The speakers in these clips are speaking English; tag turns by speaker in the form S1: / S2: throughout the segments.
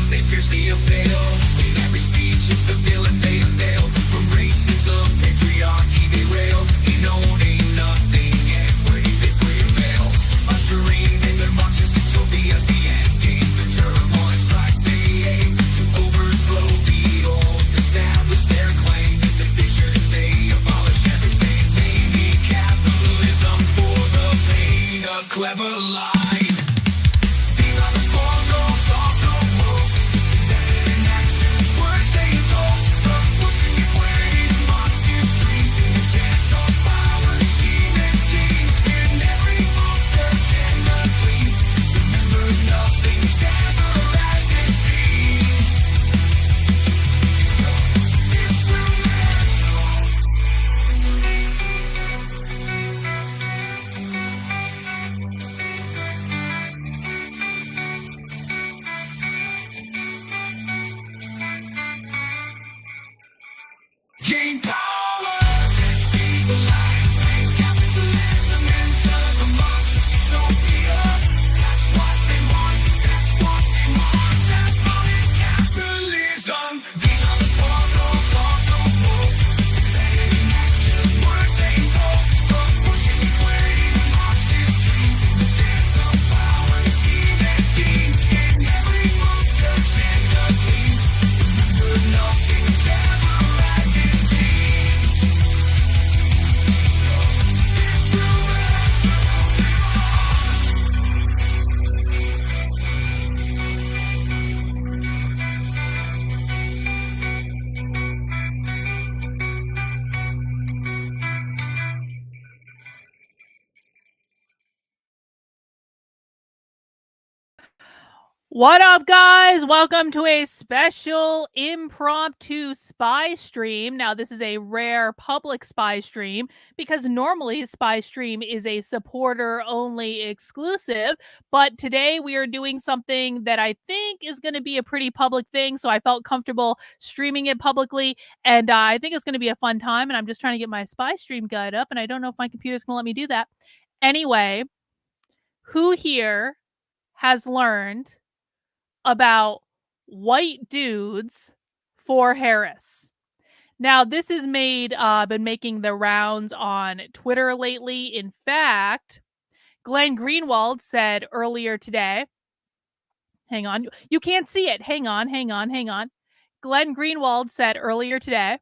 S1: they fiercely assail. In every speech it's the villain they unveil. From racism, patriarchy they rail. You know ain't nothing and way they prevail. Ushering in their marches utopias, the end game. The turmoil strikes they aim to overthrow the old, establish their claim. In the vision they abolish everything. They need capitalism for the pain of clever life. These are the four goals of the woke. Embedded in actions, words they invoke. From pushing your way to monsters, dreams in the dance of power, scheme and steam. In every move, their agenda gleams. Remember, nothing's ever as it seems. So, instrumental. Gain power, destabilize, bring capitalism into the monstrous utopia. That's what they want, that's what they want. Abolish capitalism. These are the four goals of the woke. Embedded in action, words they invoke. From pushing your way to monstrous dreams. In the dance of power, scheme and scheme. In every move, their agenda gleams. Remember, nothing's ever as it seems. So,
S2: What up, guys? Welcome to a special impromptu spy stream. Now, this is a rare public spy stream because normally spy stream is a supporter-only exclusive, but today we are doing something that I think is going to be a pretty public thing, so I felt comfortable streaming it publicly, and I think it's going to be a fun time, and I'm just trying to get my spy stream guide up, and I don't know if my computer's going to let me do that. Anyway, who here has learned about white dudes for Harris? Now, this has been making the rounds on Twitter lately. In fact, Glenn Greenwald said earlier today, hang on, you can't see it. Hang on. Glenn Greenwald said earlier today,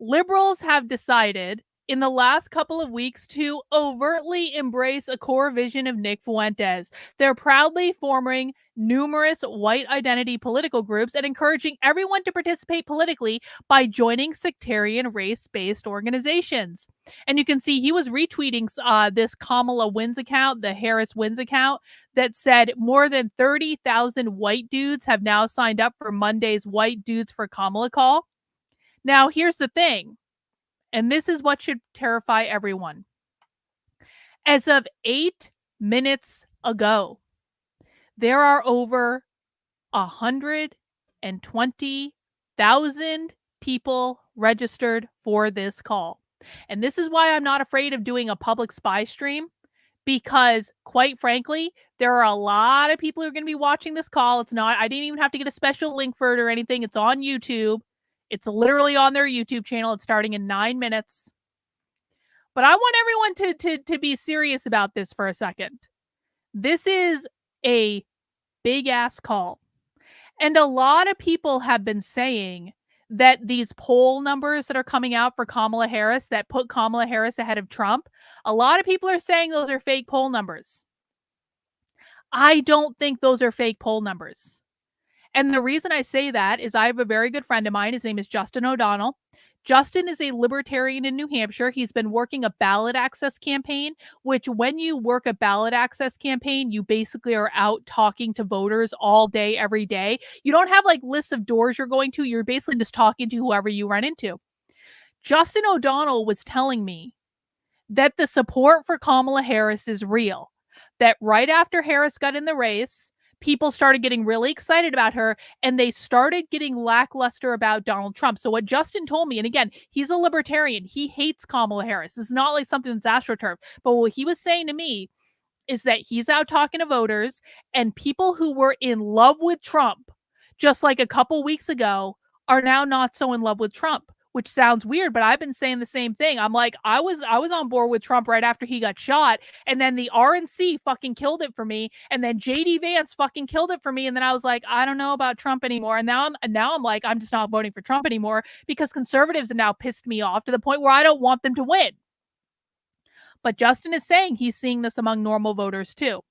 S2: liberals have decided in the last couple of weeks to overtly embrace a core vision of Nick Fuentes. They're proudly forming numerous white identity political groups and encouraging everyone to participate politically by joining sectarian race-based organizations. And you can see he was retweeting this Kamala Wins account, the Harris Wins account, that said more than 30,000 white dudes have now signed up for Monday's White Dudes for Kamala call. Now, here's the thing. And this is what should terrify everyone. As of 8 minutes ago, there are over 120,000 people registered for this call. And this is why I'm not afraid of doing a public spy stream, because quite frankly, there are a lot of people who are going to be watching this call. I didn't even have to get a special link for it or anything. It's on YouTube. It's literally on their YouTube channel. It's starting in 9 minutes. But I want everyone to be serious about this for a second. This is a big-ass call. And a lot of people have been saying that these poll numbers that are coming out for Kamala Harris that put Kamala Harris ahead of Trump, a lot of people are saying those are fake poll numbers. I don't think those are fake poll numbers. And the reason I say that is I have a very good friend of mine. His name is Justin O'Donnell. Justin is a libertarian in New Hampshire. He's been working a ballot access campaign, which when you work a ballot access campaign, you basically are out talking to voters all day, every day. You don't have like lists of doors you're going to. You're basically just talking to whoever you run into. Justin O'Donnell was telling me that the support for Kamala Harris is real. That right after Harris got in the race, people started getting really excited about her, and they started getting lackluster about Donald Trump. So what Justin told me, and again, he's a libertarian. He hates Kamala Harris. This is not like something that's astroturf. But what he was saying to me is that he's out talking to voters, and people who were in love with Trump just like a couple weeks ago, are now not so in love with Trump, which sounds weird, but I've been saying the same thing. I'm like, I was on board with Trump right after he got shot, and then the RNC fucking killed it for me, and then JD Vance fucking killed it for me, and then I was like, I don't know about Trump anymore, and now I'm like, I'm just not voting for Trump anymore because conservatives have now pissed me off to the point where I don't want them to win. But Justin is saying he's seeing this among normal voters too.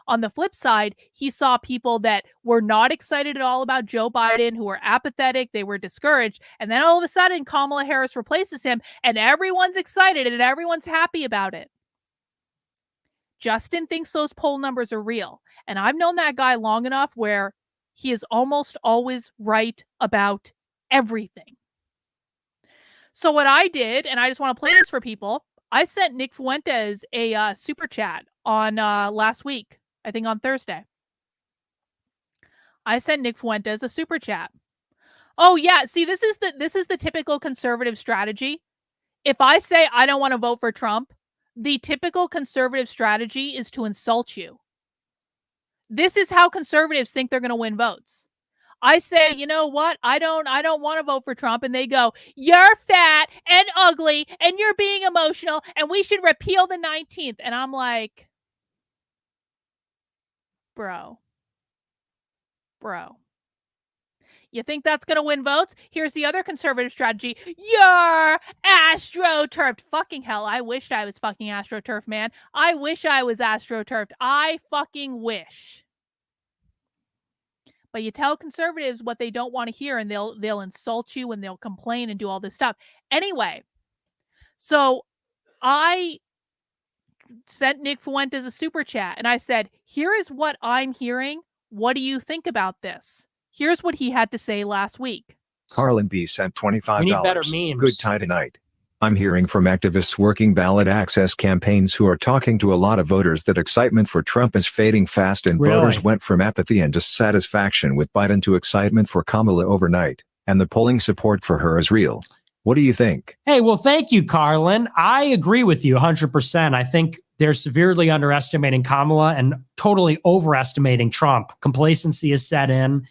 S2: On the flip side, he saw people that were not excited at all about Joe Biden, who were apathetic, they were discouraged, and then all of a sudden Kamala Harris replaces him, and everyone's excited and everyone's happy about it. Justin thinks those poll numbers are real, and I've known that guy long enough where he is almost always right about everything. So what I did, and I just want to play this for people, I sent Nick Fuentes a super chat on last week. I think on Thursday. I sent Nick Fuentes a super chat. Oh yeah, see, this is the typical conservative strategy. If I say I don't want to vote for Trump, the typical conservative strategy is to insult you. This is how conservatives think they're going to win votes. I say, you know what? I don't want to vote for Trump, and they go, "You're fat and ugly and you're being emotional and we should repeal the 19th." And I'm like, Bro. You think that's going to win votes? Here's the other conservative strategy. You're astroturfed. Fucking hell, I wished I was fucking astroturfed, man. I wish I was astroturfed. I fucking wish. But you tell conservatives what they don't want to hear, and they'll insult you and they'll complain and do all this stuff. Anyway, so I sent Nick Fuentes a super chat, and I said, here is what I'm hearing. What do you think about this? Here's what he had to say last week.
S3: Carlin B sent $25.
S4: We need better memes.
S3: Good tie tonight. I'm hearing from activists working ballot access campaigns who are talking to a lot of voters that excitement for Trump is fading fast, and voters went from apathy and dissatisfaction with Biden to excitement for Kamala overnight, and the polling support for her is real. What do you think?
S4: Hey, well, thank you, Carlin. I agree with you 100%. I think they're severely underestimating Kamala and totally overestimating Trump. Complacency is set in.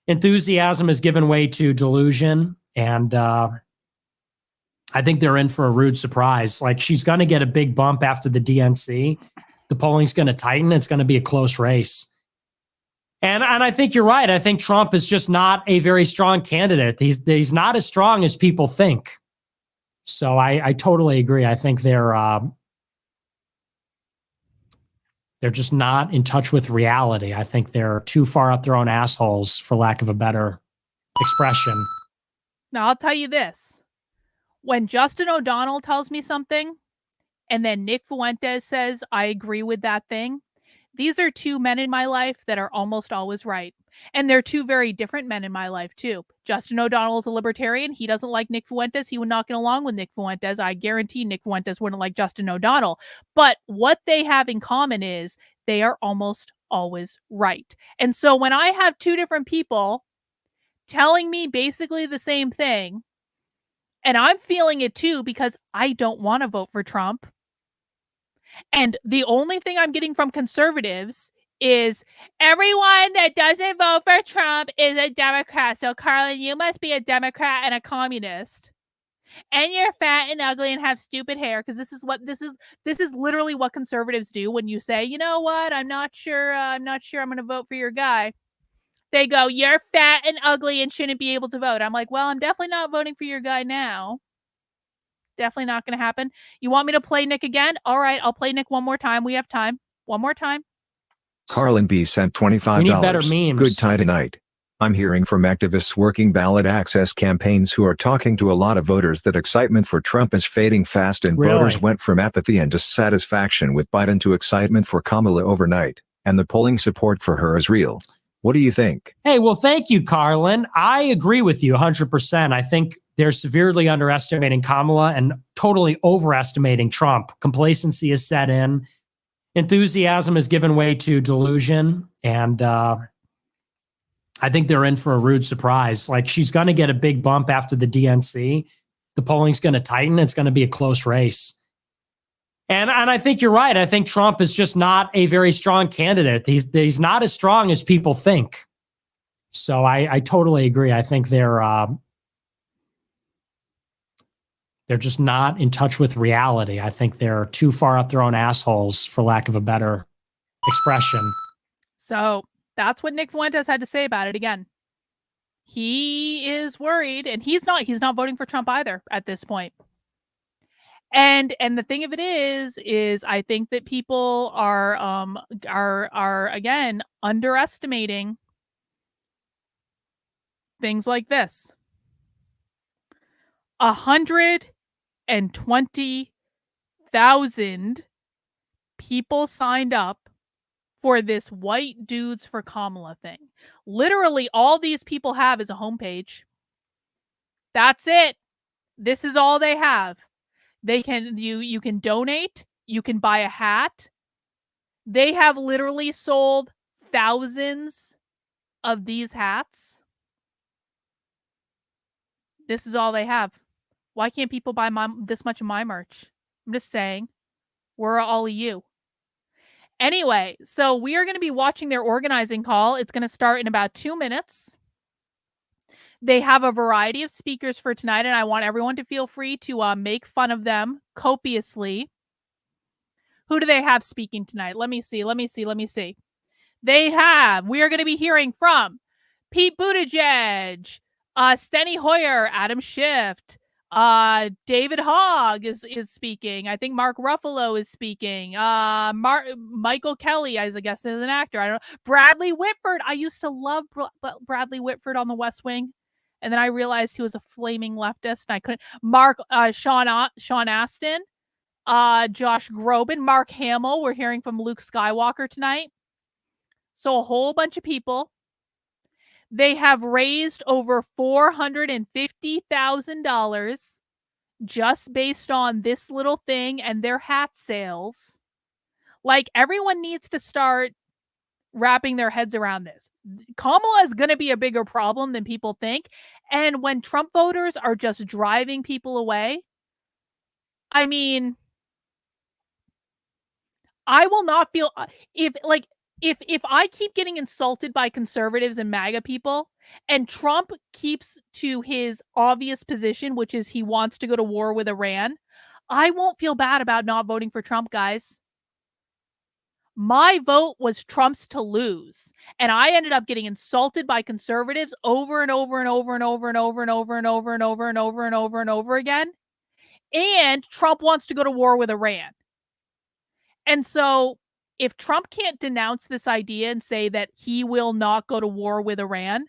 S4: Enthusiasm has given way to delusion. And I think they're in for a rude surprise. Like, she's going to get a big bump after the DNC. The polling's going to tighten. It's going to be a close race. And I think you're right. I think Trump is just not a very strong candidate. He's not as strong as people think. So I totally agree. I think they're just not in touch with reality. I think they're too far up their own assholes, for lack of a better expression.
S2: Now, I'll tell you this. When Justin O'Donnell tells me something, and then Nick Fuentes says, I agree with that thing, these are two men in my life that are almost always right. And they're two very different men in my life, too. Justin O'Donnell is a libertarian. He doesn't like Nick Fuentes. He would not get along with Nick Fuentes. I guarantee Nick Fuentes wouldn't like Justin O'Donnell. But what they have in common is they are almost always right. And so when I have two different people telling me basically the same thing, and I'm feeling it too because I don't want to vote for Trump, and the only thing I'm getting from conservatives is everyone that doesn't vote for Trump is a Democrat. So, Carlin, you must be a Democrat and a communist. And you're fat and ugly and have stupid hair, because this is literally what conservatives do when you say, you know what, I'm not sure I'm going to vote for your guy. They go, you're fat and ugly and shouldn't be able to vote. I'm like, well, I'm definitely not voting for your guy now. Definitely not going to happen. You want me to play Nick again? All right, I'll play Nick one more time. We have time. One more time.
S3: Carlin B sent $25.
S4: We need better memes.
S3: Good tie tonight. I'm hearing from activists working ballot access campaigns who are talking to a lot of voters that excitement for Trump is fading fast, and voters went from apathy and dissatisfaction with Biden to excitement for Kamala overnight, and the polling support for her is real. What do you think?
S4: Hey, well, thank you, Carlin. I agree with you 100%. I think they're severely underestimating Kamala and totally overestimating Trump. Complacency is set in. Enthusiasm has given way to delusion. And I think they're in for a rude surprise. Like, she's going to get a big bump after the DNC. The polling's going to tighten. It's going to be a close race. And I think you're right. I think Trump is just not a very strong candidate. He's not as strong as people think. So I totally agree. I think they're just not in touch with reality. I think they're too far up their own assholes, for lack of a better expression.
S2: So that's what Nick Fuentes had to say about it again. He is worried, and he's not voting for Trump either at this point. And the thing of it is I think that people are again underestimating things like this. 120,000 people signed up for this white dudes for Kamala thing. Literally, all these people have is a homepage. That's it. This is all they have. They can you can donate, you can buy a hat. They have literally sold thousands of these hats. This is all they have. Why can't people buy this much of my merch? I'm just saying. We're all of you. Anyway, so we are going to be watching their organizing call. It's going to start in about 2 minutes. They have a variety of speakers for tonight, and I want everyone to feel free to make fun of them copiously. Who do they have speaking tonight? Let me see. We are going to be hearing from Pete Buttigieg, Steny Hoyer, Adam Schiff, David Hogg is speaking. I think Mark Ruffalo is speaking. Michael Kelly, as I guess, is an actor. I don't know. Bradley Whitford. I used to love Bradley Whitford on The West Wing, and then I realized he was a flaming leftist, and I couldn't. Sean Astin, Josh Groban, Mark Hamill. We're hearing from Luke Skywalker tonight. So a whole bunch of people. They have raised over $450,000 just based on this little thing and their hat sales. Like, everyone needs to start wrapping their heads around this. Kamala is going to be a bigger problem than people think. And when Trump voters are just driving people away, I mean, I will not feel if I keep getting insulted by conservatives and MAGA people, and Trump keeps to his obvious position, which is he wants to go to war with Iran, I won't feel bad about not voting for Trump, guys. My vote was Trump's to lose, and I ended up getting insulted by conservatives over and over and over and over and over and over and over and over and over and over and over again. And Trump wants to go to war with Iran. And so if Trump can't denounce this idea and say that he will not go to war with Iran,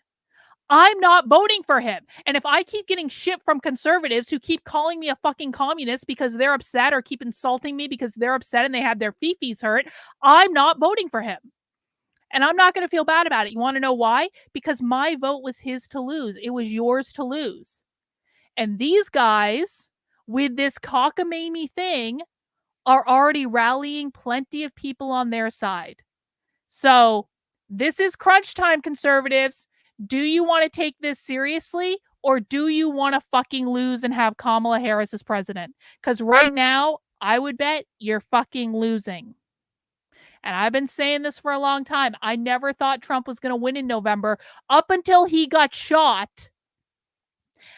S2: I'm not voting for him. And if I keep getting shit from conservatives who keep calling me a fucking communist because they're upset, or keep insulting me because they're upset and they have their fifis hurt, I'm not voting for him. And I'm not going to feel bad about it. You want to know why? Because my vote was his to lose. It was yours to lose. And these guys, with this cockamamie thing, are already rallying plenty of people on their side. So this is crunch time, conservatives. Do you want to take this seriously, or do you want to fucking lose and have Kamala Harris as president? Because right now, I would bet you're fucking losing. And I've been saying this for a long time. I never thought Trump was going to win in November up until he got shot.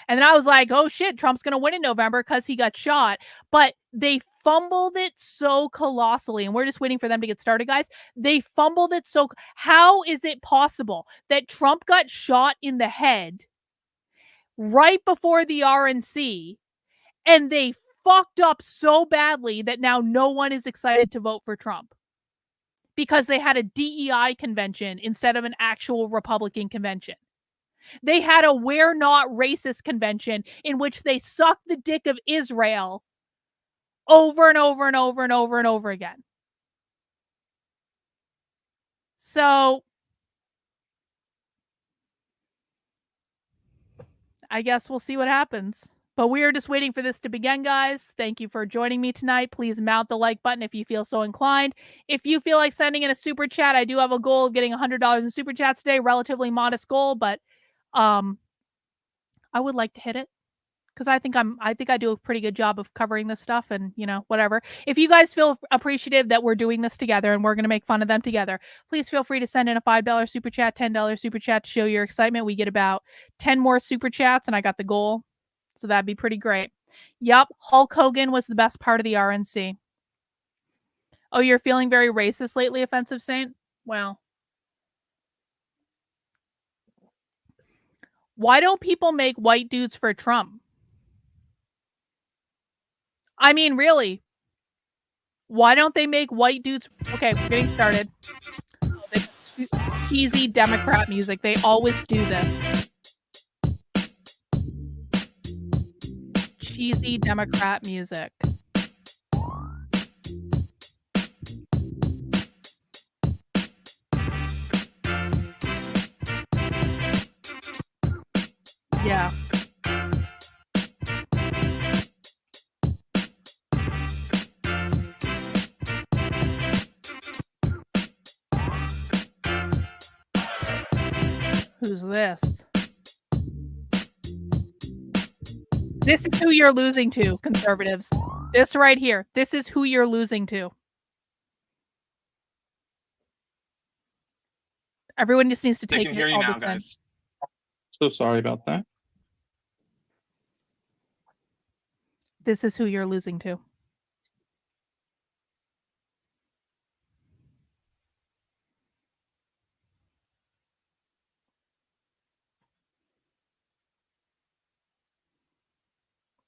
S2: And then I was like, oh shit, Trump's going to win in November because he got shot. But they fumbled it so colossally, and we're just waiting for them to get started, guys. They fumbled it so. How is it possible that Trump got shot in the head right before the RNC, and they fucked up so badly that now no one is excited to vote for Trump? Because they had a DEI convention instead of an actual Republican convention. They had a We're Not Racist convention in which they sucked the dick of Israel over and over and over and over and over again. So I guess we'll see what happens. But we are just waiting for this to begin, guys. Thank you for joining me tonight. Please mount the like button if you feel so inclined. If you feel like sending in a super chat, I do have a goal of getting $100 in super chats today. Relatively modest goal, but I would like to hit it. because I think I do a pretty good job of covering this stuff, and whatever. If you guys feel appreciative that we're doing this together and we're going to make fun of them together, please feel free to send in a $5 super chat, $10 super chat to show your excitement. We get about 10 more super chats, and I got the goal, so that'd be pretty great. Yup, Hulk Hogan was the best part of the RNC. Oh, you're feeling very racist lately, Offensive Saint? Well, why don't people make white dudes for Trump? I mean, really, why don't they make white dudes? Okay, we're getting started. Cheesy Democrat music. They always do this. Cheesy Democrat music. Yeah. Who's this? This is who you're losing to, conservatives. This right here. This is who you're losing to. Everyone just needs to take
S5: can hear you
S2: all
S5: now,
S2: this in.
S5: guys. So sorry about that.
S2: This is who you're losing to.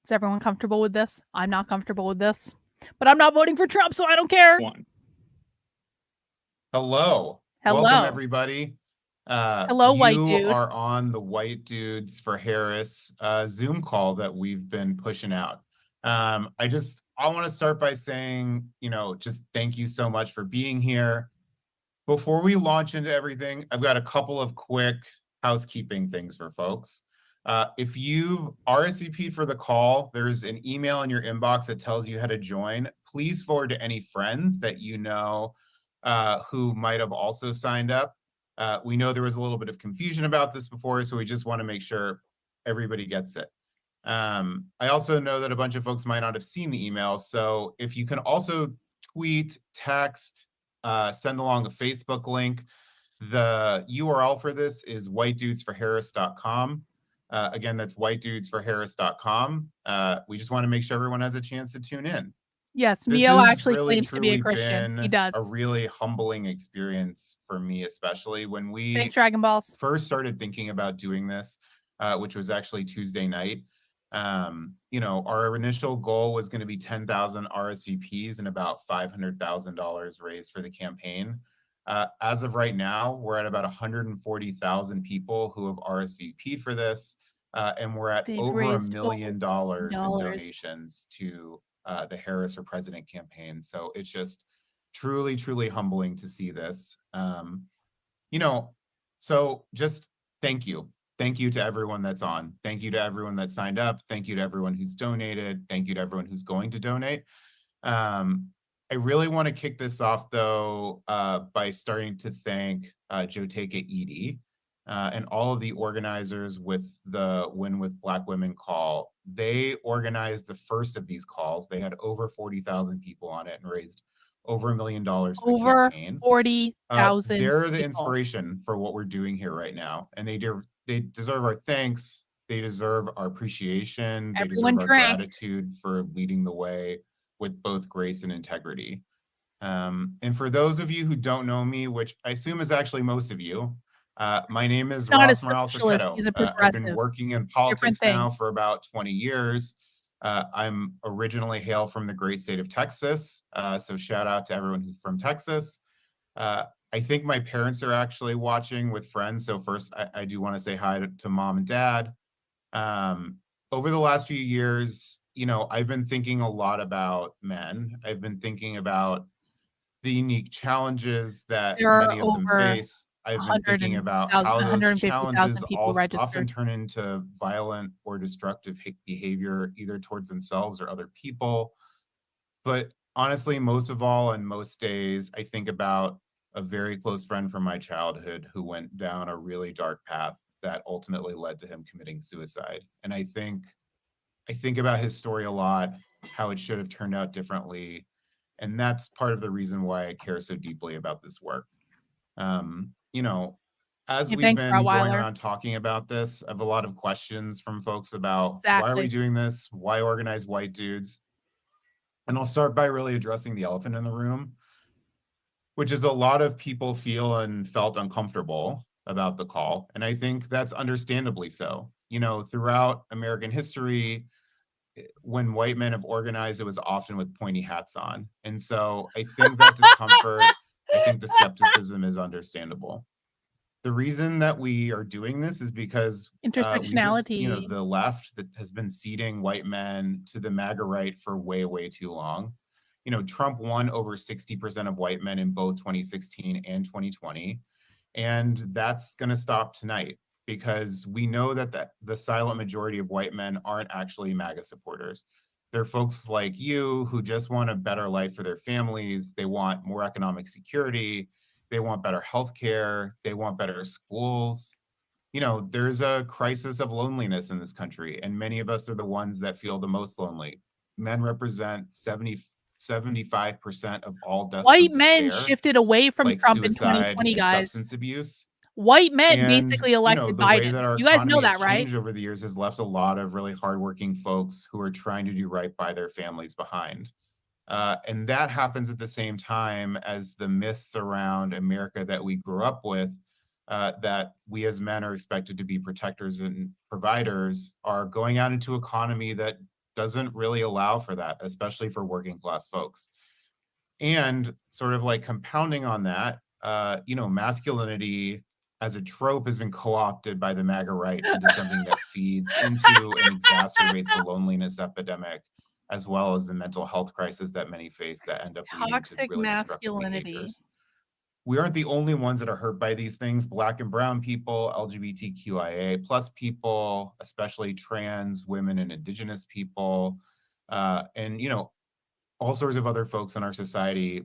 S2: Is everyone comfortable with this? I'm not comfortable with this, but I'm not voting for Trump, so I don't care.
S6: Hello.
S2: Hello.
S6: Welcome, everybody.
S2: Hello, white dude.
S6: You are on the White Dudes for Harris Zoom call that we've been pushing out. I want to start by saying, just thank you so much for being here. Before we launch into everything, I've got a couple of quick housekeeping things for folks. If you RSVP'd for the call, there's an email in your inbox that tells you how to join. Please forward to any friends that you know who might have also signed up. We know there was a little bit of confusion about this before, so we just want to make sure everybody gets it. I also know that a bunch of folks might not have seen the email, so if you can also tweet, text, send along a Facebook link. The URL for this is whitedudesforharris.com. Again, that's whitedudesforharris.com. We just want to make sure everyone has a chance to tune in.
S2: Yes,
S6: This
S2: Mio
S6: has
S2: actually
S6: really,
S2: claims to be a
S6: truly
S2: Christian. He
S6: been
S2: does.
S6: a really humbling experience for me, especially when we
S2: Thanks, Dragon Balls.
S6: first started thinking about doing this, which was actually Tuesday night. Our initial goal was going to be 10,000 RSVPs and about $500,000 raised for the campaign. As of right now, we're at about 140,000 people who have RSVP'd for this, and we're at over $1 million in donations to the Harris for President campaign. So it's just truly, truly humbling to see this. So just thank you. Thank you to everyone that's on. Thank you to everyone that signed up. Thank you to everyone who's donated. Thank you to everyone who's going to donate. I really want to kick this off, though, by starting to thank Joteka Edie and all of the organizers with the Win with Black Women call. They organized the first of these calls. They had over 40,000 people on it and raised over $1 million to the campaign.
S2: 40,000
S6: They're the inspiration for what we're doing here right now. And they deserve our thanks. They deserve our appreciation. They deserve our gratitude for leading the way with both grace and integrity. And for those of you who don't know me, which I assume is actually most of you, my name is Ross Morales-Arquetto.
S2: He's a progressive.
S6: I've been working in politics now for about 20 years. I'm originally hail from the great state of Texas. So shout out to everyone who's from Texas. I think my parents are actually watching with friends. So first, I do want to say hi to mom and dad. Over the last few years, I've been thinking a lot about men. I've been thinking about the unique challenges that many of them face. I've been thinking about how those challenges often turn into violent or destructive behavior, either towards themselves or other people. But honestly, most of all, and most days, I think about a very close friend from my childhood who went down a really dark path that ultimately led to him committing suicide. And I think I think about his story a lot, how it should have turned out differently. And that's part of the reason why I care so deeply about this work. You know, as
S2: Yeah,
S6: we've
S2: thanks,
S6: been going
S2: Rottweiler.
S6: around talking about this, I have a lot of questions from folks about why are we
S2: Exactly.
S6: doing this? Why organize white dudes? And I'll start by really addressing the elephant in the room, which is a lot of people feel and felt uncomfortable about the call. And I think that's understandably so. You know, throughout American history, when white men have organized, it was often with pointy hats on. And so I think that discomfort, I think the skepticism is understandable. The reason that we are doing this is because we just, you know,
S2: Intersectionality.
S6: the left that has been ceding white men to the MAGA right for way, way too long. You know, Trump won over 60% of white men in both 2016 and 2020. And that's going to stop tonight because we know that the silent majority of white men aren't actually MAGA supporters. They're folks like you who just want a better life for their families. They want more economic security. They want better healthcare. They want better schools. You know, there's a crisis of loneliness in this country, and many of us are the ones that feel the most lonely. Men represent 75% of all deaths
S2: White
S6: from
S2: men
S6: despair,
S2: shifted away from
S6: like
S2: Trump in
S6: suicide
S2: 2020,
S6: and
S2: guys.
S6: substance abuse.
S2: White men
S6: And,
S2: basically
S6: you know,
S2: elected
S6: the way
S2: Biden.
S6: that our
S2: You guys know
S6: economy has
S2: that, right?
S6: changed over the years has left a lot of really hardworking folks who are trying to do right by their families behind. And that happens at the same time as the myths around America that we grew up with, that we as men are expected to be protectors and providers, are going out into an economy that doesn't really allow for that, especially for working class folks. And sort of like compounding on that, you know, masculinity as a trope has been co-opted by the MAGA right into something that feeds into and exacerbates the loneliness epidemic, as well as the mental health crisis that many face that end up leading to
S2: Toxic
S6: really destructive
S2: masculinity.
S6: behaviors. We aren't the only ones that are hurt by these things. Black and brown people, LGBTQIA plus people, especially trans women and indigenous people, and, you know, all sorts of other folks in our society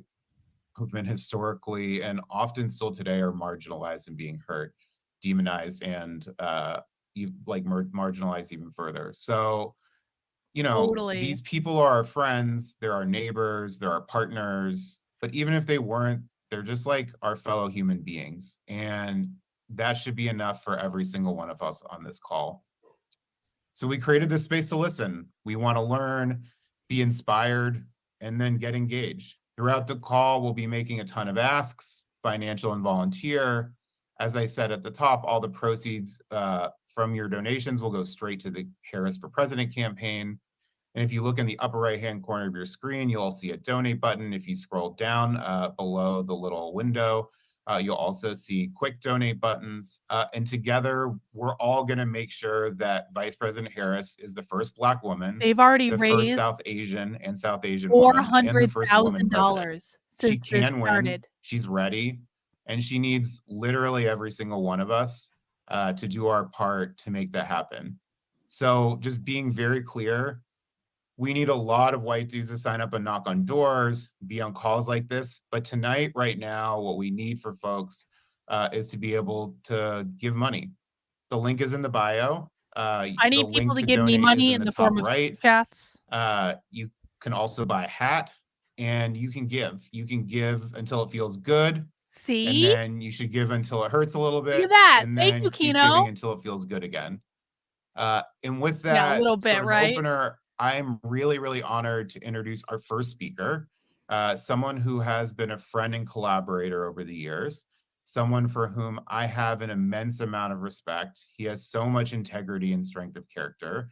S6: who've been historically and often still today are marginalized and being hurt, demonized, and marginalized even further. So, you know,
S2: Totally.
S6: these people are our friends, they're our neighbors, they're our partners, but even if they weren't, they're just like our fellow human beings. And that should be enough for every single one of us on this call. So we created this space to listen. We want to learn, be inspired, and then get engaged. Throughout the call, we'll be making a ton of asks, financial and volunteer. As I said at the top, all the proceeds from your donations will go straight to the Harris for President campaign. And if you look in the upper right-hand corner of your screen, you'll see a donate button. If you scroll down below the little window, you'll also see quick donate buttons. And together, we're all going to make sure that Vice President Harris is the first Black woman,
S2: They've already
S6: the first
S2: raised
S6: South Asian and South Asian woman, and the first woman president.
S2: $400,000
S6: She
S2: since this
S6: can win.
S2: started.
S6: She's ready. And she needs literally every single one of us to do our part to make that happen. So just being very clear, we need a lot of white dudes to sign up and knock on doors, be on calls like this. But tonight, right now, what we need for folks is to be able to give money. The link is in the bio.
S2: I need
S6: the
S2: people
S6: link
S2: to give me
S6: donate
S2: money
S6: is
S2: in the
S6: top
S2: form of
S6: right.
S2: chats.
S6: You can also buy a hat, and you can give. You can give until it feels good.
S2: See?
S6: And then you should give until it hurts a little bit.
S2: Look at that.
S6: And
S2: Thank
S6: then
S2: you,
S6: keep
S2: Kino.
S6: giving until it feels good again. And with that
S2: Yeah, a little bit,
S6: sort of
S2: right?
S6: opener, I'm really, really honored to introduce our first speaker, someone who has been a friend and collaborator over the years, someone for whom I have an immense amount of respect. He has so much integrity and strength of character.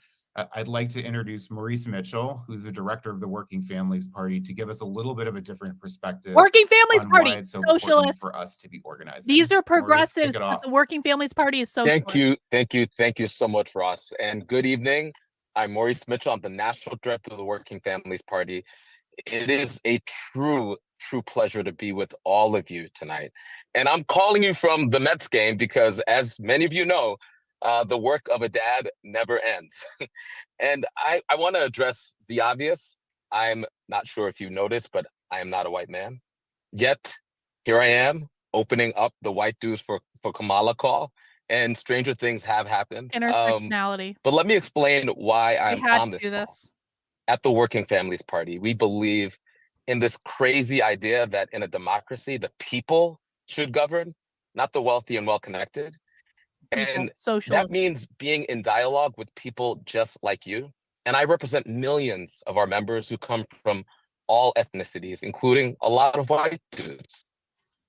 S6: I'd like to introduce Maurice Mitchell, who's the director of the Working Families Party, to give us a little bit of a different perspective.
S2: Working Families
S6: on
S2: Party,
S6: why it's so important
S2: socialists.
S6: for us to be organizing.
S2: These are
S6: Maurice,
S2: progressives,
S6: kick it
S2: but
S6: off.
S2: the Working Families Party is socialist.
S7: Thank you so much, Ross. And good evening. I'm Maurice Mitchell. I'm the National Director of the Working Families Party. It is a true pleasure to be with all of you tonight. And I'm calling you from the Mets game because, as many of you know, the work of a dad never ends. And I want to address the obvious. I'm not sure if you noticed, but I am not a white man. Yet, here I am, opening up the White Dudes for Kamala call. and stranger things have happened.
S2: Intersectionality.
S7: But let me explain why
S2: We
S7: I'm
S2: had
S7: on
S2: to
S7: this
S2: do
S7: call.
S2: this.
S7: At the Working Families Party, we believe in this crazy idea that in a democracy, the people should govern, not the wealthy and well-connected. And
S2: Social.
S7: that means being in dialogue with people just like you. And I represent millions of our members who come from all ethnicities, including a lot of white dudes.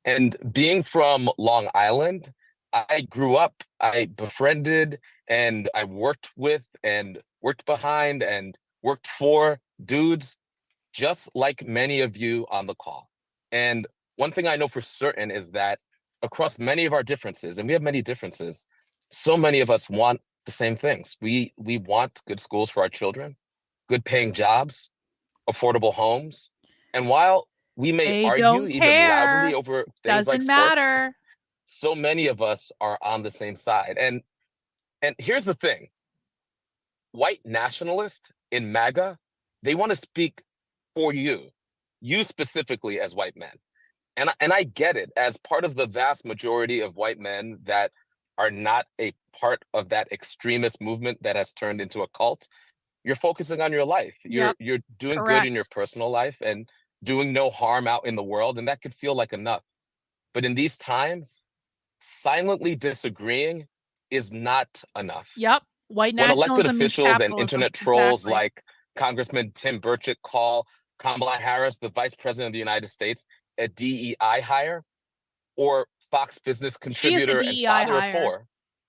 S7: And being from Long Island, I grew up, I befriended, and I worked with and worked behind and worked for dudes just like many of you on the call. And one thing I know for certain is that across many of our differences, and we have many differences, so many of us want the same things. We want good schools for our children, good paying jobs, affordable homes. And while we may
S2: They
S7: argue
S2: don't
S7: even loudly
S2: care.
S7: over things like
S2: Doesn't
S7: sports,
S2: matter.
S7: so many of us are on the same side. And here's the thing. White nationalists in MAGA, they want to speak for you specifically as white men. And I get it, as part of the vast majority of white men that are not a part of that extremist movement that has turned into a cult, you're focusing on your life. You're doing good in your personal life and doing no harm out in the world, and that could feel like enough. But in these times, silently disagreeing is not enough.
S2: Yep. White
S7: When elected
S2: nationalism meets
S7: officials and
S2: capitalism.
S7: internet trolls
S2: Exactly.
S7: like Congressman Tim Burchett call Kamala Harris, the Vice President of the United States, a DEI hire, or Fox Business contributor and father of four,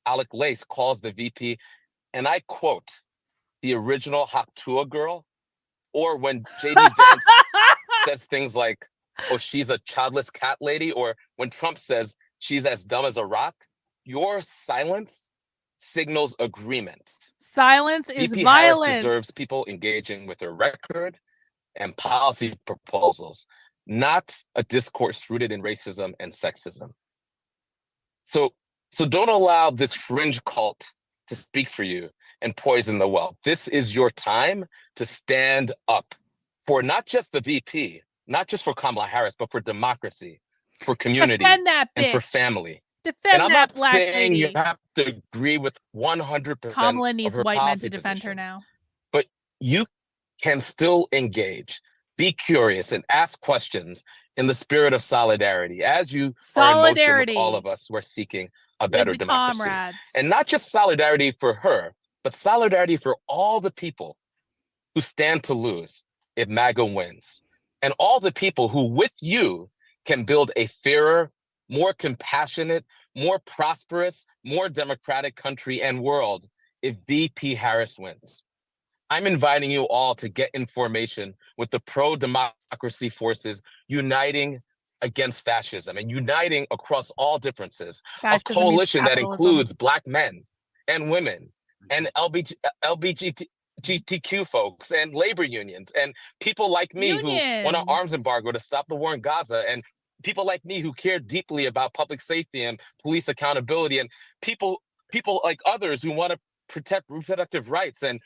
S7: Alec Lace, calls the VP, and I quote, the original Haktua girl, or when JD Vance says things like, oh, she's a childless cat lady, or when Trump says she's as dumb as a rock, your silence signals agreement.
S2: Silence is
S7: VP
S2: violence.
S7: Harris deserves people engaging with her record and policy proposals, not a discourse rooted in racism and sexism. So don't allow this fringe cult to speak for you and poison the well. This is your time to stand up for not just the VP, not just for Kamala Harris, but for democracy, for community,
S2: Defend that bitch.
S7: and for family.
S2: Defend
S7: and I'm
S2: that
S7: not
S2: black
S7: saying
S2: lady.
S7: you have to agree with 100%
S2: Kamala
S7: of
S2: needs
S7: her
S2: white men
S7: policy
S2: to defend her
S7: positions,
S2: now.
S7: but you can still engage, be curious, and ask questions in the spirit of solidarity, as you are in motion with all of us who are seeking a better democracy.
S2: Comrades.
S7: And not just solidarity for her, but solidarity for all the people who stand to lose if MAGA wins, and all the people who, with you, can build a fairer, more compassionate, more prosperous, more democratic country and world if VP Harris wins. I'm inviting you all to get in formation with the pro-democracy forces uniting against fascism and uniting across all differences. A coalition that includes Black men and women and LGBTQ folks and labor unions and people like me who want an arms embargo to stop the war in Gaza, and people like me who care deeply about public safety and police accountability, and people like others who want to protect reproductive rights, and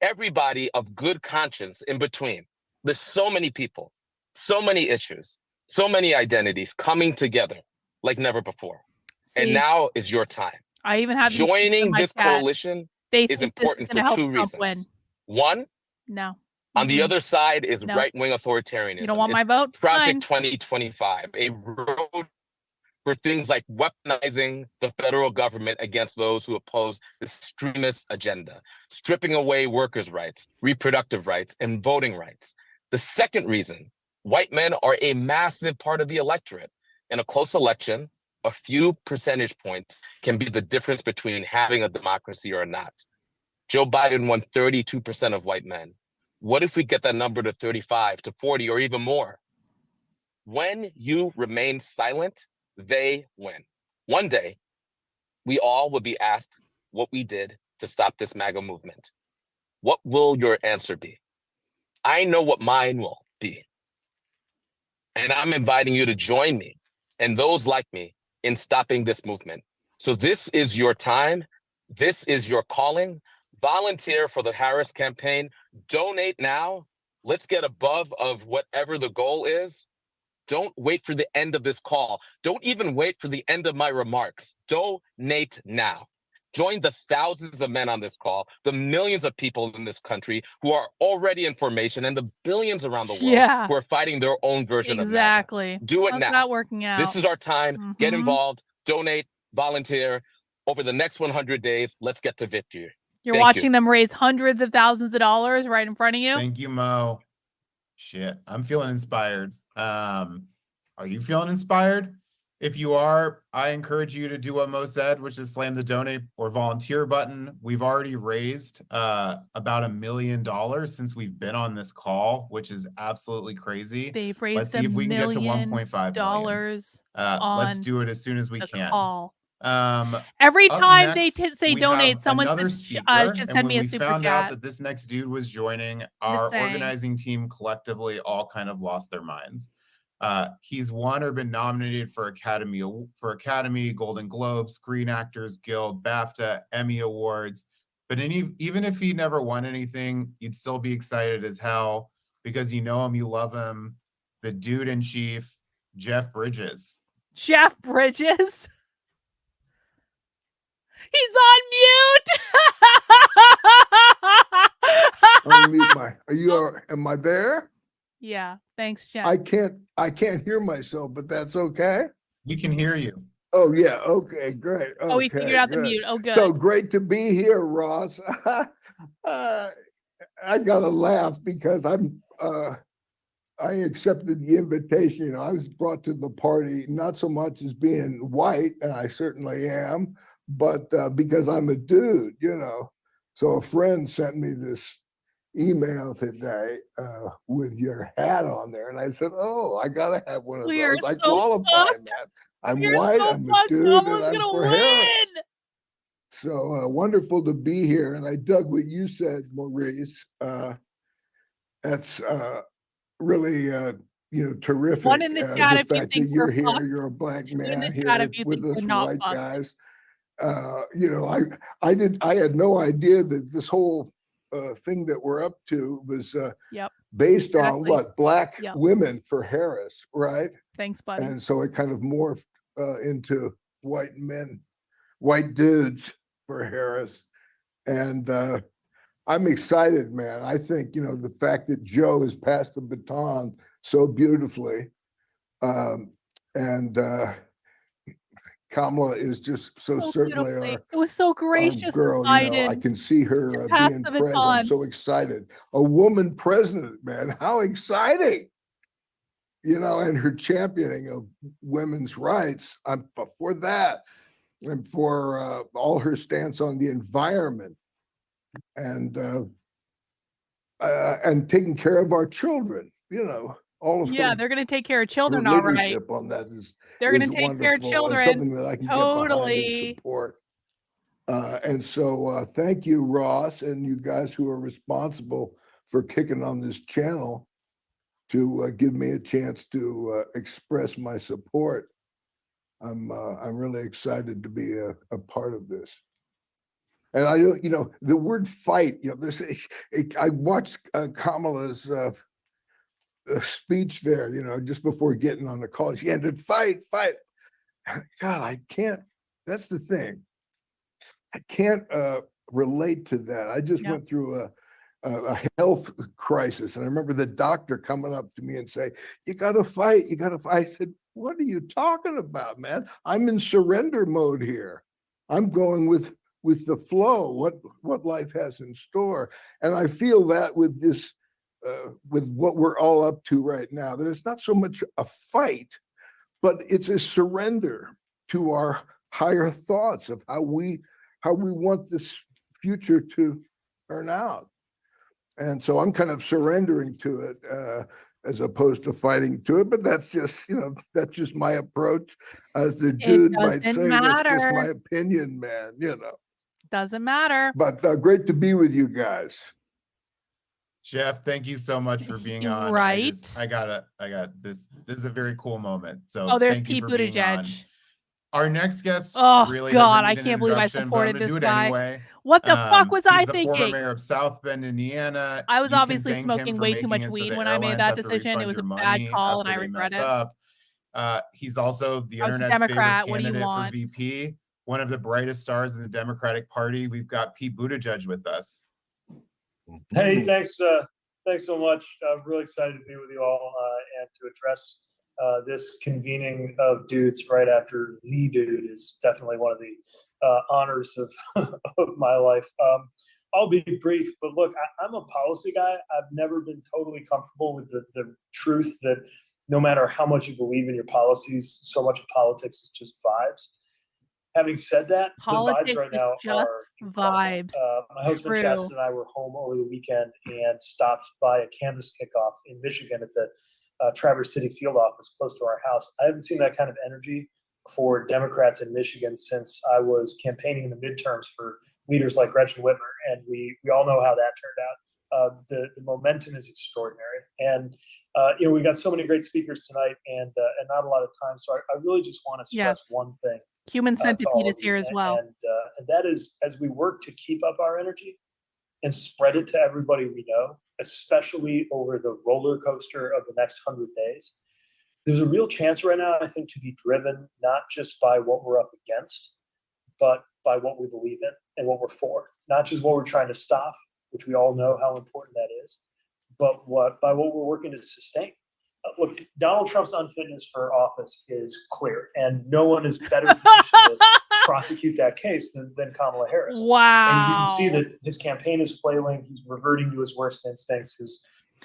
S7: everybody of good conscience in between. There's so many people, so many issues, so many identities coming together like never before. And now is your time.
S2: I even have
S7: joining this coalition is important for two reasons. One, on the other side is right-wing authoritarianism.
S2: You don't want my vote?
S7: Project 2025, a road for things like weaponizing the federal government against those who oppose this extremist agenda, stripping away workers' rights, reproductive rights, and voting rights. The second reason, white men are a massive part of the electorate. In a close election, a few percentage points can be the difference between having a democracy or not. Joe Biden won 32% of white men. What if we get that number to 35, to 40, or even more? When you remain silent, they win. One day, we all will be asked what we did to stop this MAGA movement. What will your answer be? I know what mine will be. And I'm inviting you to join me and those like me in stopping this movement. So this is your time. This is your calling. Volunteer for the Harris campaign. Donate now. Let's get above of whatever the goal is. Don't wait for the end of this call. Don't even wait for the end of my remarks. Donate now. Join the thousands of men on this call, the millions of people in this country who are already in formation, and the billions around the world who are fighting their own version of MAGA.
S2: Exactly.
S7: Do it
S2: How's
S7: now.
S2: that working out?
S7: This is our time. Get
S2: Mhm.
S7: involved, donate, volunteer. Over the next 100 days, let's get to victory.
S2: You're
S7: Thank
S2: watching
S7: you.
S2: them raise hundreds of thousands of dollars right in front of you.
S6: Thank you, Mo. Shit, I'm feeling inspired. Are you feeling inspired? If you are, I encourage you to do what Mo said, which is slam the donate or volunteer button. We've already raised about $1 million since we've been on this call, which is absolutely crazy.
S2: They've raised
S6: Let's see if we can get to $1.5 million. Let's do it as soon as we can.
S2: Call.
S6: Every
S2: Every time they say donate, someone
S6: another
S2: should
S6: speaker,
S2: send
S6: and
S2: me
S6: when
S2: a
S6: we
S2: super
S6: found out
S2: chat.
S6: that this next dude was joining, our
S2: saying.
S6: organizing team collectively all kind of lost their minds. He's won or been nominated for Academy, Golden Globe, Screen Actors Guild, BAFTA, Emmy Awards. But even if he never won anything, you'd still be excited as hell because you know him, you love him. The dude in chief, Jeff Bridges.
S2: Jeff Bridges? He's on mute.
S8: Unmute am I there?
S2: Yeah, thanks, Jeff.
S8: I can't hear myself, but that's okay.
S6: We can hear you.
S8: Oh yeah, okay, great. Okay,
S2: Oh, he figured out the
S8: good.
S2: mute. Oh, good.
S8: So great to be here, Ross. I gotta laugh because I accepted the invitation. I was brought to the party not so much as being white, and I certainly am, but because I'm a dude, So a friend sent me this email today with your hat on there, and I said, "Oh, I gotta have one of
S2: We're
S8: those. I
S2: so
S8: qualify,
S2: fucked.
S8: man. I'm
S2: You're
S8: white.
S2: so
S8: I'm a
S2: fucked.
S8: dude,
S2: Kamala's
S8: and I'm
S2: gonna
S8: for Harris."
S2: win.
S8: So wonderful to be here, and I dug what you said, Maurice. That's really terrific.
S2: One in the chat
S8: the
S2: if you
S8: fact
S2: think
S8: that you're
S2: we're
S8: here,
S2: fucked.
S8: you're a black
S2: Two in
S8: man
S2: the chat
S8: here
S2: if you
S8: with
S2: think
S8: us
S2: we're not
S8: white
S2: fucked.
S8: guys. I had no idea that this whole thing that we're up to was based on what black women for Harris, right?
S2: Thanks, buddy.
S8: And so it kind of morphed into white men, white dudes for Harris. And I'm excited, man. I think, the fact that Joe has passed the baton so beautifully, and Kamala is just so certainly
S2: it was so gracious,
S8: girl.
S2: Biden.
S8: I can see her
S2: pass
S8: being
S2: the
S8: president.
S2: baton.
S8: I'm so excited. A woman president, man. How exciting. And her championing of women's rights. I'm for that. And for all her stance on the environment and taking care of our children, all of
S2: Yeah,
S8: her,
S2: they're going to take care of children,
S8: her
S2: all right.
S8: leadership on that
S2: They're going to take care of
S8: wonderful and
S2: children.
S8: something that I can get behind and support. And so thank you, Ross, and you guys who are responsible for kicking on this channel to give me a chance to express my support. I'm really excited to be a part of this. And I don't, the word fight, I watched Kamala's speech there, just before getting on the call. She ended fight. God, I can't, that's the thing. I can't relate to that. I just went through a health crisis. And I remember the doctor coming up to me and say, you got to fight. I said, what are you talking about, man? I'm in surrender mode here. I'm going with the flow, what life has in store. And I feel that with this, with what we're all up to right now, that it's not so much a fight, but it's a surrender to our higher thoughts of how we want this future to turn out. And so I'm kind of surrendering to it as opposed to fighting to it. But that's just, that's just my approach. As the dude might say, that's just my opinion, man,
S2: Doesn't matter.
S8: But great to be with you guys.
S6: Jeff, thank you so much for being on.
S2: Right.
S6: I got this. This is a very cool moment. So
S2: there's
S6: thank you
S2: Pete
S6: for being on.
S2: Buttigieg.
S6: Our next guest
S2: Oh,
S6: really
S2: God,
S6: doesn't
S2: I
S6: need an
S2: can't believe I
S6: introduction, but I'm
S2: supported
S6: gonna
S2: this
S6: do it
S2: guy.
S6: anyway.
S2: What the fuck was I
S6: He's the former
S2: thinking?
S6: mayor of South Bend, Indiana.
S2: I was
S6: You can
S2: obviously
S6: thank him
S2: smoking
S6: for
S2: way too
S6: making
S2: much
S6: it so
S2: weed
S6: the
S2: when I made
S6: airlines
S2: that
S6: have to
S2: decision. It
S6: refund
S2: was
S6: your
S2: a bad
S6: money
S2: call, and
S6: after
S2: I
S6: they
S2: regret
S6: mess
S2: it.
S6: up. He's also the
S2: I was a
S6: internet's favorite
S2: Democrat. What do you
S6: candidate for
S2: want?
S6: VP, one of the brightest stars in the Democratic Party. We've got Pete Buttigieg with us.
S9: Hey, thanks so much. I'm really excited to be with you all and to address this convening of dudes right after the dude is definitely one of the honors of of my life. I'll be brief, but look, I'm a policy guy. I've never been totally comfortable with the truth that no matter how much you believe in your policies, so much of politics is just vibes. Having said that,
S2: Politics
S9: the vibes right
S2: is
S9: now
S2: just
S9: are incredible.
S2: vibes.
S9: My husband
S2: True.
S9: Chastin and I were home over the weekend and stopped by a canvas kickoff in Michigan at the Traverse City field office close to our house. I haven't seen that kind of energy for Democrats in Michigan since I was campaigning in the midterms for leaders like Gretchen Whitmer, and we all know how that turned out. The momentum is extraordinary, and we got so many great speakers tonight, and not a lot of time. So I really just want to stress one thing.
S2: Human
S9: to
S2: centipede
S9: all
S2: is
S9: of
S2: here
S9: you,
S2: as well.
S9: and that is, as we work to keep up our energy and spread it to everybody we know, especially over the roller coaster of the next 100 days, there's a real chance right now, I think, to be driven not just by what we're up against, but by what we believe in and what we're for. Not just what we're trying to stop, which we all know how important that is, but by what we're working to sustain. Look, Donald Trump's unfitness for office is clear, and no one is better positioned to prosecute that case than Kamala Harris.
S2: Wow.
S9: And as you can see that his campaign is flailing, he's reverting to his worst instincts. His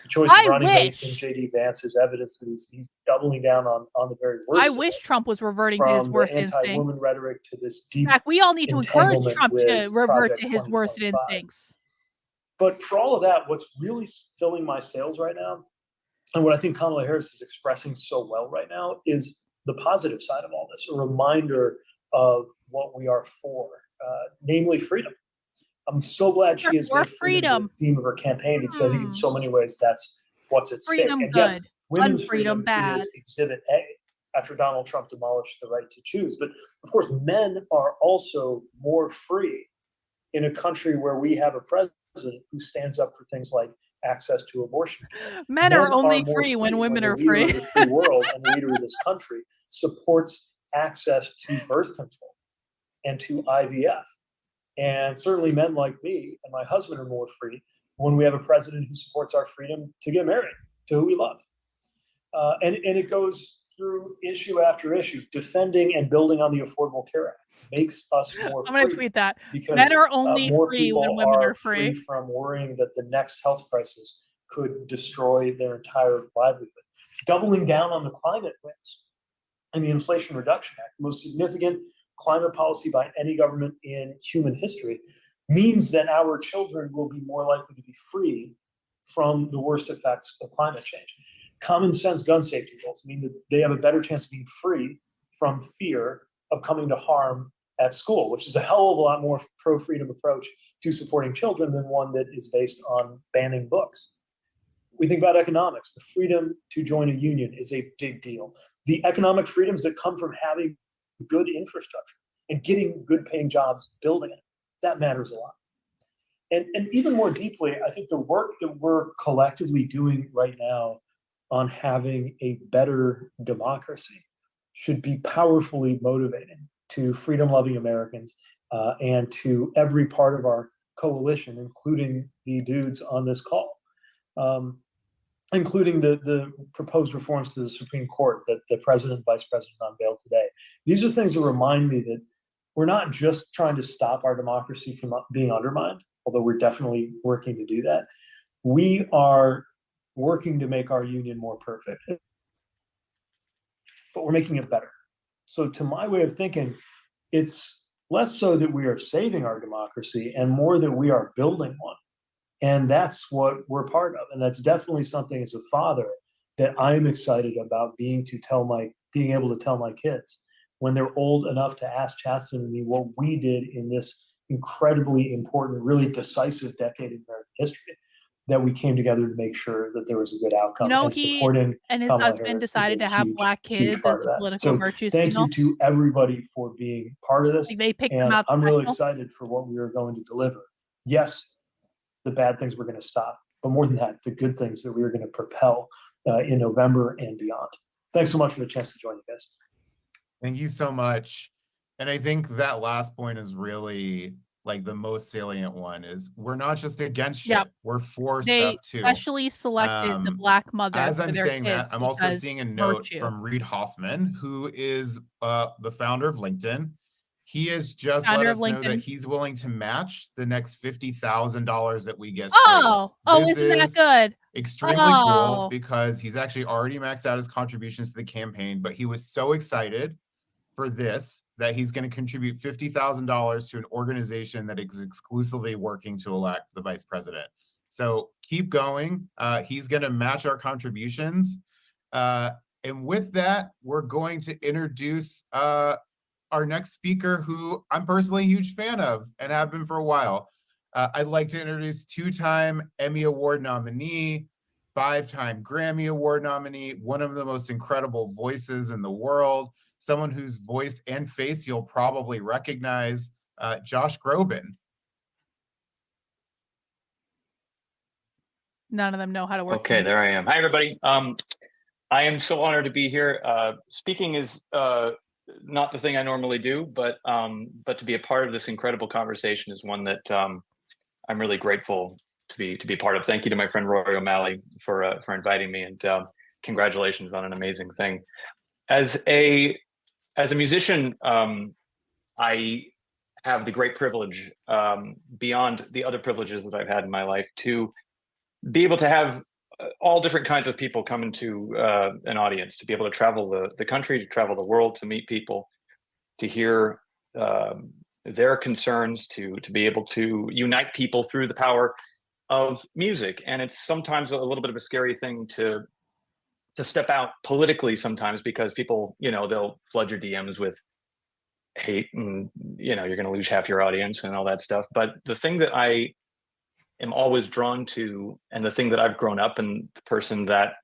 S9: choice of running mate in J.D. Vance is evidence that he's doubling down on the very worst.
S2: I wish Trump was reverting to his worst instincts.
S9: From the anti-woman rhetoric to this deep.
S2: In fact, we all need to encourage Trump to revert to his worst
S9: 2025.
S2: instincts.
S9: But for all of that, what's really filling my sails right now, and what I think Kamala Harris is expressing so well right now, is the positive side of all this, a reminder of what we are for, namely freedom. I'm so glad she has made freedom the theme of her campaign, because I think in so many ways that's what's at stake. And yes, women's freedom is Exhibit A after Donald Trump demolished the right to choose. But of course, men are also more free in a country where we have a president who stands up for things like access to abortion.
S2: Men are only free when women are free.
S9: The free world and the leader of this country supports access to birth control and to IVF. And certainly men like me and my husband are more free when we have a president who supports our freedom to get married to who we love. And it goes through issue after issue. Defending and building on the Affordable Care Act makes us more free.
S2: I'm going to tweet that.
S9: Because
S2: men are only
S9: more
S2: free when women are free.
S9: From worrying that the next health crisis could destroy their entire livelihood. Doubling down on the climate wins and the Inflation Reduction Act, the most significant climate policy by any government in human history, means that our children will be more likely to be free from the worst effects of climate change. Common sense gun safety rules mean that they have a better chance of being free from fear of coming to harm at school, which is a hell of a lot more pro-freedom approach to supporting children than one that is based on banning books. We think about economics. The freedom to join a union is a big deal. The economic freedoms that come from having good infrastructure and getting good paying jobs building it, that matters a lot. And even more deeply, I think the work that we're collectively doing right now on having a better democracy should be powerfully motivating to freedom-loving Americans and to every part of our coalition, including the dudes on this call, including the proposed reforms to the Supreme Court that the president and vice president unveiled today. These are things that remind me that we're not just trying to stop our democracy from being undermined, although we're definitely working to do that. We are working to make our union more perfect, but we're making it better. So to my way of thinking, it's less so that we are saving our democracy and more that we are building one. And that's what we're part of. And that's definitely something as a father that I'm excited about being able to tell my kids when they're old enough to ask Chastin and me what we did in this incredibly important, really decisive decade in American history. that we came together to make sure that there was a good outcome.
S2: You know,
S9: and
S2: he
S9: supporting
S2: and his
S9: Kamala
S2: husband
S9: Harris is
S2: decided
S9: a
S2: to have
S9: huge,
S2: black
S9: huge
S2: kids as
S9: part of
S2: a
S9: that.
S2: political
S9: So
S2: virtue
S9: thank
S2: signal.
S9: you to everybody for being part of this.
S2: Like, they picked them
S9: And
S2: out
S9: I'm really
S2: special.
S9: excited for what we are going to deliver. Yes, the bad things we're going to stop, but more than that, the good things that we are going to propel in November and beyond. Thanks so much for the chance to join you guys.
S6: Thank you so much. And I think that last point is really like the most salient one, is we're not just against shit.
S2: Yep.
S6: We're for
S2: They
S6: stuff too.
S2: specially selected the black mother
S6: As
S2: for
S6: I'm
S2: their
S6: saying that,
S2: kids
S6: I'm also
S2: because
S6: seeing a note
S2: virtue.
S6: from Reid Hoffman, who is the founder of LinkedIn. He has just
S2: Founder
S6: let
S2: of
S6: us know that
S2: LinkedIn.
S6: he's willing to match the next $50,000 that we get.
S2: Oh,
S6: This
S2: isn't that
S6: is
S2: good?
S6: extremely cool
S2: Oh.
S6: because he's actually already maxed out his contributions to the campaign, but he was so excited for this that he's going to contribute $50,000 to an organization that is exclusively working to elect the vice president. So keep going. He's going to match our contributions. And with that, we're going to introduce our next speaker, who I'm personally a huge fan of and have been for a while. I'd like to introduce two-time Emmy Award nominee, five-time Grammy Award nominee, one of the most incredible voices in the world, someone whose voice and face you'll probably recognize, Josh Groban.
S2: None of them know how to work.
S10: Okay, there I am. Hi, everybody. I am so honored to be here. Speaking is not the thing I normally do, but to be a part of this incredible conversation is one that I'm really grateful to be part of. Thank you to my friend Rory O'Malley for inviting me, and congratulations on an amazing thing. As a musician, I have the great privilege, beyond the other privileges that I've had in my life, to be able to have all different kinds of people come into an audience, to be able to travel the country, to travel the world, to meet people, to hear their concerns, to be able to unite people through the power of music. And it's sometimes a little bit of a scary thing to step out politically sometimes, because people, they'll flood your DMs with hate, and you're going to lose half your audience and all that stuff. But the thing that I am always drawn to, and the thing that I've grown up, and the person that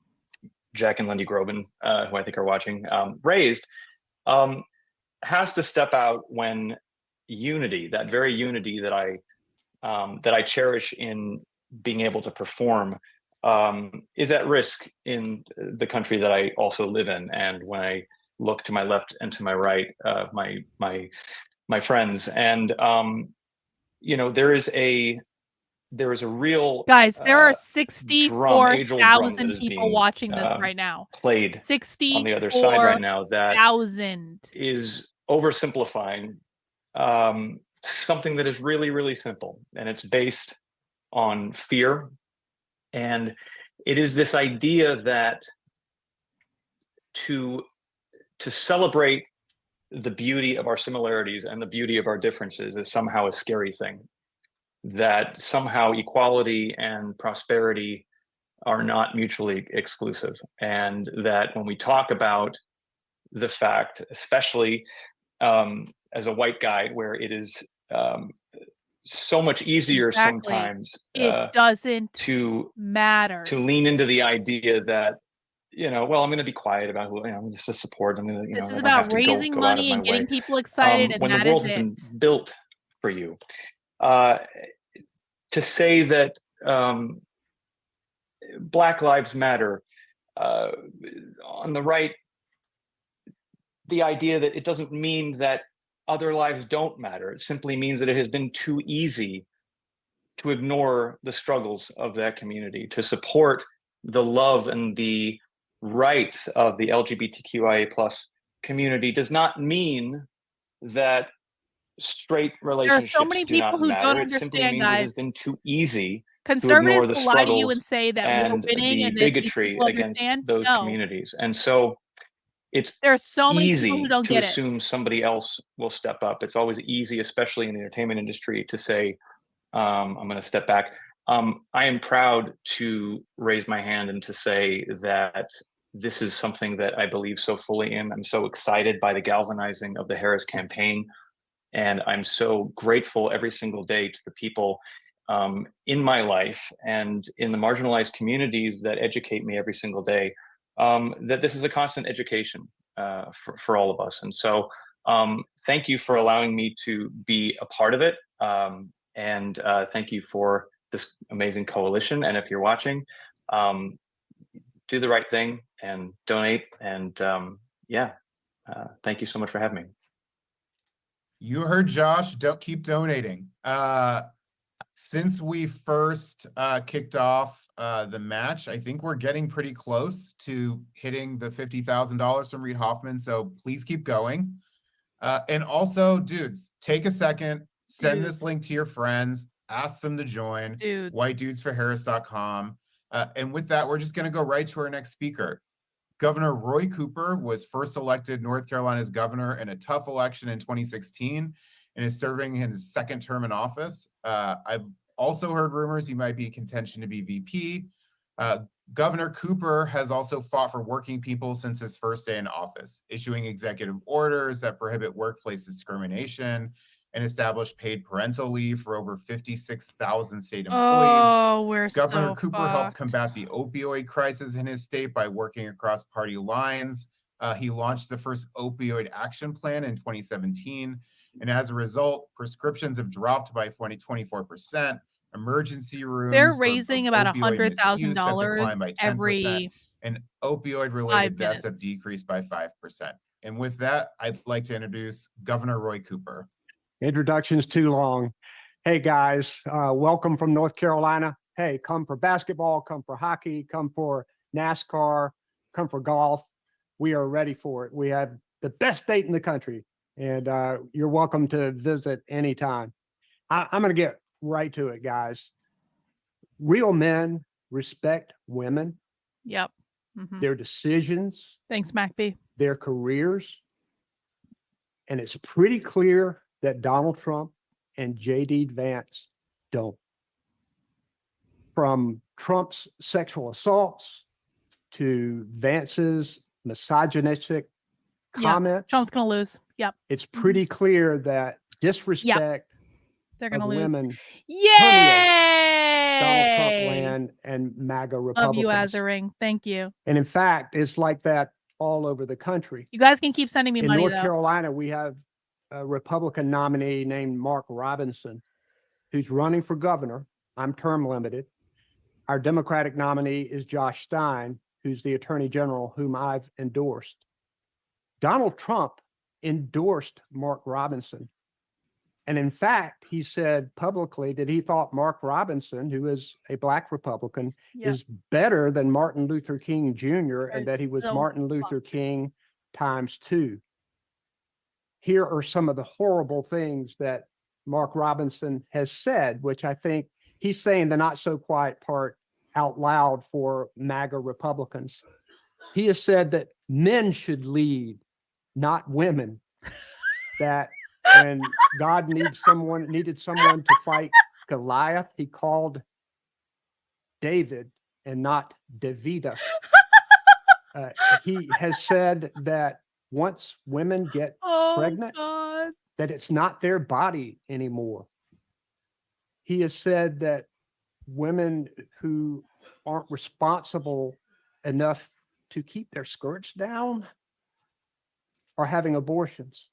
S10: Jack and Lindy Groban, who I think are watching, raised, has to step out when unity, that very unity that I cherish in being able to perform, is at risk in the country that I also live in. And when I look to my left and to my right, my friends, and there is a real,
S2: guys, there are
S10: age-old drum
S2: 64,000
S10: that is
S2: people
S10: being
S2: watching this right now.
S10: played on the other side right now that
S2: 64,000
S10: is oversimplifying something that is really, really simple, and it's based on fear. And it is this idea that to celebrate the beauty of our similarities and the beauty of our differences is somehow a scary thing, that somehow equality and prosperity are not mutually exclusive. And that when we talk about the fact, especially as a white guy, where it is so much easier sometimes
S2: it doesn't matter
S10: to lean into the idea that, well, I'm going to be quiet about who I'm just to support. I'm going to,
S2: this is about raising money and getting people excited, and
S10: when
S2: that
S10: the world
S2: is
S10: has
S2: it.
S10: been built for you. To say that Black Lives Matter, on the right, the idea that it doesn't mean that other lives don't matter. It simply means that it has been too easy to ignore the struggles of that community, to support the love and the rights of the LGBTQIA+ community does not mean that straight relationships
S2: There are so many
S10: do not
S2: people who
S10: matter.
S2: don't
S10: It simply
S2: understand,
S10: means it has
S2: guys.
S10: been too easy to
S2: Conservatives
S10: ignore the
S2: will lie to you
S10: struggles
S2: and say that we're
S10: and
S2: winning
S10: the
S2: and that these
S10: bigotry
S2: people
S10: against
S2: understand.
S10: those
S2: No,
S10: communities. And so it's
S2: there are so many people
S10: easy
S2: who don't
S10: to
S2: get it.
S10: assume somebody else will step up. It's always easy, especially in the entertainment industry, to say, I'm going to step back. I am proud to raise my hand and to say that this is something that I believe so fully in. I'm so excited by the galvanizing of the Harris campaign, and I'm so grateful every single day to the people in my life and in the marginalized communities that educate me every single day, that this is a constant education for all of us. And so thank you for allowing me to be a part of it. And thank you for this amazing coalition. And if you're watching, do the right thing and donate. And thank you so much for having me.
S6: You heard Josh. Don't keep donating. Since we first kicked off the match, I think we're getting pretty close to hitting the $50,000 from Reid Hoffman. So please keep going. And also, dudes, take a second, send this link to your friends, ask them to join. whitedudesforharris.com. And with that, we're just going to go right to our next speaker. Governor Roy Cooper was first elected North Carolina's governor in a tough election in 2016 and is serving his second term in office. I've also heard rumors he might be in contention to be VP. Governor Cooper has also fought for working people since his first day in office, issuing executive orders that prohibit workplace discrimination and establish paid parental leave for over 56,000 state employees. Governor Cooper helped combat the opioid crisis in his state by working across party lines. He launched the first opioid action plan in 2017. And as a result, prescriptions have dropped by 24%. Emergency rooms.
S2: They're raising about $100,000 every.
S6: And opioid-related deaths have decreased by 5%. And with that, I'd like to introduce Governor Roy Cooper.
S11: Introduction's too long. Hey guys, welcome from North Carolina. Hey, come for basketball, come for hockey, come for NASCAR, come for golf. We are ready for it. We have the best state in the country, and you're welcome to visit anytime. I'm going to get right to it, guys. Real men respect women.
S2: Yep.
S11: Their decisions.
S2: Thanks, MacB.
S11: Their careers. And it's pretty clear that Donald Trump and J.D. Vance don't. From Trump's sexual assaults to Vance's misogynistic comments.
S2: Trump's going to lose. Yep.
S11: It's pretty clear that disrespect
S2: they're going to lose.
S11: Women.
S2: Yay!
S11: Donald Trump land and MAGA Republicans.
S2: Love you, Azaring. Thank you.
S11: And in fact, it's like that all over the country.
S2: You guys can keep sending me money,
S11: In North Carolina, we have a Republican nominee named Mark Robinson, who's running for governor. I'm term limited. Our Democratic nominee is Josh Stein, who's the Attorney General, whom I've endorsed. Donald Trump endorsed Mark Robinson. And in fact, he said publicly that he thought Mark Robinson, who is a Black Republican, is better than Martin Luther King Jr. and that he was Martin Luther King ×2. Here are some of the horrible things that Mark Robinson has said, which I think he's saying the not so quiet part out loud for MAGA Republicans. He has said that men should lead, not women. That when God needed someone to fight Goliath, he called David and not Davida. He has said that once women get pregnant, that it's not their body anymore. He has said that women who aren't responsible enough to keep their skirts down are having abortions.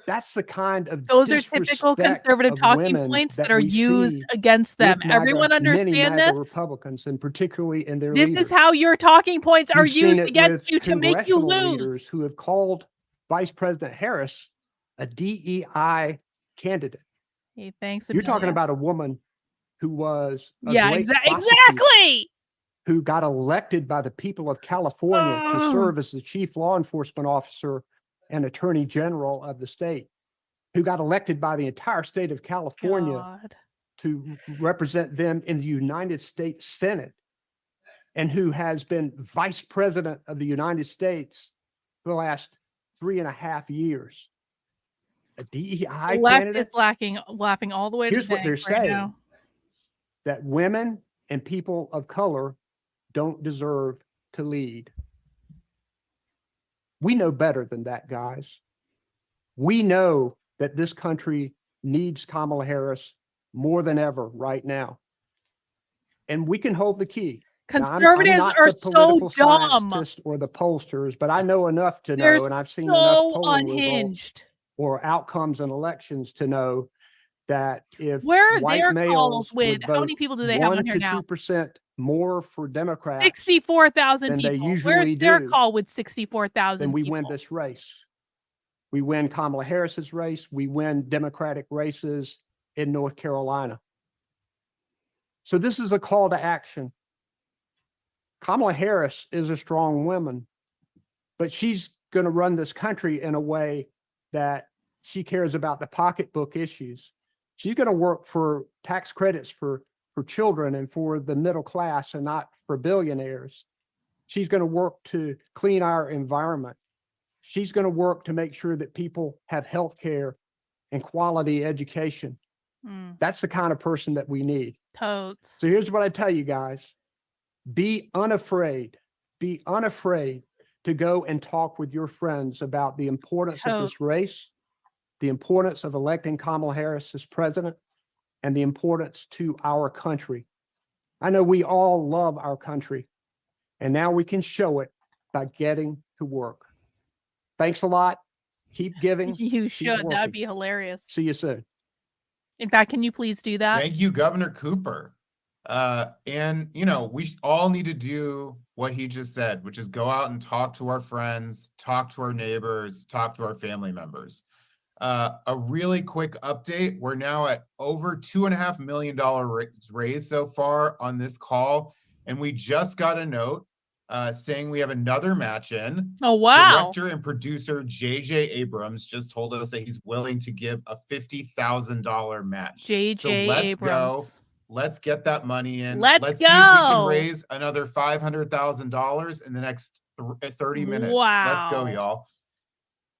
S11: That's the kind of
S2: those are typical conservative talking points that are used against them. Everyone understand this?
S11: Republicans, and particularly in their
S2: this
S11: leaders.
S2: is how your talking points are used against you to make you lose.
S11: Leaders who have called Vice President Harris a DEI candidate.
S2: Hey, thanks.
S11: You're talking about a woman who was
S2: exactly
S11: who got elected by the people of California to serve as the chief law enforcement officer and attorney general of the state, who got elected by the entire state of California to represent them in the United States Senate, and who has been vice president of the United States for the last 3.5 years. A DEI
S2: left is laughing all the way to
S11: Here's what they're saying, that women and people of color don't deserve to lead. We know better than that, guys. We know that this country needs Kamala Harris more than ever right now. And we can hold the key. Now, I'm
S2: Conservatives
S11: not
S2: are
S11: the
S2: so
S11: political
S2: dumb.
S11: scientist or the pollsters, but I know enough to
S2: They're
S11: know, and I've seen enough
S2: so
S11: polling results
S2: unhinged.
S11: or outcomes in elections to know that if
S2: Where are
S11: white
S2: their
S11: males
S2: calls with
S11: would
S2: how
S11: vote
S2: many people do they have on
S11: 1
S2: here
S11: to
S2: now?
S11: 2% more for Democrats
S2: 64,000
S11: than they
S2: people. Where's
S11: usually
S2: their
S11: do,
S2: call with
S11: then
S2: 64,000
S11: we
S2: people?
S11: win this race. We win Kamala Harris's race. We win Democratic races in North Carolina. So this is a call to action. Kamala Harris is a strong woman, but she's going to run this country in a way that she cares about the pocketbook issues. She's going to work for tax credits for children and for the middle class and not for billionaires. She's going to work to clean our environment. She's going to work to make sure that people have health care and quality education. That's the kind of person that we need.
S2: Totes.
S11: So here's what I tell you guys. Be unafraid to go and talk with your friends about the importance of this race, the importance of electing Kamala Harris as president, and the importance to our country. I know we all love our country, and now we can show it by getting to work. Thanks a lot. Keep giving.
S2: You
S11: keep
S2: should. That
S11: working.
S2: would be hilarious.
S11: See you soon.
S2: In fact, can you please do that?
S6: Thank you, Governor Cooper. And, you know, we all need to do what he just said, which is go out and talk to our friends, talk to our neighbors, talk to our family members. A really quick update. We're now at over $2.5 million raised so far on this call. And we just got a note saying we have another match in.
S2: Oh, wow.
S6: Director and producer J.J. Abrams just told us that he's willing to give a $50,000 match.
S2: J.J.
S6: So let's
S2: Abrams.
S6: go. Let's get that money in.
S2: Let's
S6: see if we can
S2: go.
S6: raise another $500,000 in the next 30 minutes. Let's go,
S2: Wow.
S6: y'all.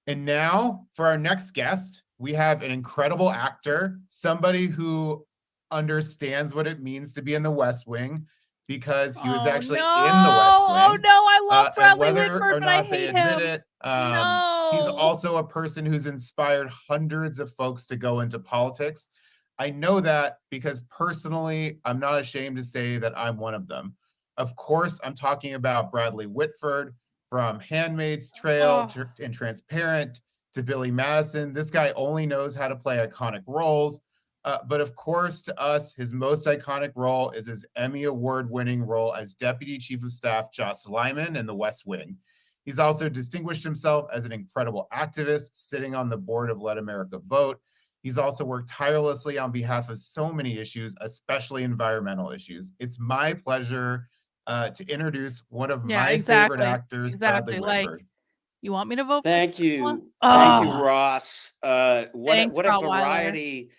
S6: And now for our next guest, we have an incredible actor, somebody who understands what it means to be in the West Wing because he was actually in the West Wing.
S2: Oh no, I love Bradley
S6: and whether
S2: Whitford,
S6: or
S2: but I
S6: not they
S2: hate
S6: admit
S2: him.
S6: it,
S2: No.
S6: he's also a person who's inspired hundreds of folks to go into politics. I know that because personally, I'm not ashamed to say that I'm one of them. Of course, I'm talking about Bradley Whitford, from Handmaid's Tale and Transparent to Billy Madison. This guy only knows how to play iconic roles. But of course, to us, his most iconic role is his Emmy Award-winning role as Deputy Chief of Staff Josh Lyman in The West Wing. He's also distinguished himself as an incredible activist, sitting on the board of Let America Vote. He's also worked tirelessly on behalf of so many issues, especially environmental issues. It's my pleasure to introduce one of my favorite actors, Bradley Whitford.
S2: You want me to vote?
S12: Thank you.
S2: Oh.
S12: Thank you, Ross. What
S2: Thanks,
S12: a
S2: Rottweiler.
S12: variety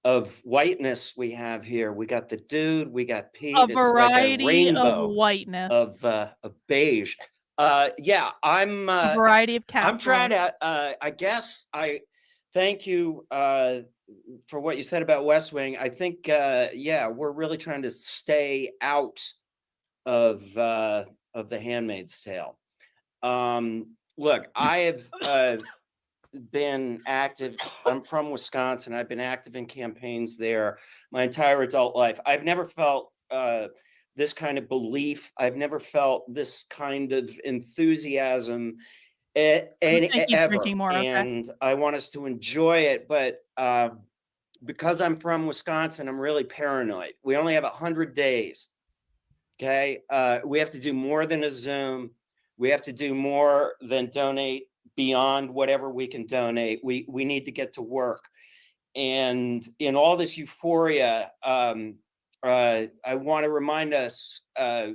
S12: of whiteness we have here. We got the dude, we got Pete.
S2: A
S12: It's like a
S2: variety
S12: rainbow
S2: of whiteness.
S12: of beige. Yeah, I'm
S2: a variety of cats.
S12: I'm trying to I guess I thank you for what you said about West Wing. I think yeah, we're really trying to stay out of The Handmaid's Tale. Look, I have been active. I'm from Wisconsin. I've been active in campaigns there my entire adult life. I've never felt this kind of belief. I've never felt this kind of enthusiasm ever. And I want us to enjoy it. But because I'm from Wisconsin, I'm really paranoid. We only have 100 days. Okay. We have to do more than a Zoom. We have to do more than donate beyond whatever we can donate. We need to get to work. And in all this euphoria, I want to remind us,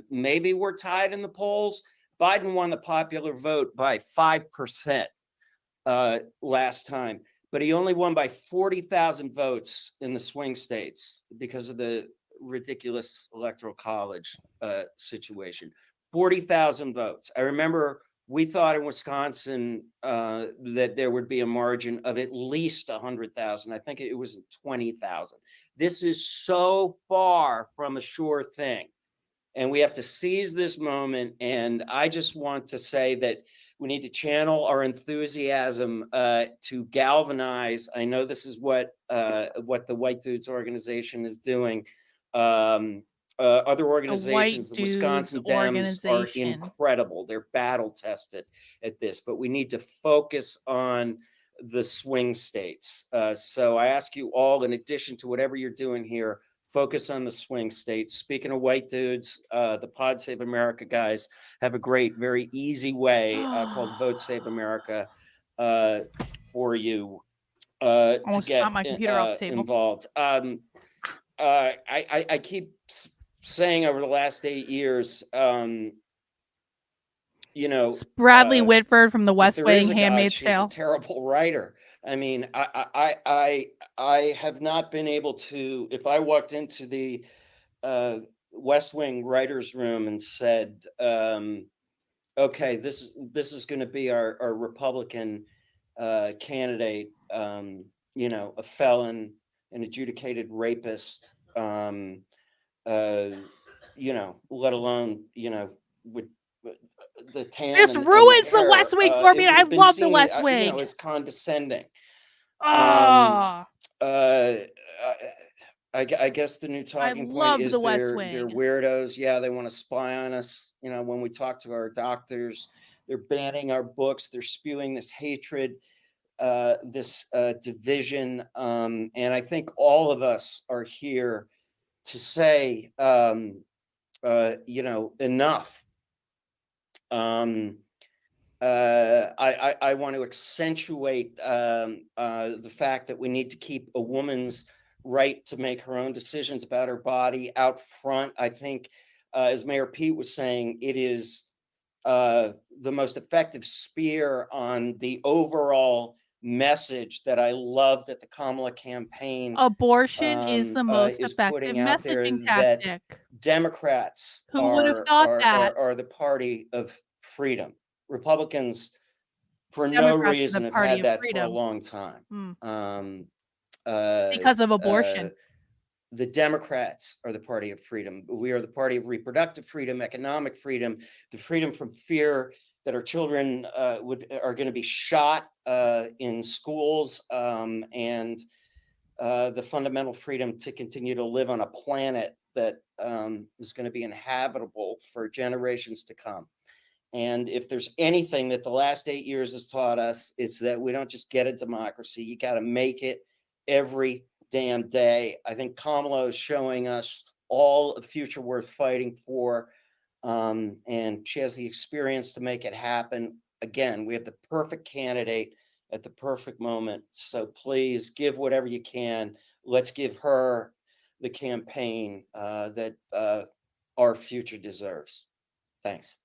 S12: maybe we're tied in the polls. Biden won the popular vote by 5% last time, but he only won by 40,000 votes in the swing states because of the ridiculous electoral college situation. 40,000 votes. I remember we thought in Wisconsin that there would be a margin of at least 100,000. I think it was 20,000. This is so far from a sure thing. and we have to seize this moment. And I just want to say that we need to channel our enthusiasm to galvanize. I know this is what the White Dudes organization is doing. Other organizations, the Wisconsin Dems, are incredible. They're battle tested at this, but we need to focus on the swing states. So I ask you all, in addition to whatever you're doing here, focus on the swing states. Speaking of White Dudes, the Pod Save America guys have a great, very easy way called Vote Save America for you to get
S2: my computer off the table.
S12: involved. I keep saying over the last 8 years,
S2: It's Bradley Whitford from The West Wing, Handmaid's
S12: she's
S2: Tale.
S12: a terrible writer. I mean, I have not been able to. If I walked into the West Wing writers' room and said, "Okay, this is going to be our Republican candidate," a felon, an adjudicated rapist, let alone with the tan.
S2: This
S12: and
S2: ruins
S12: the
S2: the
S12: hair,
S2: West Wing for me. I love the West Wing.
S12: It's condescending.
S2: Oh,
S12: I guess the new talking point
S2: love
S12: is
S2: the West
S12: they're
S2: Wing.
S12: weirdos. Yeah, they want to spy on us. When we talk to our doctors, they're banning our books. They're spewing this hatred, this division. And I think all of us are here to say, enough. I want to accentuate the fact that we need to keep a woman's right to make her own decisions about her body out front. I think, as Mayor Pete was saying, it is the most effective spear on the overall message that I love that the Kamala campaign
S2: abortion is the most
S12: is
S2: effective
S12: putting out there,
S2: messaging
S12: that
S2: tactic.
S12: Democrats
S2: Who would have thought that?
S12: are the party of freedom. Republicans, for no
S2: Democrats are
S12: reason,
S2: the
S12: have
S2: party
S12: had
S2: of
S12: that for a
S2: freedom.
S12: long time.
S2: Because of abortion.
S12: The Democrats are the party of freedom. We are the party of reproductive freedom, economic freedom, the freedom from fear that our children are going to be shot in schools, and the fundamental freedom to continue to live on a planet that is going to be inhabitable for generations to come. And if there's anything that the last 8 years has taught us, it's that we don't just get a democracy. You got to make it every damn day. I think Kamala is showing us all a future worth fighting for. And she has the experience to make it happen. Again, we have the perfect candidate at the perfect moment. So please give whatever you can. Let's give her the campaign that our future deserves. Thanks.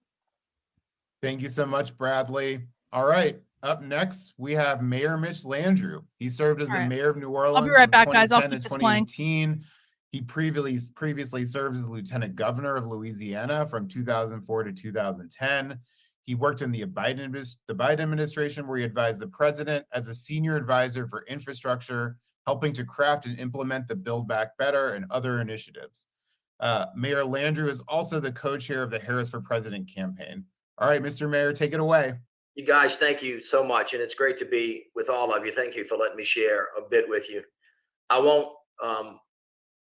S6: Thank you so much, Bradley. All right. Up next, we have Mayor Mitch Landrieu. He served as the mayor of New Orleans
S2: I'll be right back,
S6: from
S2: guys. I'll
S6: 2010 to
S2: keep this playing.
S6: 2018. He previously served as lieutenant governor of Louisiana from 2004 to 2010. He worked in the Biden administration, where he advised the president as a senior advisor for infrastructure, helping to craft and implement the Build Back Better and other initiatives. Mayor Landrieu is also the co-chair of the Harris for President campaign. All right, Mr. Mayor, take it away.
S13: You guys, thank you so much. And it's great to be with all of you. Thank you for letting me share a bit with you. I won't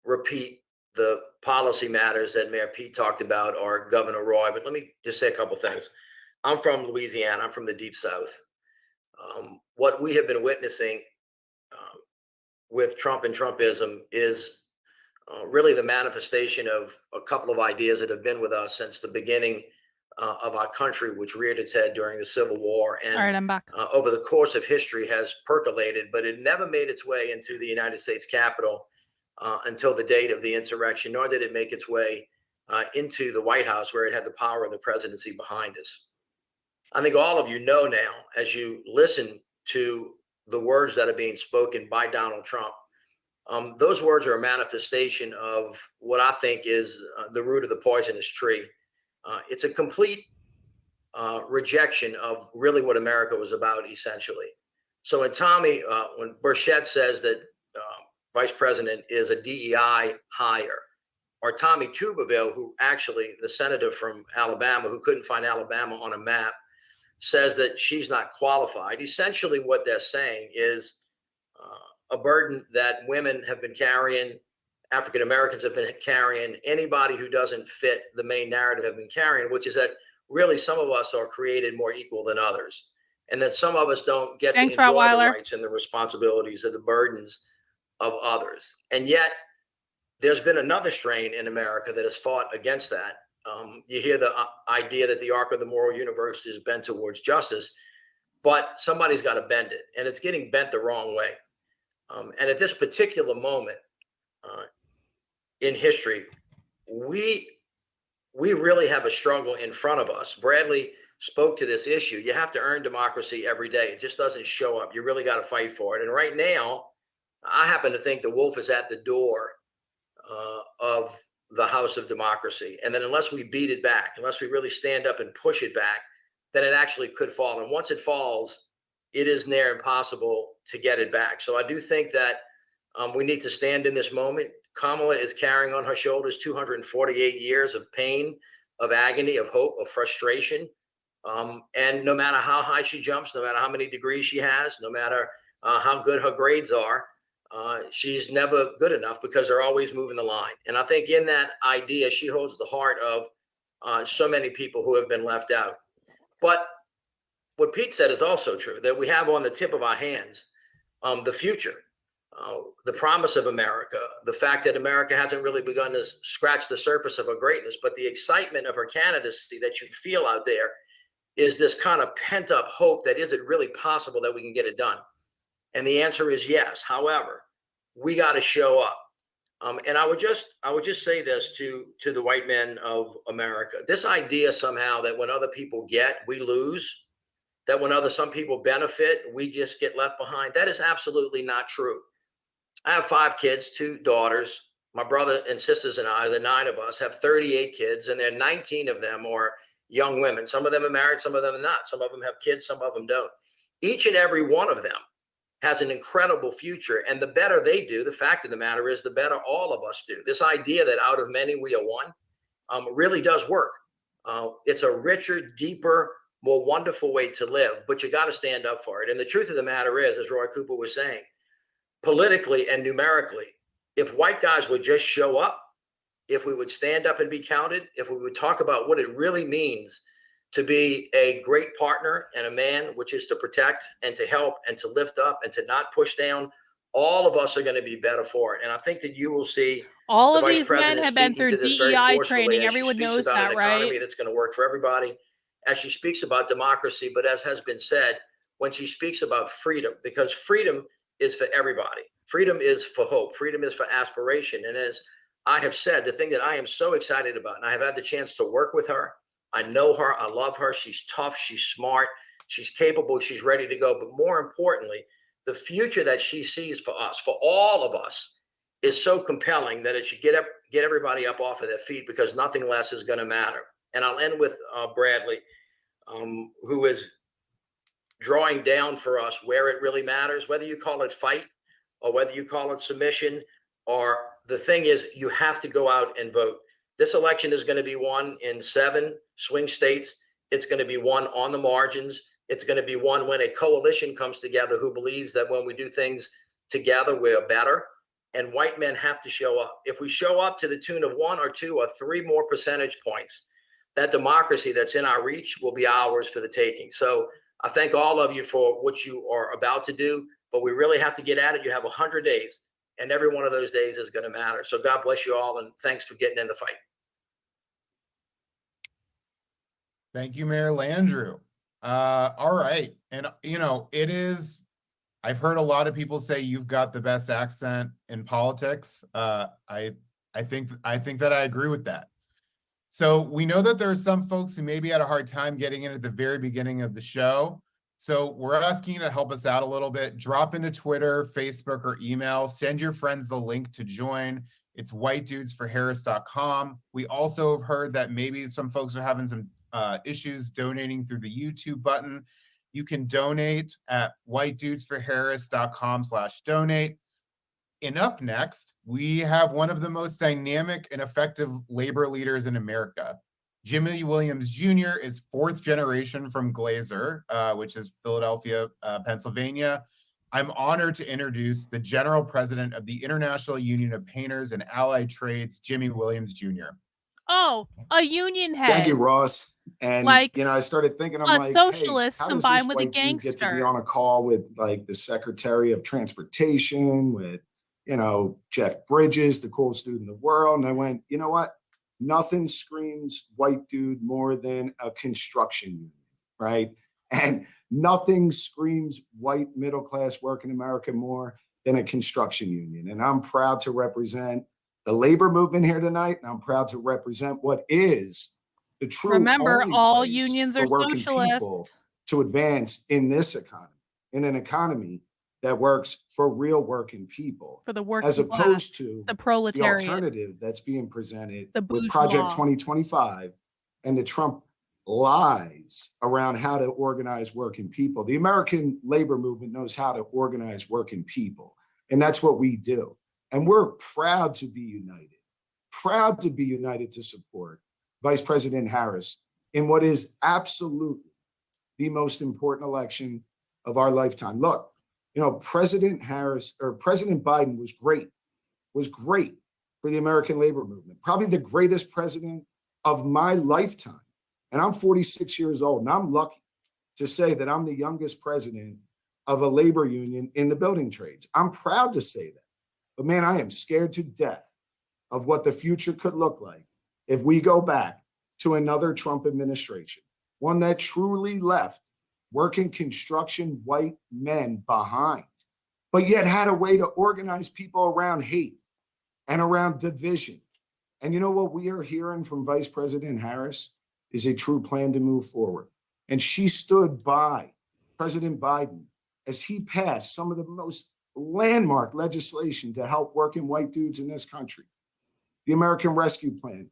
S13: repeat the policy matters that Mayor Pete talked about or Governor Roy, but let me just say a couple things. I'm from Louisiana. I'm from the Deep South. What we have been witnessing with Trump and Trumpism is really the manifestation of a couple of ideas that have been with us since the beginning of our country, which reared its head during the Civil War, and
S2: all right, I'm back.
S13: Over the course of history has percolated, but it never made its way into the United States Capitol until the date of the insurrection, nor did it make its way into the White House, where it had the power of the presidency behind us. I think all of you know now, as you listen to the words that are being spoken by Donald Trump, those words are a manifestation of what I think is the root of the poisonous tree. It's a complete rejection of really what America was about, essentially. So when Tommy, when Burchett says that Vice President is a DEI hire, or Tommy Tuberville, who actually, the senator from Alabama, who couldn't find Alabama on a map, says that she's not qualified. Essentially, what they're saying is a burden that women have been carrying, African Americans have been carrying, anybody who doesn't fit the main narrative have been carrying, which is that really some of us are created more equal than others, and that some of us don't get
S2: Thanks,
S13: to enjoy the
S2: Rottweiler.
S13: rights and the responsibilities of the burdens of others. And yet, there's been another strain in America that has fought against that. You hear the idea that the arc of the moral universe is bent towards justice, but somebody's got to bend it, and it's getting bent the wrong way. And at this particular moment in history, we really have a struggle in front of us. Bradley spoke to this issue. You have to earn democracy every day. It just doesn't show up. You really got to fight for it. And right now, I happen to think the wolf is at the door of the house of democracy. And then unless we beat it back, unless we really stand up and push it back, then it actually could fall. And once it falls, it is near impossible to get it back. So I do think that we need to stand in this moment. Kamala is carrying on her shoulders 248 years of pain, of agony, of hope, of frustration. And no matter how high she jumps, no matter how many degrees she has, no matter how good her grades are, she's never good enough because they're always moving the line. And I think in that idea, she holds the heart of so many people who have been left out. But what Pete said is also true, that we have on the tip of our hands the future, the promise of America, the fact that America hasn't really begun to scratch the surface of her greatness, but the excitement of her candidacy that you feel out there is this kind of pent up hope that is it really possible that we can get it done? And the answer is yes. However, we got to show up. And I would just say this to the white men of America. This idea somehow that when other people get, we lose, that when some people benefit, we just get left behind. That is absolutely not true. I have 5 kids, 2 daughters. My brother and sisters and I, the 9 of us, have 38 kids, and 19 of them are young women. Some of them are married, some of them are not. Some of them have kids, some of them don't. Each and every one of them has an incredible future. And the better they do, the fact of the matter is, the better all of us do. This idea that out of many we are one really does work. It's a richer, deeper, more wonderful way to live, but you got to stand up for it. And the truth of the matter is, as Roy Cooper was saying, politically and numerically, if white guys would just show up, if we would stand up and be counted, if we would talk about what it really means to be a great partner and a man, which is to protect and to help and to lift up and to not push down, all of us are going to be better for it. And I think that you will see
S2: all
S13: the
S2: of
S13: Vice
S2: these men
S13: President
S2: have been
S13: speaking
S2: through
S13: to this very
S2: DEI
S13: forcefully
S2: training.
S13: as she
S2: Everyone
S13: speaks
S2: knows
S13: about
S2: that,
S13: an economy
S2: right?
S13: that's going to work for everybody, as she speaks about democracy, but as has been said, when she speaks about freedom, because freedom is for everybody. Freedom is for hope. Freedom is for aspiration. And as I have said, the thing that I am so excited about, and I have had the chance to work with her, I know her, I love her, she's tough, she's smart, she's capable, she's ready to go. But more importantly, the future that she sees for us, for all of us, is so compelling that it should get everybody up off of their feet, because nothing less is going to matter. And I'll end with Bradley, who is drawing down for us where it really matters, whether you call it fight or whether you call it submission, or the thing is, you have to go out and vote. This election is going to be won in 7 swing states. It's going to be won on the margins. It's going to be won when a coalition comes together who believes that when we do things together, we're better. And white men have to show up. If we show up to the tune of 1 or 2 or 3 more percentage points, that democracy that's in our reach will be ours for the taking. So I thank all of you for what you are about to do, but we really have to get at it. You have 100 days, and every one of those days is going to matter. So God bless you all, and thanks for getting in the fight.
S6: Thank you, Mayor Landrieu. All right. And, it is, I've heard a lot of people say you've got the best accent in politics. I think that I agree with that. So we know that there are some folks who maybe had a hard time getting in at the very beginning of the show. So we're asking you to help us out a little bit. Drop into Twitter, Facebook, or email. Send your friends the link to join. It's whitedudesforharris.com. We also have heard that maybe some folks are having some issues donating through the YouTube button. You can donate at whitedudesforharris.com/donate. And up next, we have one of the most dynamic and effective labor leaders in America. Jimmy Williams Jr. is fourth generation from Glazer, which is Philadelphia, Pennsylvania. I'm honored to introduce the General President of the International Union of Painters and Allied Trades, Jimmy Williams Jr.
S2: Oh, a union head.
S14: Thank you, Ross. And
S2: Like
S14: I started thinking, I'm
S2: a
S14: like,
S2: socialist
S14: hey, how does
S2: combined
S14: this
S2: with a
S14: white dude get to be
S2: gangster.
S14: on a call with like the Secretary of Transportation, with Jeff Bridges, the coolest dude in the world? And I went, you know what? Nothing screams white dude more than a construction union, right? And nothing screams white middle class working America more than a construction union. And I'm proud to represent the labor movement here tonight, and I'm proud to represent what is the true.
S2: Remember,
S14: only
S2: all
S14: place
S2: unions
S14: for
S2: are
S14: working
S2: socialist.
S14: people to advance in this economy, in an economy that works for real working people,
S2: For the working
S14: as opposed to
S2: the
S14: the
S2: proletariat.
S14: alternative that's being presented
S2: The
S14: with Project
S2: bourgeois.
S14: 2025 and the Trump lies around how to organize working people. The American labor movement knows how to organize working people, and that's what we do. And we're proud to be united to support Vice President Harris in what is absolutely the most important election of our lifetime. Look, President Biden was great for the American labor movement, probably the greatest president of my lifetime. And I'm 46 years old, and I'm lucky to say that I'm the youngest president of a labor union in the building trades. I'm proud to say that. But man, I am scared to death of what the future could look like if we go back to another Trump administration, one that truly left working construction white men behind, but yet had a way to organize people around hate and around division. And you know what we are hearing from Vice President Harris is a true plan to move forward. And she stood by President Biden as he passed some of the most landmark legislation to help working white dudes in this country. The American Rescue Plan,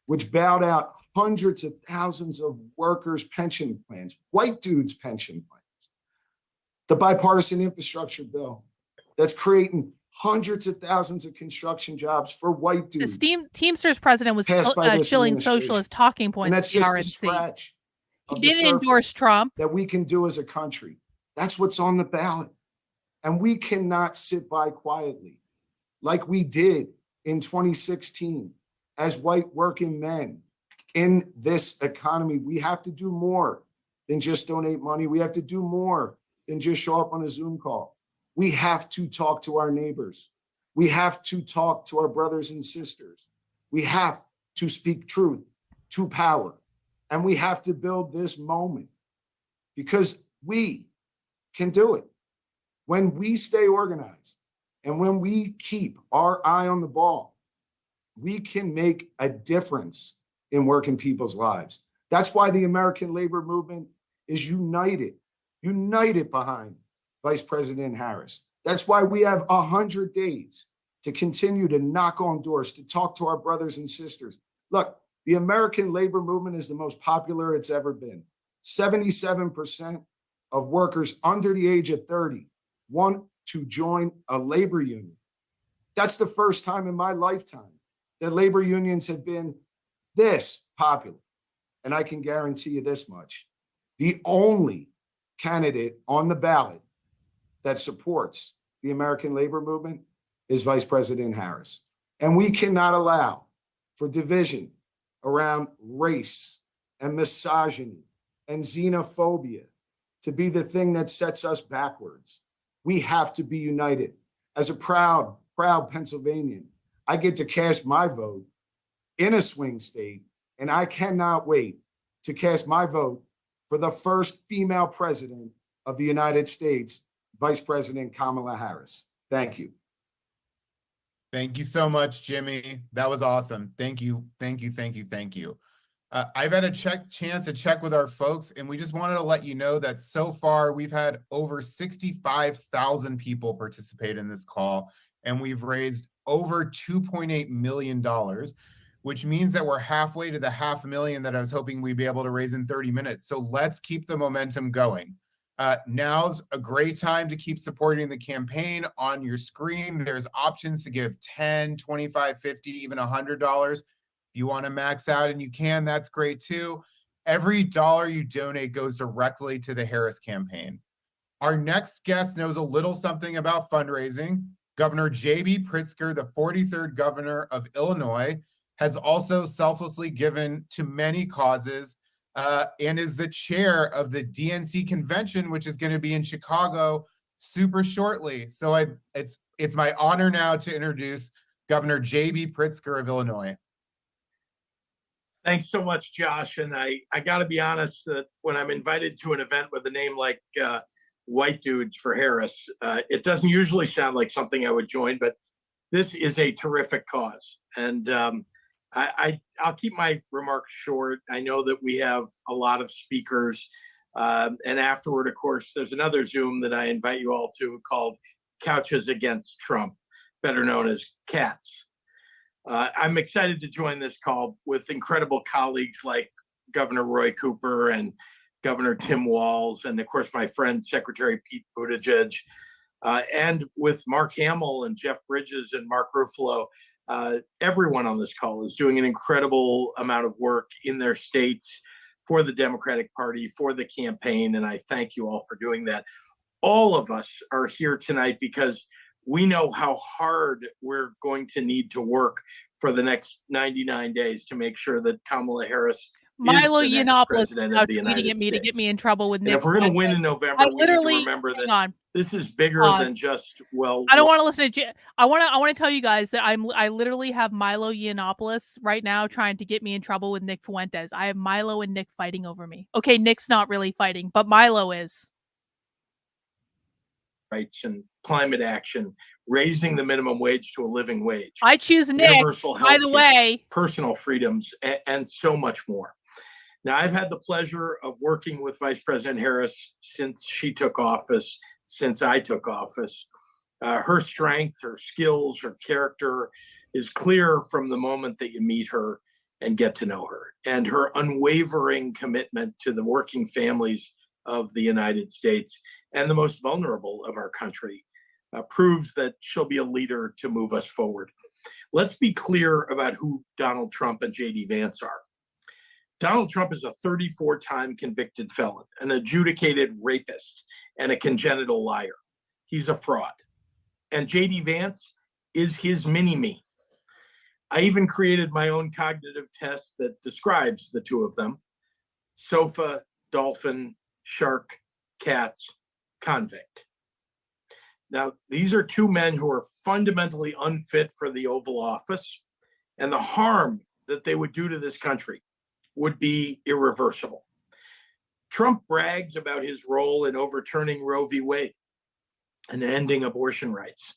S14: which bailed out hundreds of thousands of workers' pension plans, white dudes' pension plans. The bipartisan infrastructure bill that's creating hundreds of thousands of construction jobs for white dudes.
S2: The Teamsters president was
S14: passed by this
S2: chilling
S14: administration.
S2: socialist talking points.
S14: And that's
S2: at the
S14: just a
S2: RNC.
S14: scratch.
S2: He
S14: of the
S2: didn't endorse
S14: surface
S2: Trump.
S14: that we can do as a country. That's what's on the ballot. And we cannot sit by quietly like we did in 2016 as white working men in this economy. We have to do more than just donate money. We have to do more than just show up on a Zoom call. We have to talk to our neighbors. We have to talk to our brothers and sisters. We have to speak truth to power. And we have to build this moment because we can do it. When we stay organized and when we keep our eye on the ball, we can make a difference in working people's lives. That's why the American labor movement is united behind Vice President Harris. That's why we have 100 days to continue to knock on doors, to talk to our brothers and sisters. Look, the American labor movement is the most popular it's ever been. 77% of workers under the age of 30 want to join a labor union. That's the first time in my lifetime that labor unions have been this popular. And I can guarantee you this much. The only candidate on the ballot that supports the American labor movement is Vice President Harris. And we cannot allow for division around race and misogyny and xenophobia to be the thing that sets us backwards. We have to be united. As a proud Pennsylvanian, I get to cast my vote in a swing state, and I cannot wait to cast my vote for the first female president of the United States, Vice President Kamala Harris. Thank you.
S6: Thank you so much, Jimmy. That was awesome. Thank you. I've had a chance to check with our folks, and we just wanted to let you know that so far we've had over 65,000 people participate in this call, and we've raised over $2.8 million, which means that we're halfway to the $500,000 that I was hoping we'd be able to raise in 30 minutes. So let's keep the momentum going. Now's a great time to keep supporting the campaign. On your screen, there's options to give 10, 25, 50, even $100. If you want to max out and you can, that's great too. Every dollar you donate goes directly to the Harris campaign. Our next guest knows a little something about fundraising. Governor J.B. Pritzker, the 43rd governor of Illinois, has also selflessly given to many causes and is the chair of the DNC convention, which is going to be in Chicago super shortly. So it's my honor now to introduce Governor J.B. Pritzker of Illinois.
S15: Thanks so much, Josh. And I got to be honest that when I'm invited to an event with a name like White Dudes for Harris, it doesn't usually sound like something I would join, but this is a terrific cause. And I'll keep my remarks short. I know that we have a lot of speakers. And afterward, of course, there's another Zoom that I invite you all to called Couches Against Trump, better known as CATS. I'm excited to join this call with incredible colleagues like Governor Roy Cooper and Governor Tim Walz, and of course, my friend, Secretary Pete Buttigieg, and with Mark Hamill and Jeff Bridges and Mark Ruffalo. Everyone on this call is doing an incredible amount of work in their states for the Democratic Party, for the campaign, and I thank you all for doing that. All of us are here tonight because we know how hard we're going to need to work for the next 99 days to make sure that Kamala Harris
S2: Milo
S15: is the next
S2: Yiannopoulos
S15: president of the United
S2: tweeting at me to get
S15: States.
S2: me in trouble with
S15: And
S2: Nick.
S15: if we're going to win in November,
S2: I
S15: we need to
S2: literally
S15: remember that
S2: hang on.
S15: this is bigger than just, well,
S2: I don't want to listen to. I want to tell you guys that I literally have Milo Yiannopoulos right now trying to get me in trouble with Nick Fuentes. I have Milo and Nick fighting over me. Okay, Nick's not really fighting, but Milo is.
S15: rights and climate action, raising the minimum wage to a living wage.
S2: I choose Nick,
S15: universal health
S2: by the way.
S15: Personal freedoms, and so much more. Now, I've had the pleasure of working with Vice President Harris since she took office, since I took office. Her strength, her skills, her character is clear from the moment that you meet her and get to know her. And her unwavering commitment to the working families of the United States and the most vulnerable of our country proves that she'll be a leader to move us forward. Let's be clear about who Donald Trump and J.D. Vance are. Donald Trump is a 34-time convicted felon, an adjudicated rapist, and a congenital liar. He's a fraud. And J.D. Vance is his mini-me. I even created my own cognitive test that describes the two of them: sofa, dolphin, shark, cats, convict. Now, these are two men who are fundamentally unfit for the Oval Office, and the harm that they would do to this country would be irreversible. Trump brags about his role in overturning Roe v. Wade and ending abortion rights.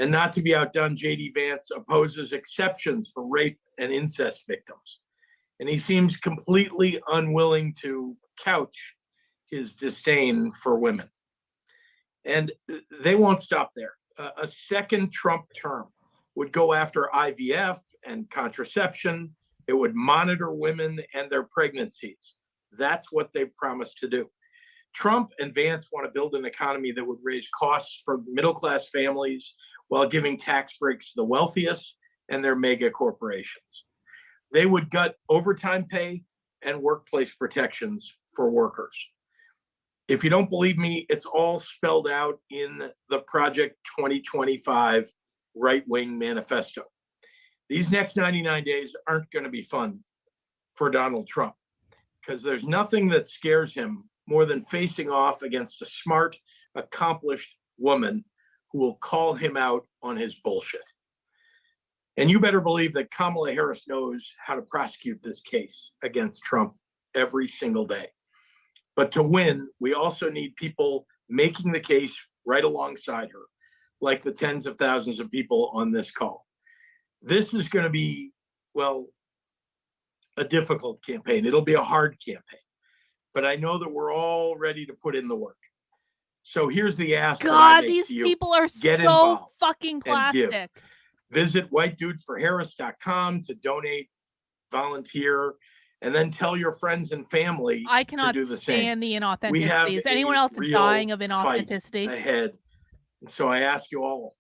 S15: And not to be outdone, J.D. Vance opposes exceptions for rape and incest victims. And he seems completely unwilling to couch his disdain for women. And they won't stop there. A second Trump term would go after IVF and contraception. It would monitor women and their pregnancies. That's what they've promised to do. Trump and Vance want to build an economy that would raise costs for middle-class families while giving tax breaks to the wealthiest and their mega corporations. They would gut overtime pay and workplace protections for workers. If you don't believe me, it's all spelled out in the Project 2025 right-wing manifesto. These next 99 days aren't going to be fun for Donald Trump because there's nothing that scares him more than facing off against a smart, accomplished woman who will call him out on his bullshit. And you better believe that Kamala Harris knows how to prosecute this case against Trump every single day. But to win, we also need people making the case right alongside her, like the tens of thousands of people on this call. This is going to be, well, a difficult campaign. It'll be a hard campaign. But I know that we're all ready to put in the work. So here's the ask.
S2: God, these people are so fucking plastic.
S15: Visit whitedudesforharris.com to donate, volunteer, and then tell your friends and family
S2: I
S15: to
S2: cannot
S15: do the same.
S2: stand the
S15: We have
S2: inauthenticity. Is anyone
S15: a
S2: else
S15: real
S2: dying of
S15: fight
S2: inauthenticity?
S15: ahead. And so I ask you all,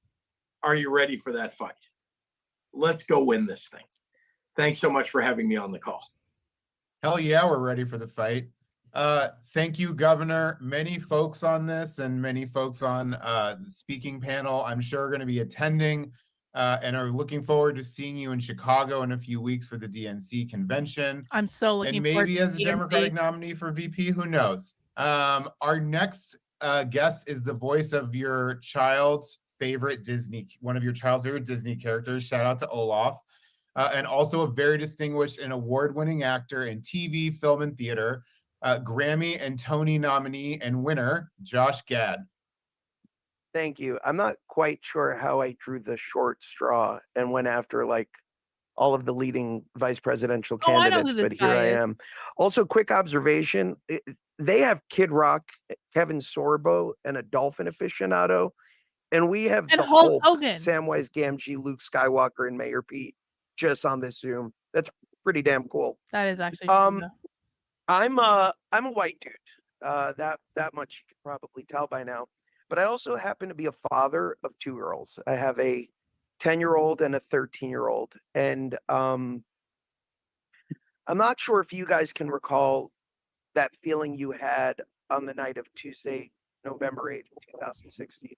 S15: are you ready for that fight? Let's go win this thing. Thanks so much for having me on the call.
S6: Hell yeah, we're ready for the fight. Thank you, Governor. Many folks on this and many folks on the speaking panel, I'm sure are going to be attending and are looking forward to seeing you in Chicago in a few weeks for the DNC convention.
S2: I'm so looking
S6: And
S2: forward
S6: maybe
S2: to
S6: as a
S2: DNC.
S6: Democratic nominee for VP, who knows? Our next guest is the voice of your child's favorite Disney, one of your child's favorite Disney characters. Shout out to Olaf. And also a very distinguished and award-winning actor in TV, film, and theater, Grammy and Tony nominee and winner, Josh Gad.
S16: Thank you. I'm not quite sure how I drew the short straw and went after like all of the leading vice presidential
S2: Oh, I know
S16: candidates,
S2: who this
S16: but here
S2: guy
S16: I
S2: is.
S16: am. Also, quick observation. They have Kid Rock, Kevin Sorbo, and a dolphin aficionado. And we have
S2: And
S16: the
S2: Hulk
S16: Hulk,
S2: Hogan.
S16: Samwise Gamgee, Luke Skywalker, and Mayor Pete just on this Zoom. That's pretty damn cool.
S2: That is actually true, though.
S16: I'm a white dude. That much you can probably tell by now. But I also happen to be a father of 2 girls. I have a 10-year-old and a 13-year-old. And I'm not sure if you guys can recall that feeling you had on the night of Tuesday, November 8th, 2016.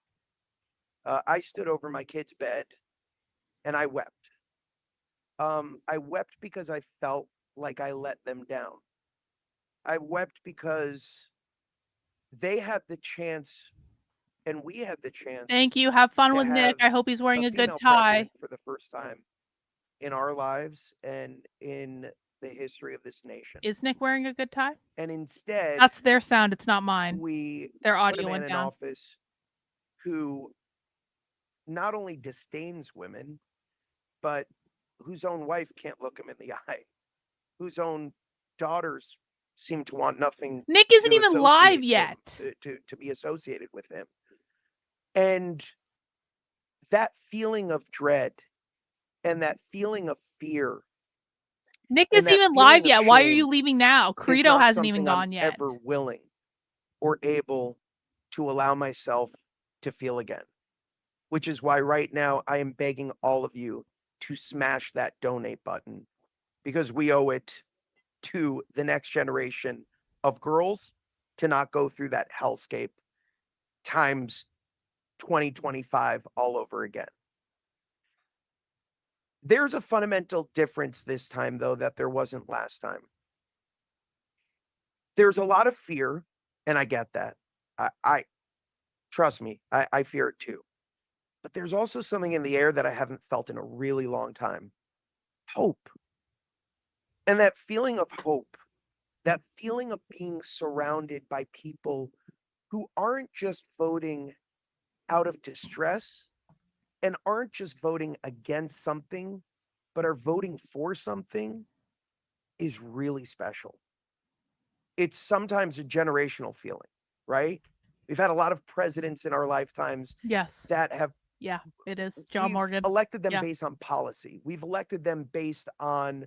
S16: I stood over my kid's bed and I wept. I wept because I felt like I let them down. I wept because they had the chance and we had the chance.
S2: Thank you. Have fun
S16: to
S2: with Nick.
S16: have
S2: I hope he's wearing a good
S16: female
S2: tie.
S16: president for the first time in our lives and in the history of this nation.
S2: Is Nick wearing a good tie?
S16: And instead,
S2: That's their sound. It's not mine.
S16: we
S2: Their
S16: put a
S2: audio
S16: man
S2: went
S16: in
S2: down.
S16: office who not only disdains women, but whose own wife can't look him in the eye, whose own daughters seem to want nothing.
S2: Nick isn't
S16: to
S2: even live
S16: associate
S2: yet.
S16: him- to be associated with him. And that feeling of dread and that feeling of fear.
S2: Nick
S16: and
S2: isn't
S16: that
S2: even
S16: feeling
S2: live
S16: of
S2: yet. Why are
S16: shame
S2: you leaving now?
S16: is
S2: Credo
S16: not
S2: hasn't even
S16: something I'm
S2: gone yet.
S16: ever willing or able to allow myself to feel again. Which is why right now I am begging all of you to smash that donate button because we owe it to the next generation of girls to not go through that hellscape times 2025 all over again. There's a fundamental difference this time, though, that there wasn't last time. There's a lot of fear, and I get that. I trust me, I fear it too. But there's also something in the air that I haven't felt in a really long time. Hope. And that feeling of hope, that feeling of being surrounded by people who aren't just voting out of distress and aren't just voting against something, but are voting for something is really special. It's sometimes a generational feeling, right? We've had a lot of presidents in our lifetimes
S2: Yes.
S16: that have
S2: Yeah, it is. John
S16: we've
S2: Morgan.
S16: elected them
S2: Yeah.
S16: based on policy. We've elected them based on,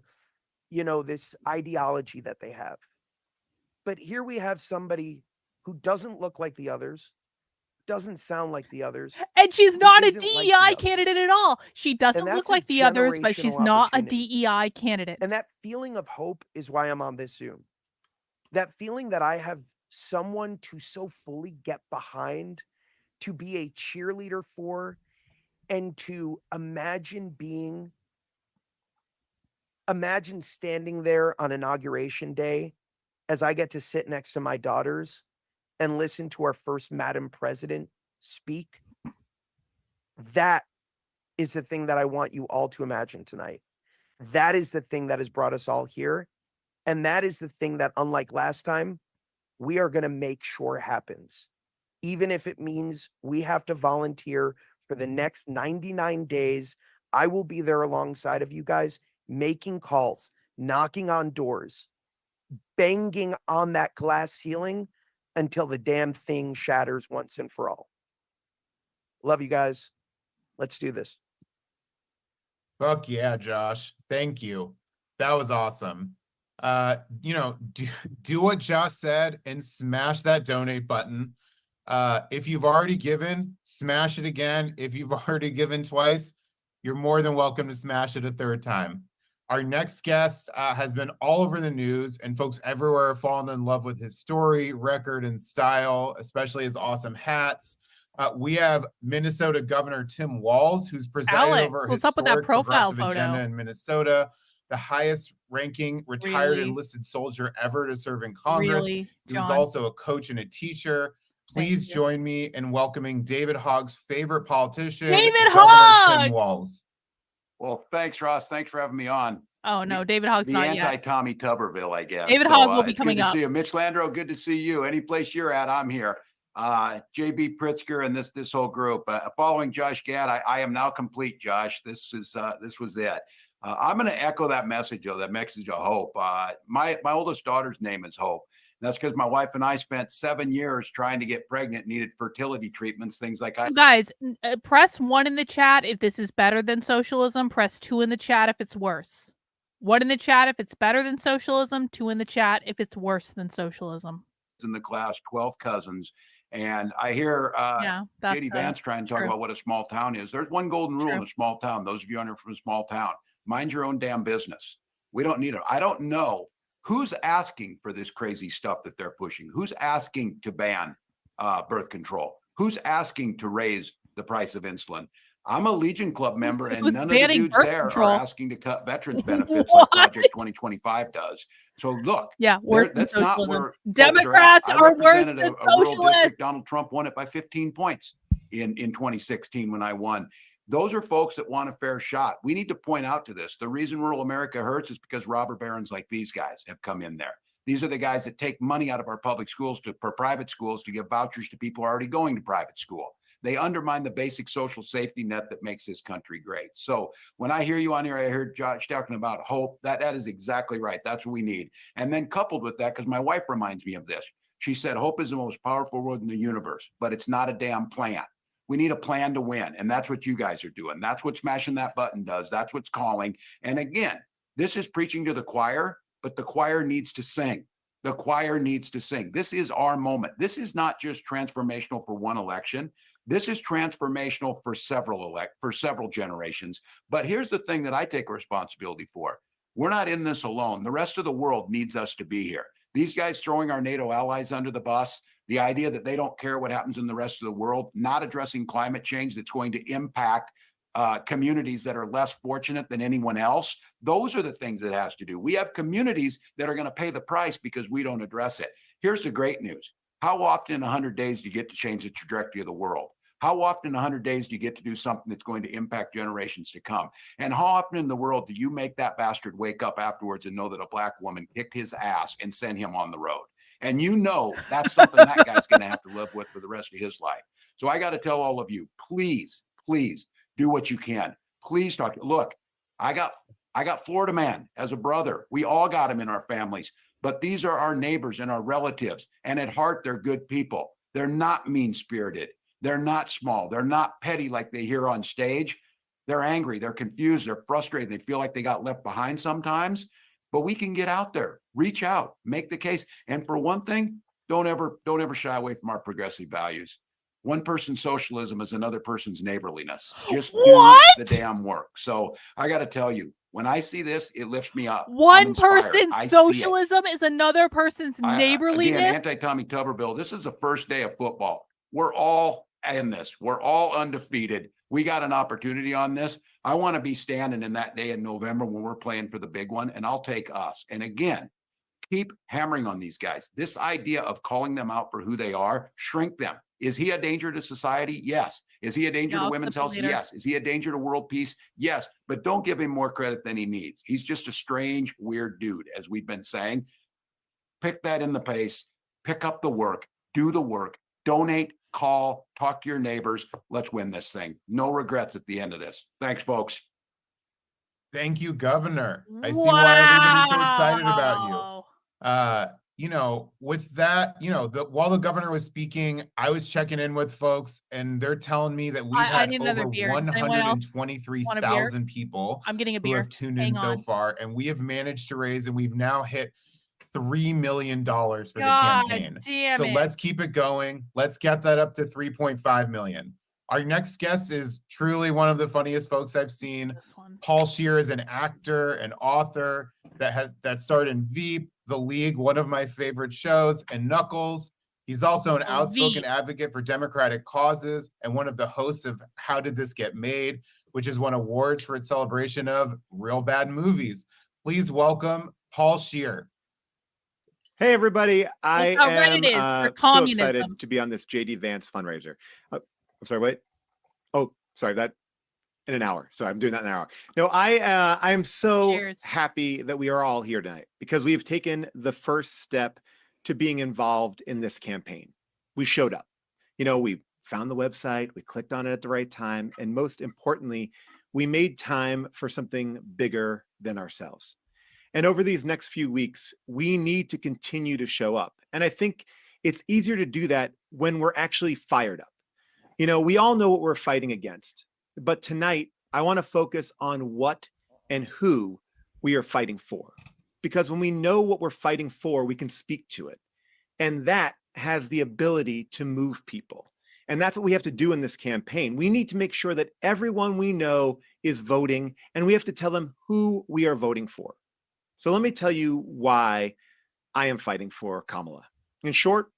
S16: this ideology that they have. But here we have somebody who doesn't look like the others, doesn't sound like the others.
S2: And she's
S16: who
S2: not a
S16: isn't like the
S2: DEI
S16: others.
S2: candidate at all. She doesn't
S16: that's
S2: look
S16: a
S2: like the others, but she's
S16: generational
S2: not a
S16: opportunity.
S2: DEI candidate.
S16: And that feeling of hope is why I'm on this Zoom. That feeling that I have someone to so fully get behind, to be a cheerleader for, and to imagine standing there on Inauguration Day as I get to sit next to my daughters and listen to our first Madam President speak. That is the thing that I want you all to imagine tonight. That is the thing that has brought us all here. And that is the thing that, unlike last time, we are going to make sure happens. Even if it means we have to volunteer for the next 99 days, I will be there alongside of you guys, making calls, knocking on doors, banging on that glass ceiling until the damn thing shatters once and for all. Love you guys. Let's do this.
S6: Fuck yeah, Josh. Thank you. That was awesome. Do what Josh said and smash that donate button. If you've already given, smash it again. If you've already given twice, you're more than welcome to smash it a third time. Our next guest has been all over the news, and folks everywhere have fallen in love with his story, record, and style, especially his awesome hats. We have Minnesota Governor Tim Walz, who's presided over
S2: what's up with that
S6: historic
S2: profile
S6: progressive agenda
S2: photo?
S6: in Minnesota, the highest ranking retired
S2: Really?
S6: enlisted soldier ever to serve in Congress.
S2: Really,
S6: He was
S2: John?
S6: also a coach and a teacher. Please join me in welcoming David Hogg's favorite politician,
S2: David
S6: Governor
S2: Hogg!
S6: Tim Walz.
S17: Well, thanks, Ross. Thanks for having me on.
S2: Oh no, David Hogg's
S17: The
S2: not yet.
S17: anti-Tommy Tuberville, I guess.
S2: David Hogg will be
S17: it's
S2: coming
S17: good to
S2: up.
S17: see you. Mitch Landrieu, good to see you. Any place you're at, I'm here. JB Pritzker and this whole group. Following Josh Gad, I am now complete, Josh. This was it. I'm going to echo that message of hope. My oldest daughter's name is Hope. And that's because my wife and I spent 7 years trying to get pregnant, needed fertility treatments, things like
S2: You guys, press 1 in the chat if this is better than socialism. Press 2 in the chat if it's worse. 1 in the chat if it's better than socialism. 2 in the chat if it's worse than socialism.
S17: in the class, 12 cousins. And I hear J.D. Vance trying to talk about what a small town is. There's one golden rule in a small town. Those of you under from a small town, mind your own damn business. We don't need it. I don't know who's asking for this crazy stuff that they're pushing. Who's asking to ban birth control? Who's asking to raise the price of insulin? I'm a Legion Club member, and none of the dudes there are asking to cut veterans benefits like Project 2025 does. So look, that's not where
S2: Democrats are worse than
S17: a rural district. Donald Trump won it by 15 points in 2016 when I won. Those are folks that want a fair shot. We need to point out to this. The reason rural America hurts is because robber barons like these guys have come in there. These are the guys that take money out of our public schools for private schools to give vouchers to people who are already going to private school. They undermine the basic social safety net that makes this country great. So when I hear you on here, I heard Josh talking about hope. That is exactly right. That's what we need. And then coupled with that, because my wife reminds me of this, she said, hope is the most powerful word in the universe, but it's not a damn plan. We need a plan to win. And that's what you guys are doing. That's what smashing that button does. That's what's calling. And again, this is preaching to the choir, but the choir needs to sing. The choir needs to sing. This is our moment. This is not just transformational for one election. This is transformational for several generations. But here's the thing that I take responsibility for. We're not in this alone. The rest of the world needs us to be here. These guys throwing our NATO allies under the bus, the idea that they don't care what happens in the rest of the world, not addressing climate change that's going to impact communities that are less fortunate than anyone else. Those are the things it has to do. We have communities that are going to pay the price because we don't address it. Here's the great news. How often in 100 days do you get to change the trajectory of the world? How often in 100 days do you get to do something that's going to impact generations to come? And how often in the world do you make that bastard wake up afterwards and know that a black woman kicked his ass and sent him on the road? And you know that's something that guy's going to have to live with for the rest of his life. So I got to tell all of you, please, please do what you can. Please talk. Look, I got Florida man as a brother. We all got him in our families, but these are our neighbors and our relatives. And at heart, they're good people. They're not mean-spirited. They're not small. They're not petty like they hear on stage. They're angry. They're confused. They're frustrated. They feel like they got left behind sometimes. But we can get out there, reach out, make the case. And for one thing, don't ever shy away from our progressive values. One person's socialism is another person's neighborliness. Just do the damn work. So I got to tell you, when I see this, it lifts me up.
S2: One person's socialism is another person's neighborliness.
S17: Again, anti-Tommy Tuberville, this is the first day of football. We're all in this. We're all undefeated. We got an opportunity on this. I want to be standing in that day in November when we're playing for the big one, and I'll take us. And again, keep hammering on these guys. This idea of calling them out for who they are, shrink them. Is he a danger to society? Yes. Is he a danger to women's health? Yes. Is he a danger to world peace? Yes. But don't give him more credit than he needs. He's just a strange, weird dude, as we've been saying. Pick that in the pace. Pick up the work. Do the work. Donate. Call. Talk to your neighbors. Let's win this thing. No regrets at the end of this. Thanks, folks.
S6: Thank you, Governor. I see why everybody's so excited about you. with that, while the governor was speaking, I was checking in with folks, and they're telling me that we've
S2: I
S6: had
S2: need another
S6: over
S2: beer. Does anyone else want a beer?
S6: 123,000 people
S2: I'm getting a
S6: who
S2: beer.
S6: have tuned in
S2: Hang
S6: so
S2: on.
S6: far, and we have managed to raise, and we've now hit $3 million for the
S2: God
S6: campaign.
S2: damn
S6: So
S2: it.
S6: let's keep it going. Let's get that up to 3.5 million. Our next guest is truly one of the funniest folks I've seen. Paul Scheer is an actor, an author that starred in Veep, The League, one of my favorite shows, and Knuckles. He's also an outspoken advocate for democratic causes and one of the hosts of How Did This Get Made, which has won awards for its celebration of real bad movies. Please welcome Paul Scheer.
S18: Hey, everybody. I
S2: how right
S18: am
S2: it is for
S18: so
S2: communism.
S18: excited to be on this JD Vance fundraiser. I'm sorry, wait. Oh, sorry, that in an hour. So I'm doing that in an hour. No, I am so happy that we are all here tonight because we have taken the first step to being involved in this campaign. We showed up. We found the website, we clicked on it at the right time, and most importantly, we made time for something bigger than ourselves. And over these next few weeks, we need to continue to show up. And I think it's easier to do that when we're actually fired up. We all know what we're fighting against, but tonight I want to focus on what and who we are fighting for. Because when we know what we're fighting for, we can speak to it. And that has the ability to move people. And that's what we have to do in this campaign. We need to make sure that everyone we know is voting, and we have to tell them who we are voting for. So let me tell you why I am fighting for Kamala. In short,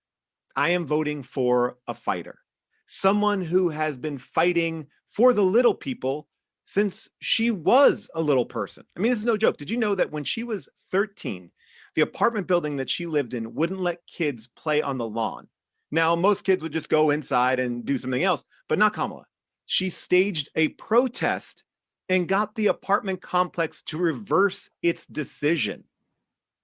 S18: I am voting for a fighter, someone who has been fighting for the little people since she was a little person. I mean, this is no joke. Did you know that when she was 13, the apartment building that she lived in wouldn't let kids play on the lawn? Now, most kids would just go inside and do something else, but not Kamala. She staged a protest and got the apartment complex to reverse its decision.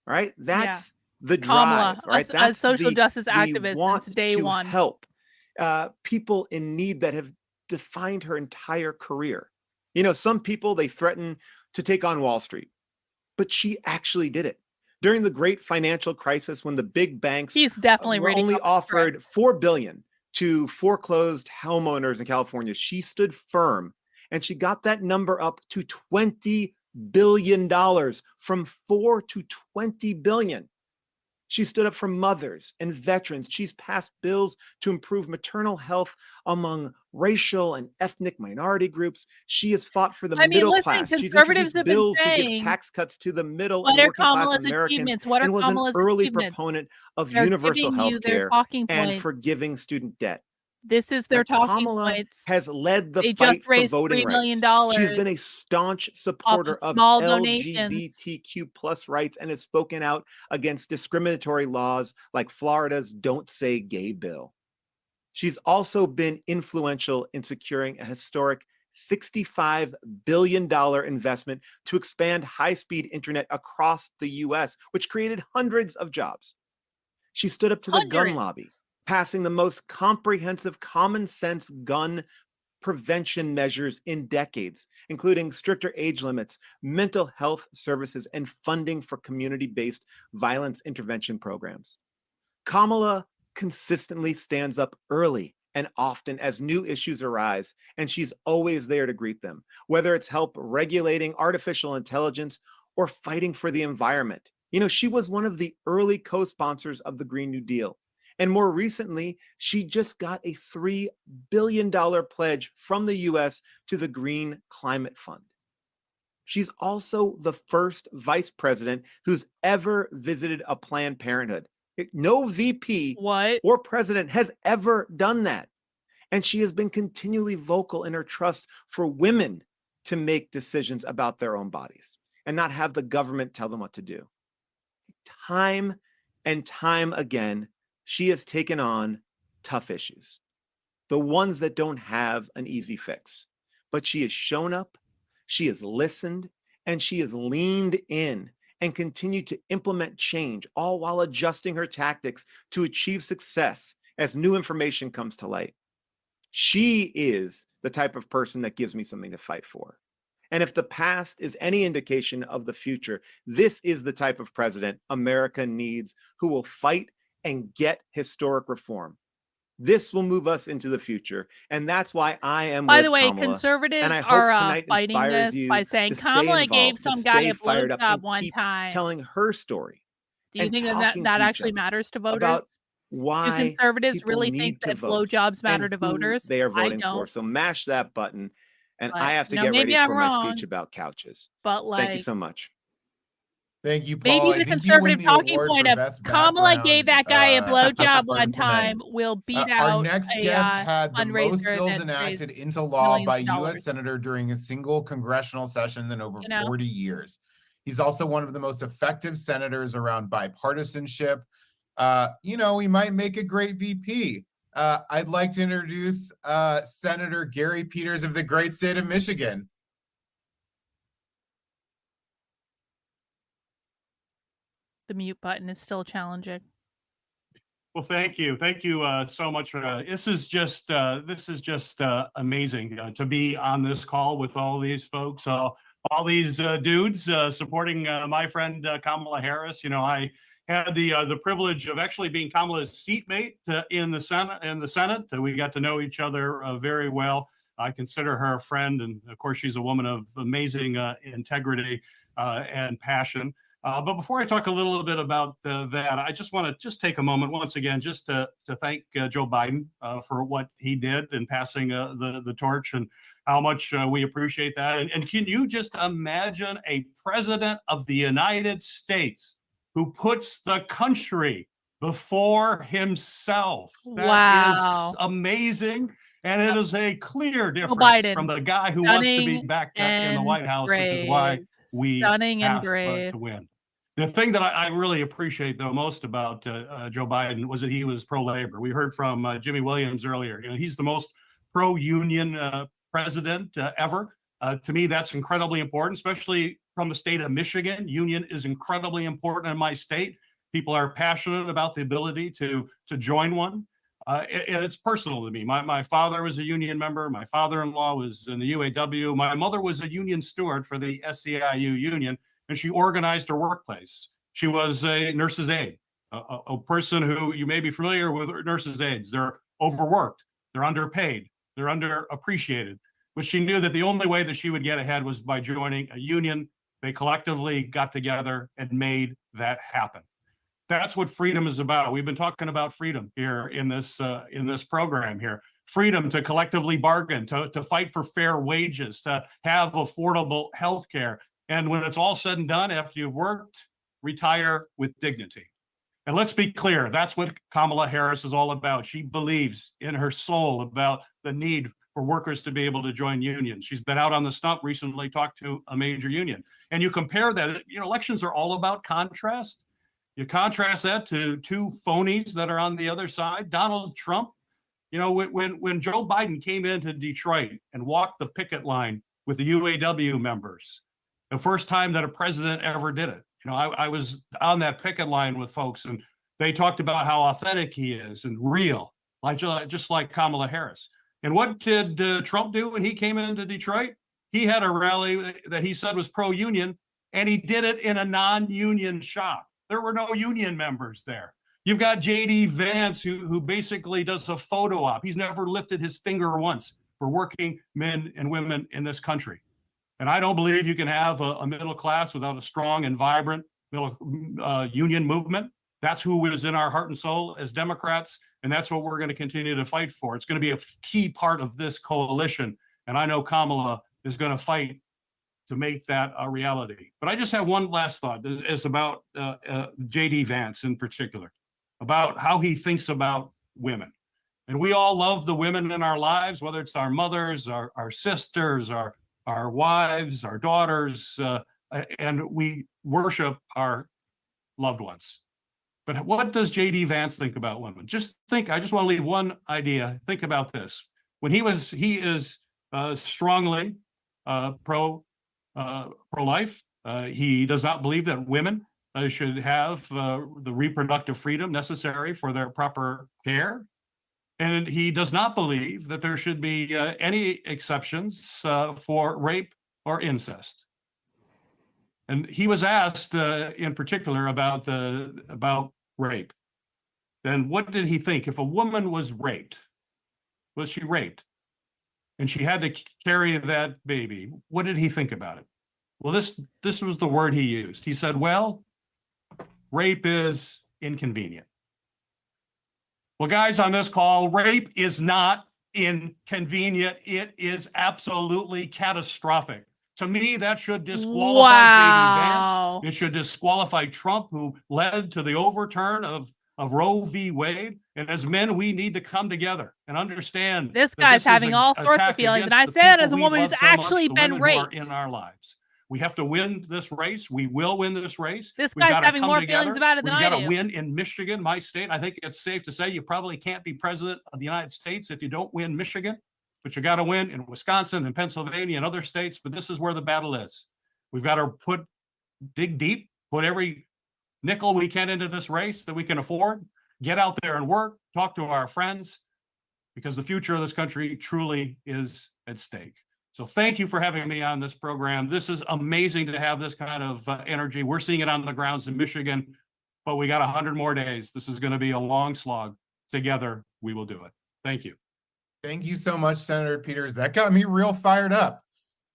S18: Right? That's the drive.
S2: Kamala,
S18: Right?
S2: a social justice activist since day one.
S18: Help people in need that have defined her entire career. Some people, they threaten to take on Wall Street, but she actually did it. During the great financial crisis, when the big banks were only offered $4 billion to foreclosed homeowners in California, she stood firm and she got that number up to $20 billion, from 4 to 20 billion. She stood up for mothers and veterans. She's passed bills to improve maternal health among racial and ethnic minority groups. She has fought for the middle class. She's introduced bills to give tax cuts to the middle and working class Americans, and was an early proponent of universal health care and forgiving student debt.
S2: This is their talking
S18: Kamala
S2: points.
S18: has led the
S2: They
S18: fight
S2: just
S18: for
S2: raised
S18: voting
S2: $3 million
S18: rights. She's been a staunch supporter of
S2: small donations.
S18: LGBTQ plus rights and has spoken out against discriminatory laws like Florida's Don't Say Gay bill. She's also been influential in securing a historic $65 billion investment to expand high-speed internet across the US, which created hundreds of jobs. She stood up to the gun lobby, passing the most comprehensive common sense gun prevention measures in decades, including stricter age limits, mental health services, and funding for community-based violence intervention programs. Kamala consistently stands up early and often as new issues arise, and she's always there to greet them, whether it's help regulating artificial intelligence or fighting for the environment. She was one of the early co-sponsors of the Green New Deal. And more recently, she just got a $3 billion pledge from the US to the Green Climate Fund. She's also the first vice president who's ever visited a Planned Parenthood. No VP or president has ever done that. And she has been continually vocal in her trust for women to make decisions about their own bodies and not have the government tell them what to do. Time and time again, she has taken on tough issues, the ones that don't have an easy fix. But she has shown up, she has listened, and she has leaned in and continued to implement change, all while adjusting her tactics to achieve success as new information comes to light. She is the type of person that gives me something to fight for. And if the past is any indication of the future, this is the type of president America needs, who will fight and get historic reform. This will move us into the future. And that's why I am
S2: By
S18: with
S2: the way,
S18: Kamala.
S2: conservatives
S18: And I
S2: are
S18: hope tonight
S2: fighting
S18: inspires
S2: this
S18: you
S2: by saying
S18: to stay
S2: Kamala gave
S18: involved, to
S2: some guy
S18: stay
S2: a
S18: fired up,
S2: blowjob
S18: and
S2: one
S18: keep
S2: time.
S18: telling her story
S2: Do you
S18: and
S2: think that
S18: talking
S2: that
S18: to each
S2: actually
S18: other
S2: matters to voters?
S18: about
S2: Do
S18: why
S2: conservatives
S18: people
S2: really think
S18: need to
S2: that
S18: vote
S2: blowjobs matter
S18: and
S2: to
S18: who
S2: voters?
S18: they are
S2: I
S18: voting for.
S2: don't.
S18: So mash that button. And
S2: But,
S18: I have to
S2: you know,
S18: get
S2: maybe
S18: ready
S2: I'm
S18: for my speech
S2: wrong.
S18: about couches.
S2: But
S18: Thank you
S2: like,
S18: so much.
S6: Thank you,
S2: maybe
S6: Paul. I
S2: the
S6: think you win
S2: conservative
S6: the
S2: talking
S6: award
S2: point
S6: for
S2: of
S6: best
S2: Kamala gave
S6: background
S2: that guy a blowjob one
S6: implementing.
S2: time will beat
S6: Our
S2: out
S6: next
S2: a
S6: guest had the most
S2: fundraiser
S6: bills
S2: that
S6: enacted
S2: raised
S6: into law
S2: millions
S6: by
S2: of
S6: U.S.
S2: dollars.
S6: senator during a single congressional session in over
S2: You know?
S6: 40 years. He's also one of the most effective senators around bipartisanship. You know, he might make a great VP. I'd like to introduce Senator Gary Peters of the great state of Michigan.
S2: The mute button is still challenging.
S19: Well, thank you so much. This is just amazing to be on this call with all these folks, all these dudes supporting my friend Kamala Harris. You know, I had the privilege of actually being Kamala's seatmate in the Senate. We got to know each other very well. I consider her a friend, and of course, she's a woman of amazing integrity and passion. But before I talk a little bit about that, I just want to take a moment once again just to thank Joe Biden for what he did in passing the torch, and how much we appreciate that. And can you just imagine a president of the United States who puts the country before himself? That is amazing. And it is a clear difference from the guy who wants to be back in the White House, which is why we have to win. The thing that I really appreciate, though, most about Joe Biden was that he was pro-labor. We heard from Jimmy Williams earlier. You know, he's the most pro-union president ever. To me, that's incredibly important, especially from the state of Michigan. Union is incredibly important in my state. People are passionate about the ability to join one. And it's personal to me. My father was a union member. My father-in-law was in the UAW. My mother was a union steward for the SEIU union, and she organized her workplace. She was a nurse's aide, a person who you may be familiar with nurses' aides. They're overworked, they're underpaid, they're underappreciated. But she knew that the only way that she would get ahead was by joining a union. They collectively got together and made that happen. That's what freedom is about. We've been talking about freedom here in this program here. Freedom to collectively bargain, to fight for fair wages, to have affordable health care. And when it's all said and done, after you've worked, retire with dignity. And let's be clear, that's what Kamala Harris is all about. She believes in her soul about the need for workers to be able to join unions. She's been out on the stump recently, talked to a major union. And you compare that, you know, elections are all about contrast. You contrast that to two phonies that are on the other side. Donald Trump, you know, when Joe Biden came into Detroit and walked the picket line with the UAW members, the first time that a president ever did it. You know, I was on that picket line with folks, and they talked about how authentic he is and real, just like Kamala Harris. And what did Trump do when he came into Detroit? He had a rally that he said was pro-union, and he did it in a non-union shop. There were no union members there. You've got J.D. Vance, who basically does a photo op. He's never lifted his finger once for working men and women in this country. And I don't believe you can have a middle class without a strong and vibrant union movement. That's who is in our heart and soul as Democrats, and that's what we're going to continue to fight for. It's going to be a key part of this coalition, and I know Kamala is going to fight to make that a reality. But I just have one last thought. It's about J.D. Vance in particular, about how he thinks about women. And we all love the women in our lives, whether it's our mothers, our sisters, our wives, our daughters, and we worship our loved ones. But what does J.D. Vance think about women? Just think, I just want to leave one idea. Think about this. When he is strongly pro-life. He does not believe that women should have the reproductive freedom necessary for their proper care. And he does not believe that there should be any exceptions for rape or incest? And he was asked in particular about rape. Then what did he think? If a woman was she raped? And she had to carry that baby, what did he think about it? Well, this was the word he used. He said, well, rape is inconvenient. Well, guys, on this call, rape is not inconvenient. It is absolutely catastrophic. To me, that should disqualify
S2: Wow.
S19: J.D. Vance. It should disqualify Trump, who led to the overturn of Roe v. Wade. And as men, we need to come together and understand
S2: This
S19: that
S2: guy's
S19: this is
S2: having
S19: an
S2: all sorts of
S19: attack
S2: feelings. And
S19: against
S2: I say that
S19: the
S2: as a
S19: people we
S2: woman who's
S19: love so much,
S2: actually
S19: the
S2: been
S19: women who are
S2: raped.
S19: in our lives. We have to win this race. We will win this race.
S2: This
S19: We've
S2: guy's
S19: got to
S2: having
S19: come
S2: more
S19: together.
S2: feelings about it than
S19: We've
S2: I
S19: got to
S2: do.
S19: win in Michigan, my state. I think it's safe to say you probably can't be president of the United States if you don't win Michigan, but you got to win in Wisconsin and Pennsylvania and other states. But this is where the battle is. We've got to dig deep, put every nickel we can into this race that we can afford, get out there and work, talk to our friends, because the future of this country truly is at stake. So thank you for having me on this program. This is amazing to have this kind of energy. We're seeing it on the grounds in Michigan, but we got 100 more days. This is going to be a long slog. Together, we will do it. Thank you.
S6: Thank you so much, Senator Peters. That got me real fired up.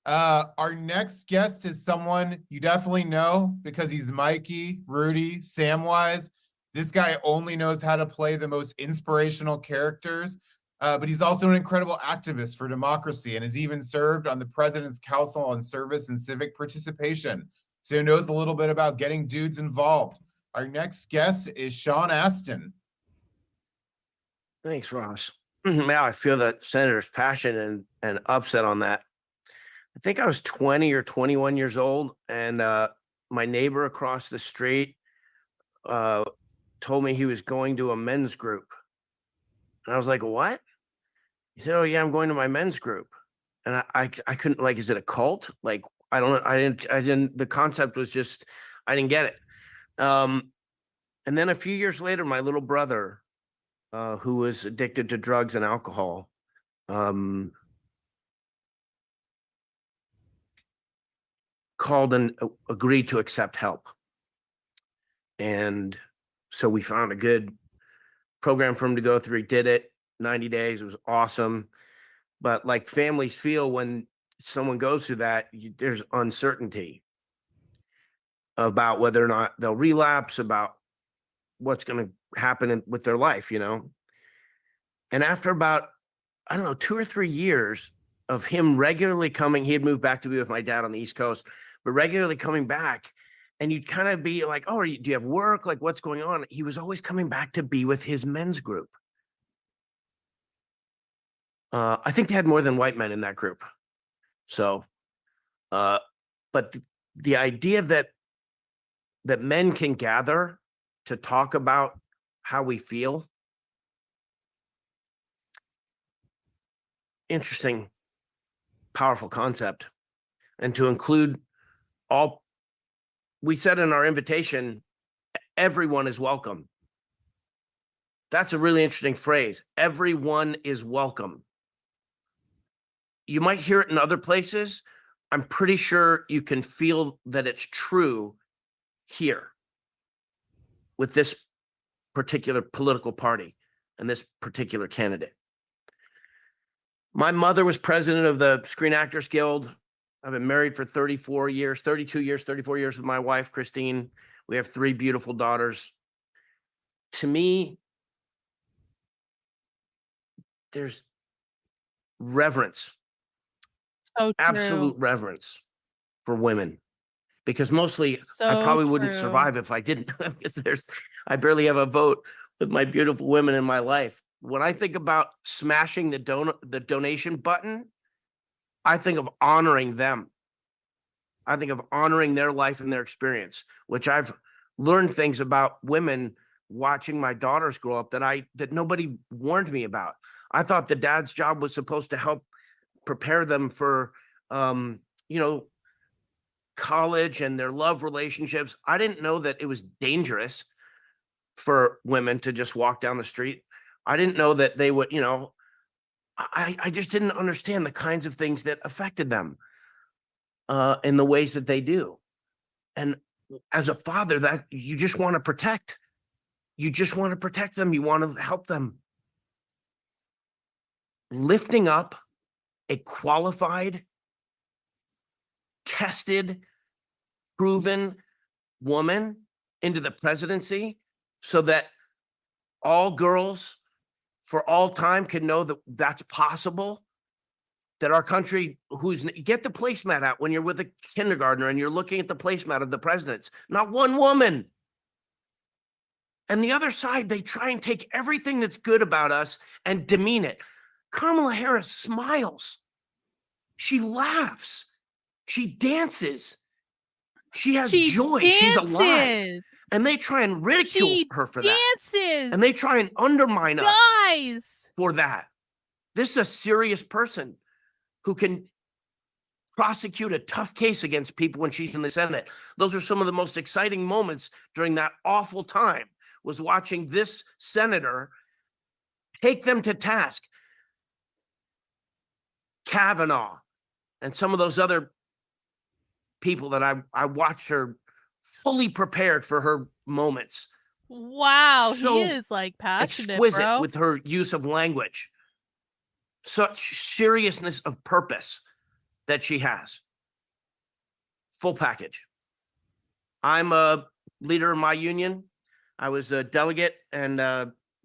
S6: Our next guest is someone you definitely know because he's Mikey, Rudy, Samwise. This guy only knows how to play the most inspirational characters. But he's also an incredible activist for democracy and has even served on the President's Council on Service and Civic Participation. So he knows a little bit about getting dudes involved. Our next guest is Sean Astin.
S20: Thanks, Ross. Now I feel that Senator's passion and upset on that. I think I was 20 or 21 years old, and my neighbor across the street told me he was going to a men's group. And I was like, what? He said, oh yeah, I'm going to my men's group. And I couldn't, like, is it a cult? Like, I didn't, the concept was just, I didn't get it. And then a few years later, my little brother, who was addicted to drugs and alcohol, called and agreed to accept help. And so we found a good program for him to go through. He did it 90 days. It was awesome. But like families feel when someone goes through that, there's uncertainty about whether or not they'll relapse, about what's going to happen with their life, you know? And after about, I don't know, 2 or 3 years of him regularly coming, he had moved back to be with my dad on the East Coast, but regularly coming back, and you'd kind of be like, oh, do you have work? Like, what's going on? He was always coming back to be with his men's group. I think they had more than white men in that group. So, but the idea that men can gather to talk about how we feel, interesting, powerful concept. And to include all, we said in our invitation, everyone is welcome. That's a really interesting phrase. Everyone is welcome. You might hear it in other places. I'm pretty sure you can feel that it's true here with this particular political party and this particular candidate. My mother was president of the Screen Actors Guild. I've been married for 34 years with my wife, Christine. We have 3 beautiful daughters. To me, there's reverence.
S2: So true.
S20: Absolute reverence for women, because mostly I
S2: So
S20: probably wouldn't
S2: true.
S20: survive if I didn't, because I barely have a vote with my beautiful women in my life. When I think about smashing the donation button, I think of honoring them. I think of honoring their life and their experience, which I've learned things about women watching my daughters grow up that nobody warned me about. I thought the dad's job was supposed to help prepare them for, college and their love relationships. I didn't know that it was dangerous for women to just walk down the street. I didn't know that they would, I just didn't understand the kinds of things that affected them. in the ways that they do. And as a father, that you just want to protect. You just want to protect them. You want to help them. Lifting up a qualified, tested, proven woman into the presidency so that all girls for all time can know that that's possible, that our country, get the placemat out when you're with a kindergartner and you're looking at the placemat of the presidents, not one woman. And the other side, they try and take everything that's good about us and demean it. Kamala Harris smiles. She laughs. She dances. She has joy. She's alive. And they try and ridicule her for that. And they try and undermine us for that. This is a serious person who can prosecute a tough case against people when she's in the Senate. Those are some of the most exciting moments during that awful time, was watching this senator take them to task. Kavanaugh and some of those other people that I watched her fully prepared for her moments.
S2: Wow,
S20: So
S2: he is like passionate,
S20: exquisite
S2: bro.
S20: with her use of language. Such seriousness of purpose that she has. Full package. I'm a leader of my union. I was a delegate and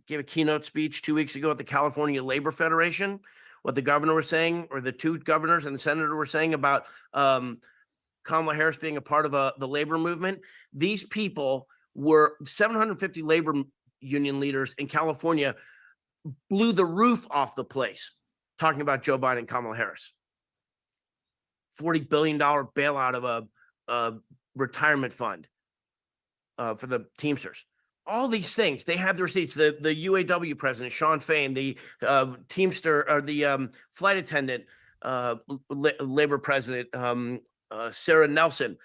S20: gave a keynote speech 2 weeks ago at the California Labor Federation. What the governor was saying, or the two governors and the senator were saying about Kamala Harris being a part of the labor movement. These people were 750 labor union leaders in California blew the roof off the place talking about Joe Biden and Kamala Harris. $40 billion bailout of a retirement fund for the Teamsters. All these things, they had the receipts. The UAW president, Sean Fain, the Teamster, or the flight attendant labor president, Sarah Nelson.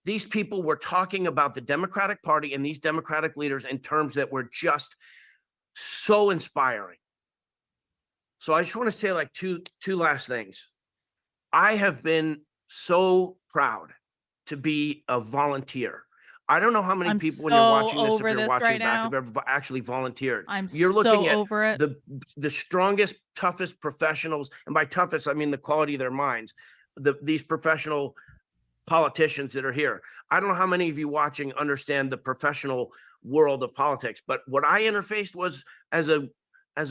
S20: These people were talking about the Democratic Party and these Democratic leaders in terms that were just so inspiring. So I just want to say like two last things. I have been so proud to be a volunteer. I don't know how many people when you're watching this, if you're watching back, have ever actually volunteered.
S2: You're looking at
S20: over it. The strongest, toughest professionals, and by toughest, I mean the quality of their minds, these professional politicians that are here. I don't know how many of you watching understand the professional world of politics, but what I interfaced was as a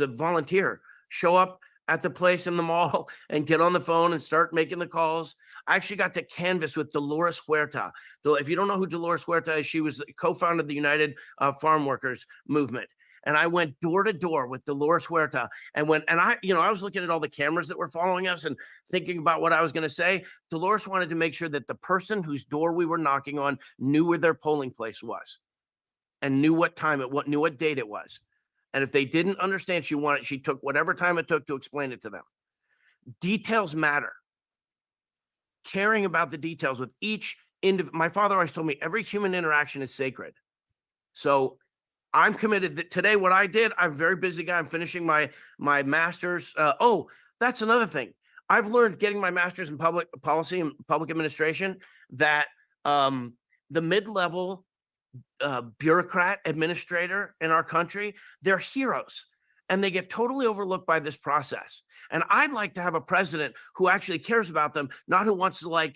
S20: volunteer. Show up at the place in the mall and get on the phone and start making the calls. I actually got to canvass with Dolores Huerta. If you don't know who Dolores Huerta is, she was co-founder of the United Farm Workers Movement. And I went door to door with Dolores Huerta I was looking at all the cameras that were following us and thinking about what I was going to say. Dolores wanted to make sure that the person whose door we were knocking on knew where their polling place was and knew what time knew what date it was. And if they didn't understand, she took whatever time it took to explain it to them. Details matter. Caring about the details with each my father always told me every human interaction is sacred. So I'm committed that today, what I did, I'm a very busy guy. I'm finishing my master's. That's another thing. I've learned getting my master's in public policy and public administration that the mid-level bureaucrat administrator in our country, they're heroes and they get totally overlooked by this process. And I'd like to have a president who actually cares about them, not who wants to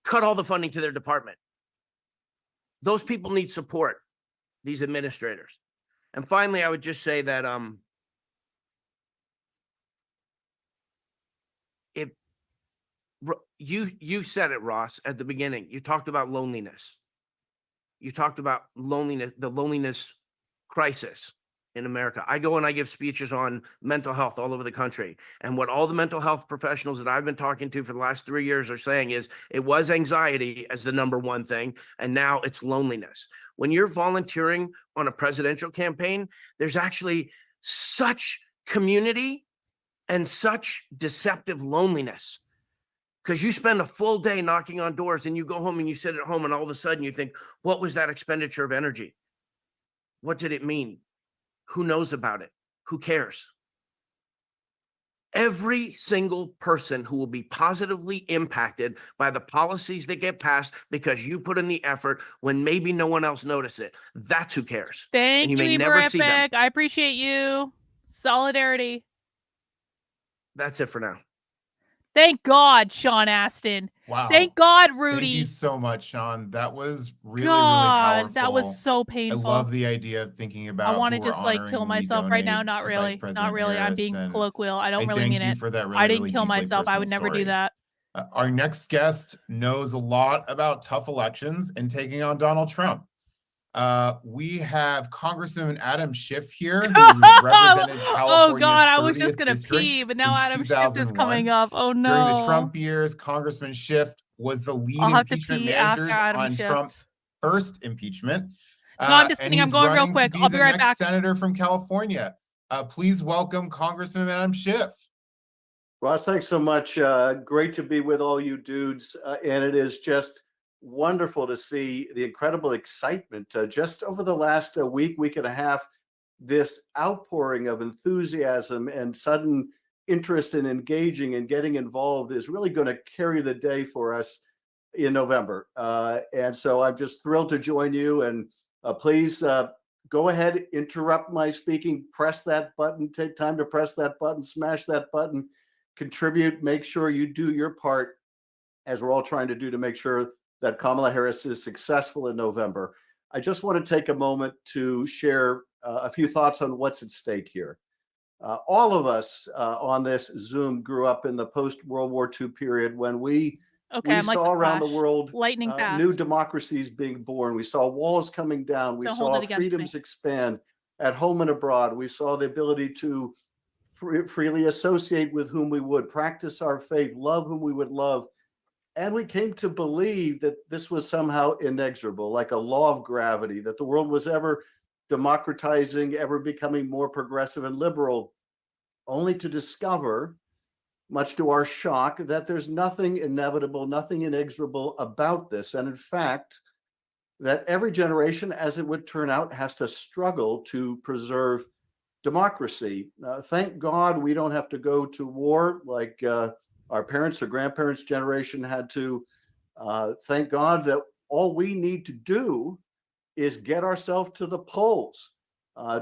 S20: cut all the funding to their department. Those people need support, these administrators. And finally, I would just say that you said it, Ross, at the beginning. You talked about loneliness. You talked about loneliness, the loneliness crisis in America. I go and I give speeches on mental health all over the country. And what all the mental health professionals that I've been talking to for the last 3 years are saying is it was anxiety as the number one thing, and now it's loneliness. When you're volunteering on a presidential campaign, there's actually such community and such deceptive loneliness. Because you spend a full day knocking on doors and you go home and you sit at home and all of a sudden you think, what was that expenditure of energy? What did it mean? Who knows about it? Who cares? every single person who will be positively impacted by the policies that get passed because you put in the effort when maybe no one else noticed it. That's who cares.
S2: Thank
S20: and you
S2: you,
S20: may never see them.
S2: Eberific. I appreciate you. Solidarity.
S20: That's it for now.
S2: Thank God, Sean Astin.
S6: Wow.
S2: Thank God,
S6: Thank
S2: Rudy.
S6: you so much, Sean. That was really,
S2: God,
S6: really powerful.
S2: that was so
S6: I
S2: painful.
S6: love the idea of thinking about
S2: I want to
S6: who we're
S2: just like
S6: honoring
S2: kill
S6: when we
S2: myself right now.
S6: donate
S2: Not
S6: to Vice
S2: really.
S6: President
S2: Not really. I'm
S6: Harris,
S2: being
S6: and
S2: colloquial. I don't
S6: I
S2: really
S6: thank
S2: mean
S6: you
S2: it.
S6: for that
S2: I
S6: really,
S2: didn't
S6: really
S2: kill
S6: deeply
S2: myself. I would
S6: personal
S2: never do
S6: story.
S2: that.
S6: Our next guest knows a lot about tough elections and taking on Donald Trump. We have Congressman Adam Schiff here, who's represented
S2: Oh
S6: California's
S2: God, I was just
S6: 30th
S2: gonna
S6: district
S2: pee, but now
S6: since
S2: Adam Schiff is coming
S6: 2001.
S2: up. Oh no.
S6: During the Trump years, Congressman Schiff was the lead
S2: I'll have to
S6: impeachment
S2: pee after
S6: managers
S2: Adam
S6: on
S2: Schiff.
S6: Trump's first impeachment.
S2: No, I'm just
S6: And
S2: kidding. I'm
S6: he's
S2: going real
S6: running to
S2: quick.
S6: be
S2: I'll be
S6: the
S2: right
S6: next
S2: back.
S6: senator from California. Please welcome Congressman Adam Schiff.
S21: Ross, thanks so much. Great to be with all you dudes. And it is just wonderful to see the incredible excitement just over the last week and a half, this outpouring of enthusiasm and sudden interest in engaging and getting involved is really going to carry the day for us in November. And so I'm just thrilled to join you. And please go ahead, interrupt my speaking, press that button, take time to press that button, smash that button, contribute, make sure you do your part, as we're all trying to do to make sure that Kamala Harris is successful in November. I just want to take a moment to share a few thoughts on what's at stake here. All of us on this Zoom grew up in the post-World War II period when we
S2: I'm like
S21: saw
S2: the
S21: around the
S2: Flash.
S21: world
S2: Lightning fast.
S21: new democracies being born. We saw walls coming down. We
S2: Don't hold
S21: saw
S2: it against
S21: freedoms
S2: me.
S21: expand at home and abroad. We saw the ability to freely associate with whom we would, practice our faith, love whom we would love. And we came to believe that this was somehow inexorable, like a law of gravity, that the world was ever democratizing, ever becoming more progressive and liberal, only to discover, much to our shock, that there's nothing inevitable, nothing inexorable about this. And in fact, that every generation, as it would turn out, has to struggle to preserve democracy. Thank God we don't have to go to war like our parents or grandparents' generation had to. Thank God that all we need to do is get ourselves to the polls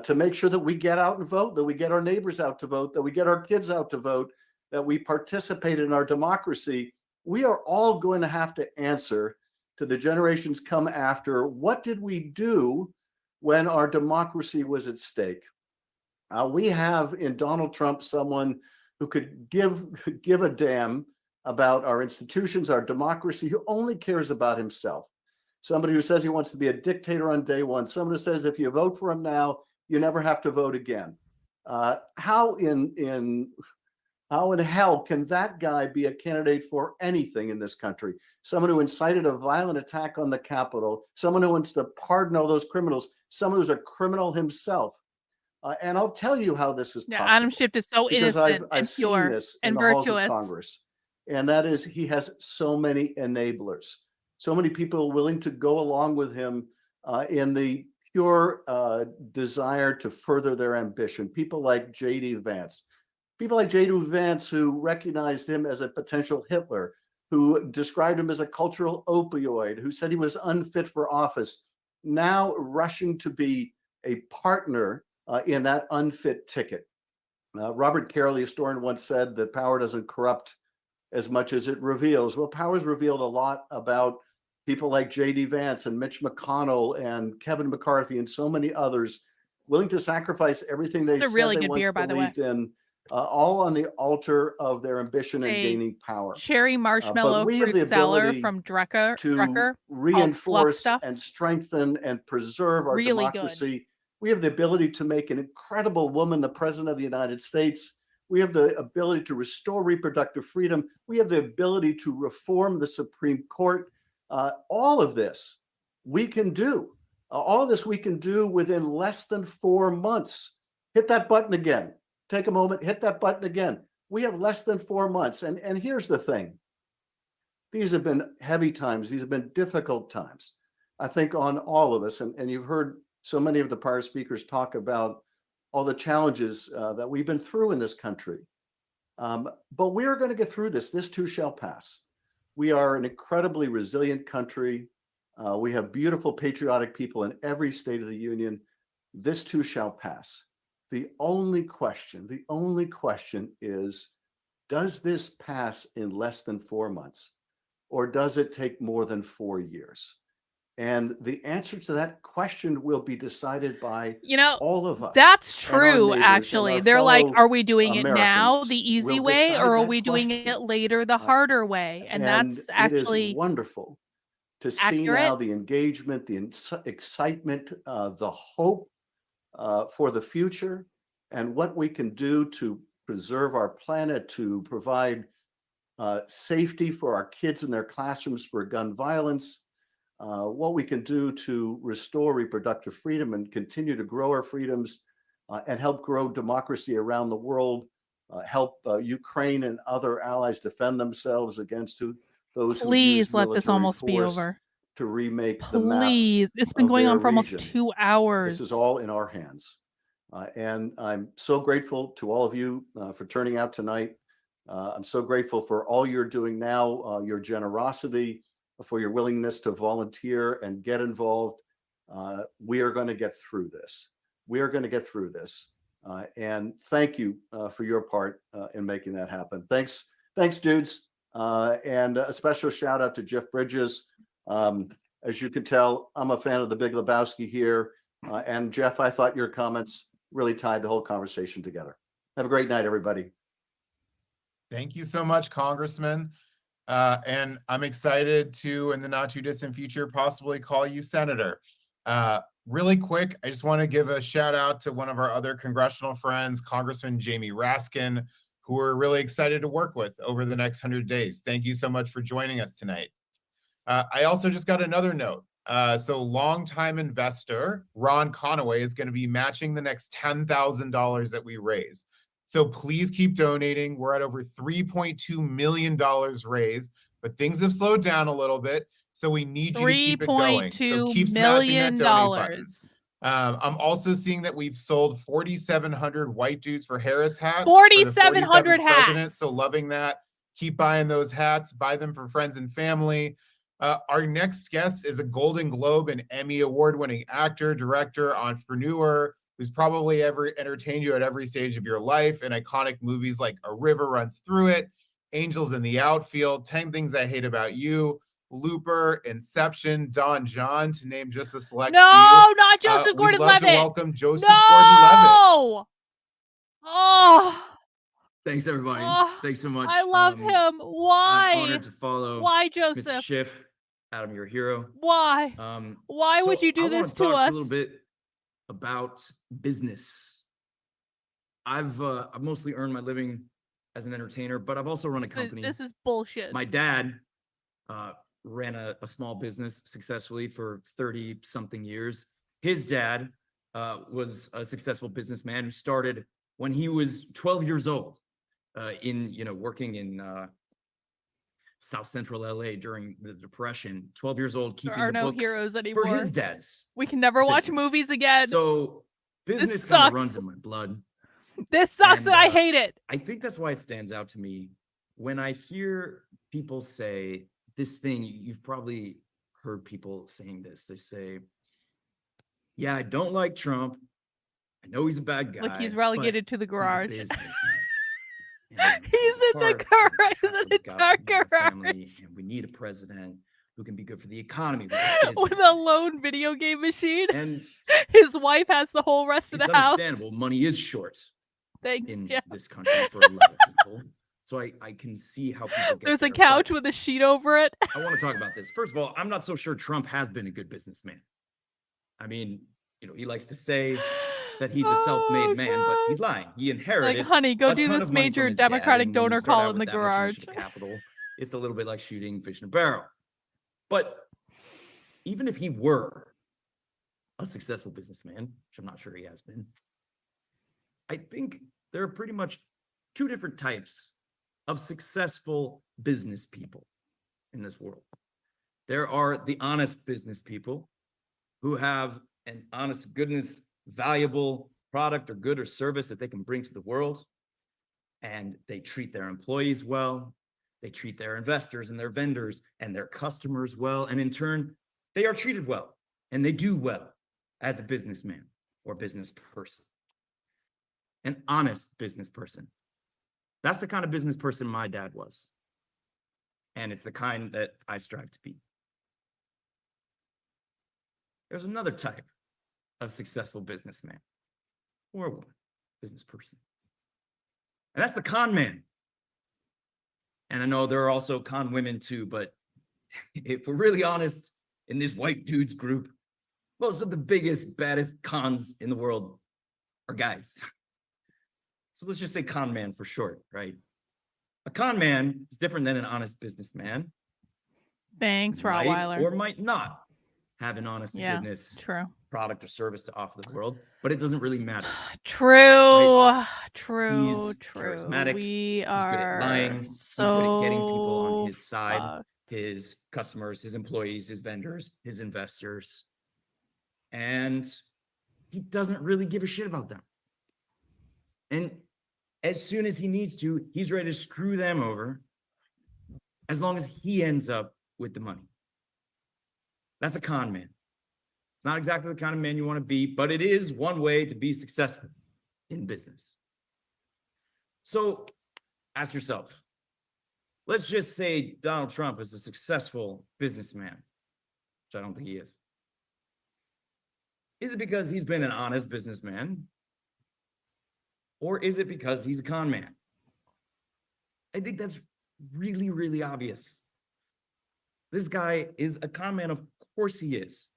S21: to make sure that we get out and vote, that we get our neighbors out to vote, that we get our kids out to vote, that we participate in our democracy. We are all going to have to answer to the generations come after, what did we do when our democracy was at stake? We have in Donald Trump someone who could give a damn about our institutions, our democracy, who only cares about himself. Somebody who says he wants to be a dictator on day one. Someone who says if you vote for him now, you never have to vote again. How in hell can that guy be a candidate for anything in this country? Someone who incited a violent attack on the Capitol, someone who wants to pardon all those criminals, someone who's a criminal himself. And I'll tell you how this is possible.
S2: Adam Schiff is so
S21: because
S2: innocent
S21: I've
S2: and
S21: seen
S2: pure
S21: this in
S2: and
S21: the halls of
S2: virtuous.
S21: Congress. And that is, he has so many enablers, so many people willing to go along with him in the pure desire to further their ambition. People like J.D. Vance. People like J.D. Vance who recognized him as a potential Hitler, who described him as a cultural opioid, who said he was unfit for office, now rushing to be a partner in that unfit ticket. Robert Carroll, the historian, once said that power doesn't corrupt as much as it reveals. Well, power's revealed a lot about people like J.D. Vance and Mitch McConnell and Kevin McCarthy and so many others willing to sacrifice everything they said
S2: really
S21: they
S2: good
S21: once
S2: beer, by the way.
S21: believed in, all on the altar of their ambition and gaining power.
S2: Cherry marshmallow
S21: we have
S2: fruit
S21: the
S2: cellar
S21: ability
S2: from Drecker
S21: to
S2: called Fluff
S21: reinforce
S2: Stuff.
S21: and strengthen and preserve our
S2: Really good.
S21: democracy. We have the ability to make an incredible woman the president of the United States. We have the ability to restore reproductive freedom. We have the ability to reform the Supreme Court. All of this we can do. All of this we can do within less than 4 months. Hit that button again. Take a moment, hit that button again. We have less than 4 months. And here's the thing. These have been heavy times. These have been difficult times, I think, on all of us. And you've heard so many of the prior speakers talk about all the challenges that we've been through in this country. But we are going to get through this. This too shall pass. We are an incredibly resilient country. We have beautiful, patriotic people in every state of the union. This too shall pass. The only question is, does this pass in less than 4 months, or does it take more than 4 years? And the answer to that question will be decided by all of us.
S2: That's
S21: and our
S2: true,
S21: neighbors and
S2: actually.
S21: our
S2: They're like,
S21: fellow
S2: are we doing it now,
S21: Americans
S2: the easy
S21: will
S2: way,
S21: decide
S2: or are
S21: that
S2: we doing
S21: question.
S2: it later, the harder way? And that's
S21: it is
S2: actually
S21: wonderful to see
S2: accurate.
S21: now the engagement, the excitement, the hope for the future, and what we can do to preserve our planet, to provide safety for our kids in their classrooms for gun violence, what we can do to restore reproductive freedom and continue to grow our freedoms and help grow democracy around the world, help Ukraine and other allies defend themselves against those who use
S2: Please let this
S21: military
S2: almost be
S21: force
S2: over.
S21: to remake the map
S2: Please. It's been
S21: of
S2: going
S21: their
S2: on for almost
S21: region.
S2: 2 hours.
S21: This is all in our hands. And I'm so grateful to all of you for turning out tonight. I'm so grateful for all you're doing now, your generosity, for your willingness to volunteer and get involved. We are going to get through this. We are going to get through this. And thank you for your part in making that happen. Thanks, dudes. And a special shout out to Jeff Bridges. As you can tell, I'm a fan of the Big Lebowski here. And Jeff, I thought your comments really tied the whole conversation together. Have a great night, everybody.
S6: Thank you so much, Congressman. And I'm excited to, in the not too distant future, possibly call you Senator. Really quick, I just want to give a shout out to one of our other congressional friends, Congressman Jamie Raskin, who we're really excited to work with over the next 100 days. Thank you so much for joining us tonight. I also just got another note. So longtime investor Ron Conaway is going to be matching the next $10,000 that we raise. So please keep donating. We're at over $3.2 million raised, but things have slowed down a little bit. So we need you to keep it going. So keep smashing that donate button. I'm also seeing that we've sold 4,700 white dudes for Harris hats.
S2: 4,700 hats.
S6: So loving that. Keep buying those hats. Buy them for friends and family. Our next guest is a Golden Globe and Emmy award-winning actor, director, entrepreneur, who's probably ever entertained you at every stage of your life in iconic movies like A River Runs Through It, Angels in the Outfield, 10 Things I Hate About You, Looper, Inception, Don John, to name just a select few.
S2: No, not Joseph Gordon-Levitt.
S6: We'd love to welcome Joseph Gordon-Levitt.
S2: Oh.
S1: Thanks, everybody.
S2: Oh,
S1: Thanks so much.
S2: I love him. Why?
S1: I'm honored to follow.
S2: Why,
S1: Mr.
S2: Joseph?
S1: Schiff, Adam, you're a hero.
S2: Why? Why would you do
S1: I wanna
S2: this to
S1: talk
S2: us?
S1: a little bit about business. I've mostly earned my living as an entertainer, but I've also run a company.
S2: This is bullshit.
S1: My dad ran a small business successfully for 30-something years. His dad was a successful businessman who started when he was 12 years old, working in South Central LA during the Depression. 12 years old, keeping
S2: There are
S1: the
S2: no
S1: books
S2: heroes anymore.
S1: for his dad's.
S2: We can never watch
S1: business.
S2: movies again.
S1: So business
S2: This
S1: kind of
S2: sucks.
S1: runs in my blood.
S2: This sucks and I
S1: And,
S2: hate it.
S1: I think that's why it stands out to me when I hear people say this thing. You've probably heard people saying this. They say, yeah, I don't like Trump. I know he's a bad guy.
S2: Look, he's relegated to the garage.
S1: He's
S2: He's in the garage. He's in the dark garage.
S1: And we need a president who can be good for the economy.
S2: With a lone video game machine.
S1: And
S2: his wife has the whole rest of
S1: It's
S2: the house.
S1: understandable. Money is short
S2: Thanks,
S1: in
S2: Jeff.
S1: this country for a lot of people. So I can see how people get
S2: There's a
S1: there,
S2: couch with a sheet over it.
S1: but I want to talk about this. First of all, I'm not so sure Trump has been a good businessman. I mean, he likes to say that he's a self-made man, but he's lying. He inherited.
S2: Like, honey, go
S1: a
S2: do
S1: ton
S2: this
S1: of money
S2: major
S1: from his dad,
S2: Democratic
S1: and when you
S2: donor
S1: start
S2: call
S1: out
S2: in
S1: with
S2: the
S1: that much
S2: garage.
S1: national capital, it's a little bit like shooting fish in a barrel. But even if he were a successful businessman, which I'm not sure he has been, I think there are pretty much two different types of successful business people in this world. There are the honest business people who have an honest goodness, valuable product or good or service that they can bring to the world. and they treat their employees well. They treat their investors and their vendors and their customers well. And in turn, they are treated well and they do well as a businessman or business person. An honest business person. That's the kind of business person my dad was. And it's the kind that I strive to be. There's another type of successful businessman or woman, business person. And that's the con man. And I know there are also con women too, but if we're really honest, in this white dudes group, most of the biggest, baddest cons in the world are guys. So let's just say con man for short, right? A con man is different than an honest businessman.
S2: Thanks,
S1: Might
S2: Rottweiler.
S1: or might not have an honest to
S2: Yeah,
S1: goodness
S2: true.
S1: product or service to offer the world, but it doesn't really matter.
S2: True, true,
S1: He's
S2: true.
S1: charismatic.
S2: We
S1: He's good
S2: are
S1: at lying.
S2: so
S1: He's good at getting people on his side,
S2: fucked.
S1: his customers, his employees, his vendors, his investors. And he doesn't really give a shit about them. And as soon as he needs to, he's ready to screw them over as long as he ends up with the money. That's a con man. It's not exactly the kind of man you want to be, but it is one way to be successful in business. So ask yourself, let's just say Donald Trump is a successful businessman, which I don't think he is. Is it because he's been an honest businessman? Or is it because he's a con man? I think that's really, really obvious. This guy is a con man. Of course he is.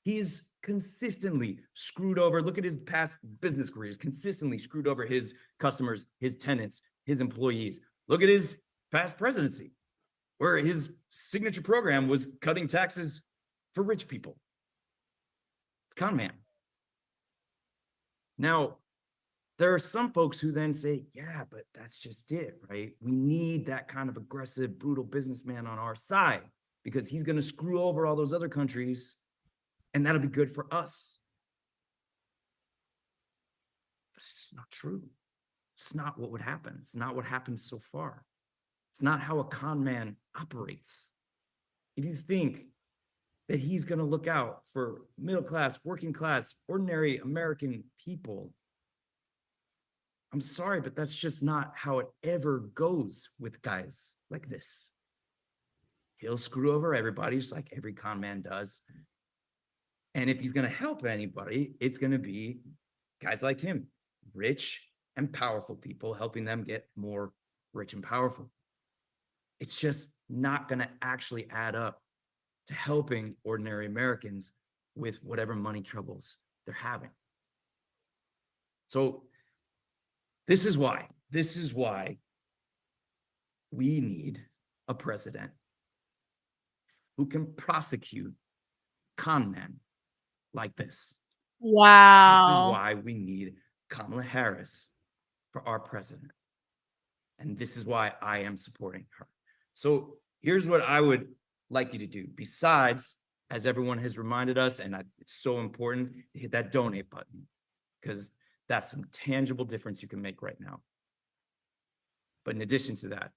S1: He's consistently screwed over. Look at his past business careers, consistently screwed over his customers, his tenants, his employees. Look at his past presidency, where his signature program was cutting taxes for rich people. Con man. Now, there are some folks who then say, yeah, but that's just it, right? We need that kind of aggressive, brutal businessman on our side because he's going to screw over all those other countries and that'll be good for us. But it's not true. It's not what would happen. It's not what happened so far. It's not how a con man operates. If you think that he's going to look out for middle class, working class, ordinary American people, I'm sorry, but that's just not how it ever goes with guys like this. He'll screw over everybody, just like every con man does. And if he's going to help anybody, it's going to be guys like him, rich and powerful people, helping them get more rich and powerful. It's just not going to actually add up to helping ordinary Americans with whatever money troubles they're having. So this is why we need a president who can prosecute con men like this.
S2: Wow.
S1: This is why we need Kamala Harris for our president. And this is why I am supporting her. So here's what I would like you to do. Besides, as everyone has reminded us, and it's so important to hit that donate button, because that's some tangible difference you can make right now. But in addition to that,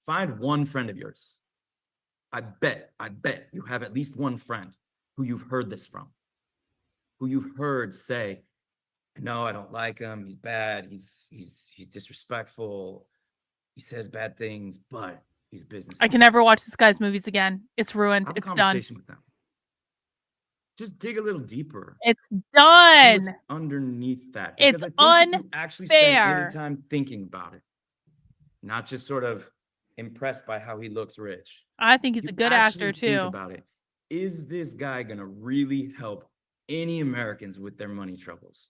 S1: find one friend of yours. I bet you have at least one friend who you've heard this from, who you've heard say, no, I don't like him. He's bad. He's disrespectful. He says bad things, but he's business.
S2: I can never watch this guy's movies again. It's ruined.
S1: Have a
S2: It's done.
S1: conversation with them. Just dig a little deeper.
S2: It's
S1: See
S2: done.
S1: what's underneath that.
S2: It's
S1: Because I think if you actually spend
S2: unfair.
S1: any time thinking about it, not just sort of impressed by how he looks rich.
S2: I think he's a
S1: You
S2: good
S1: actually
S2: actor
S1: think
S2: too.
S1: about it. Is this guy going to really help any Americans with their money troubles?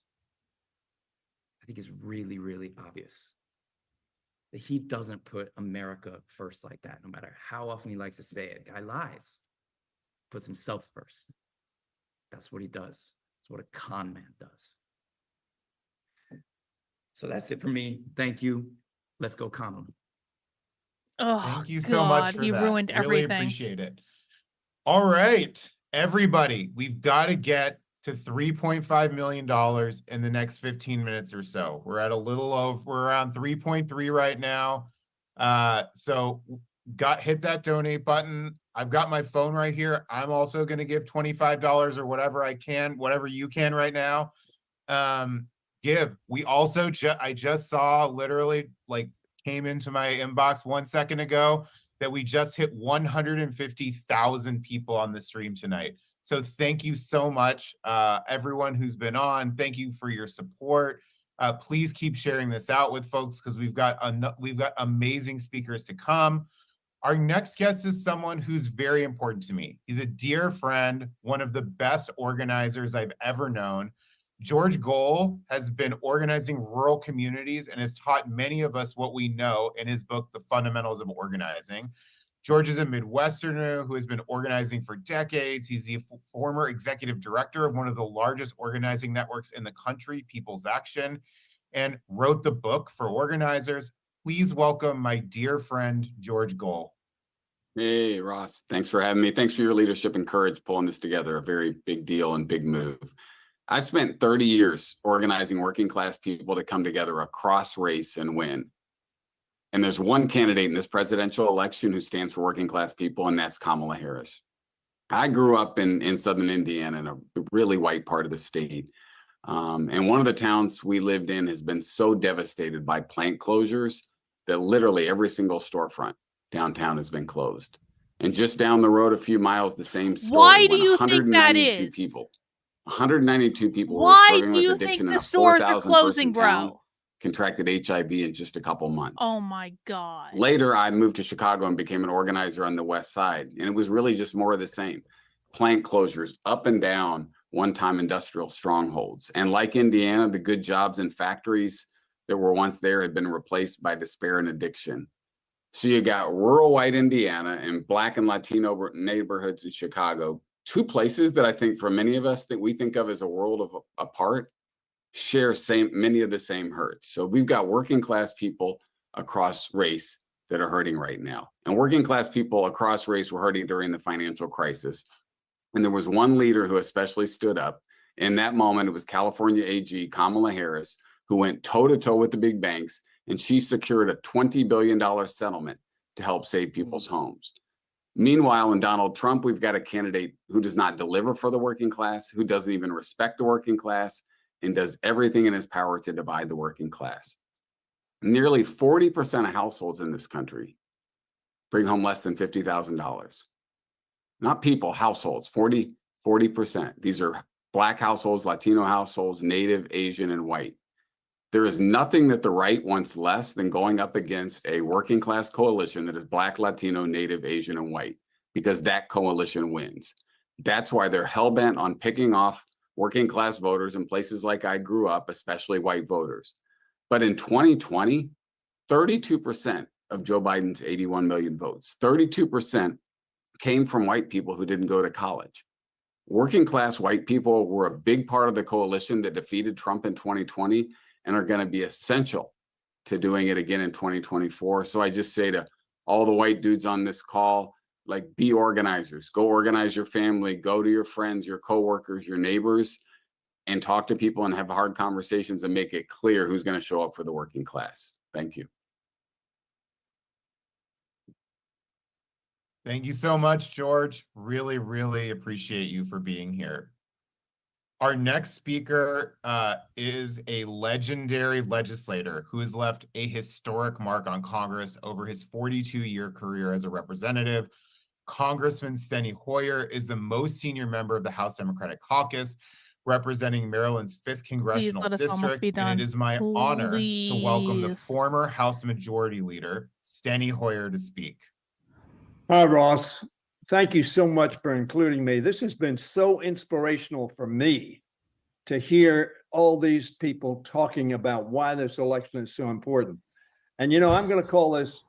S1: I think it's really, really obvious that he doesn't put America first like that, no matter how often he likes to say it. Guy lies, puts himself first. That's what he does. That's what a con man does. So that's it for me. Thank you. Let's go, Kamala.
S2: Oh,
S6: Thank you so much
S2: God,
S6: for
S2: he
S6: that.
S2: ruined
S6: Really
S2: everything.
S6: appreciate it. All right, everybody, we've got to get to $3.5 million in the next 15 minutes or so. We're at we're around 3.3 right now. So hit that donate button. I've got my phone right here. I'm also going to give $25 or whatever I can, whatever you can right now. Give. We also, I just saw literally came into my inbox 1 second ago that we just hit 150,000 people on the stream tonight. So thank you so much, everyone who's been on. Thank you for your support. Please keep sharing this out with folks because we've got amazing speakers to come. Our next guest is someone who's very important to me. He's a dear friend, one of the best organizers I've ever known. George Goehl has been organizing rural communities and has taught many of us what we know in his book, The Fundamentals of Organizing. George is a Midwesterner who has been organizing for decades. He's the former executive director of one of the largest organizing networks in the country, People's Action, and wrote the book for organizers. Please welcome my dear friend, George Goehl.
S3: Hey, Ross. Thanks for having me. Thanks for your leadership and courage pulling this together. A very big deal and big move. I've spent 30 years organizing working class people to come together across race and win. And there's one candidate in this presidential election who stands for working class people, and that's Kamala Harris. I grew up in southern Indiana, in a really white part of the state. And one of the towns we lived in has been so devastated by plant closures that literally every single storefront downtown has been closed. And just down the road a few miles, the same story.
S2: Why do you think that is?
S3: 192 people who were
S2: Why
S3: struggling
S2: do
S3: with
S2: you
S3: addiction
S2: think
S3: in
S2: the
S3: a
S2: stores
S3: 4,000
S2: are closing,
S3: person town
S2: bro?
S3: contracted HIV in just a couple months.
S2: Oh my God.
S3: Later, I moved to Chicago and became an organizer on the West Side. And it was really just more of the same. Plant closures up and down one-time industrial strongholds. And like Indiana, the good jobs and factories that were once there had been replaced by despair and addiction. So you got rural white Indiana and Black and Latino neighborhoods in Chicago, two places that I think for many of us that we think of as a world apart, share many of the same hurts. So we've got working class people across race that are hurting right now. And working class people across race were hurting during the financial crisis. And there was one leader who especially stood up. In that moment, it was California AG Kamala Harris, who went toe-to-toe with the big banks, and she secured a $20 billion settlement to help save people's homes. Meanwhile, in Donald Trump, we've got a candidate who does not deliver for the working class, who doesn't even respect the working class, and does everything in his power to divide the working class. Nearly 40% of households in this country bring home less than $50,000. Not people, households, 40%. These are Black households, Latino households, Native, Asian, and white. There is nothing that the right wants less than going up against a working class coalition that is Black, Latino, Native, Asian, and white, because that coalition wins. That's why they're hell-bent on picking off working class voters in places like I grew up, especially white voters. But in 2020, 32% of Joe Biden's 81 million votes, 32% came from white people who didn't go to college. Working class white people were a big part of the coalition that defeated Trump in 2020 and are going to be essential to doing it again in 2024. So I just say to all the white dudes on this call, be organizers, go organize your family, go to your friends, your coworkers, your neighbors, and talk to people and have hard conversations and make it clear who's going to show up for the working class. Thank you.
S6: Thank you so much, George. Really, really appreciate you for being here. Our next speaker is a legendary legislator who has left a historic mark on Congress over his 42-year career as a representative. Congressman Steny Hoyer is the most senior member of the House Democratic Caucus, representing Maryland's 5th Congressional District, and it is my honor to welcome the former House Majority Leader, Steny Hoyer, to speak.
S22: Hi, Ross. Thank you so much for including me. This has been so inspirational for me to hear all these people talking about why this election is so important. And, I'm going to call this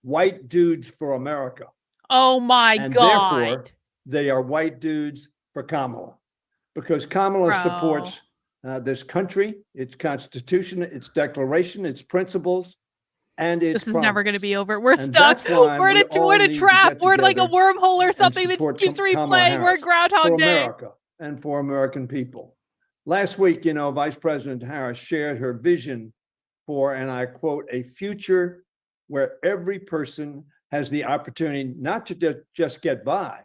S22: White Dudes for America.
S2: Oh, my
S22: and
S2: God.
S22: Therefore, they are white dudes for Kamala. Because Kamala supports this country, its constitution, its declaration, its principles, and its
S2: This is never going to be over. We're
S22: And
S2: stuck.
S22: that's why
S2: We're in a trap. We're in like a wormhole or something that
S22: support
S2: keeps
S22: Kamala
S2: replaying. We're
S22: Harris
S2: in Groundhog
S22: for
S2: Day.
S22: America. and for American people. Last week, Vice President Harris shared her vision for, and I quote, a future where every person has the opportunity not to just get by,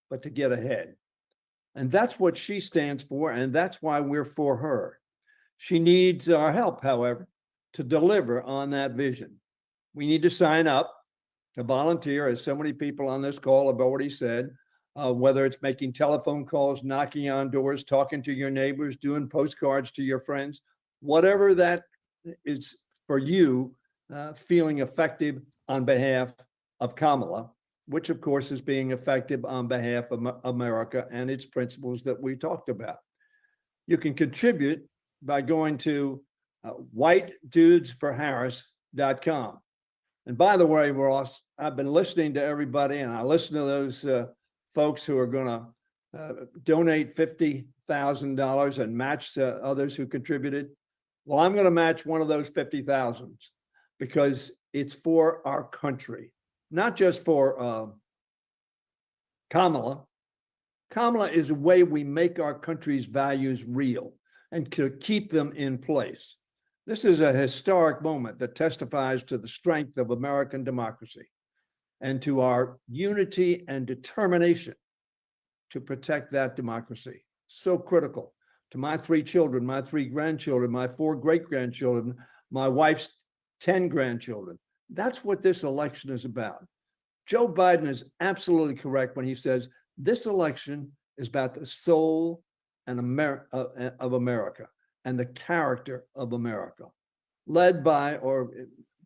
S22: but to get ahead. And that's what she stands for, and that's why we're for her. She needs our help, however, to deliver on that vision. We need to sign up, to volunteer, as so many people on this call have already said, whether it's making telephone calls, knocking on doors, talking to your neighbors, doing postcards to your friends, whatever that is for you, feeling effective on behalf of Kamala, which of course is being effective on behalf of America and its principles that we talked about. You can contribute by going to whitedudesforharris.com. And by the way, Ross, I've been listening to everybody, and I listen to those folks who are going to donate $50,000 and match others who contributed. Well, I'm going to match one of those 50,000 because it's for our country, not just for Kamala. Kamala is a way we make our country's values real and to keep them in place. This is a historic moment that testifies to the strength of American democracy and to our unity and determination to protect that democracy. So critical to my 3 children, my 3 grandchildren, my 4 great-grandchildren, my wife's 10 grandchildren. That's what this election is about. Joe Biden is absolutely correct when he says this election is about the soul and of America and the character of America, led by, or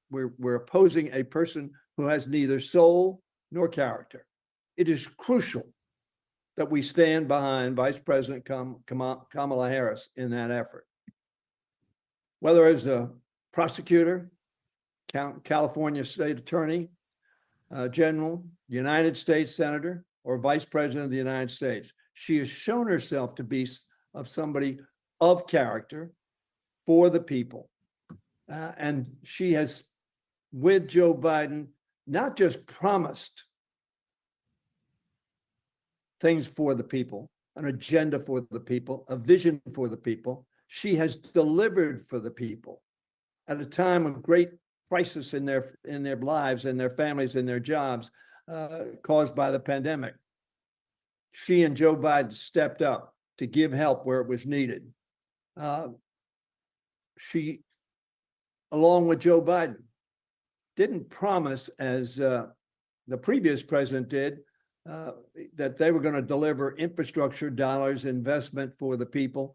S22: we're opposing a person who has neither soul nor character. It is crucial that we stand behind Vice President Kamala Harris in that effort. Whether as a prosecutor, California State Attorney General, United States Senator, or Vice President of the United States, she has shown herself to be of somebody of character for the people. And she has, with Joe Biden, not just promised things for the people, an agenda for the people, a vision for the people. She has delivered for the people at a time of great crisis in their lives and their families and their jobs caused by the pandemic. She and Joe Biden stepped up to give help where it was needed. She, along with Joe Biden, didn't promise, as the previous president did, that they were going to deliver infrastructure dollars, investment for the people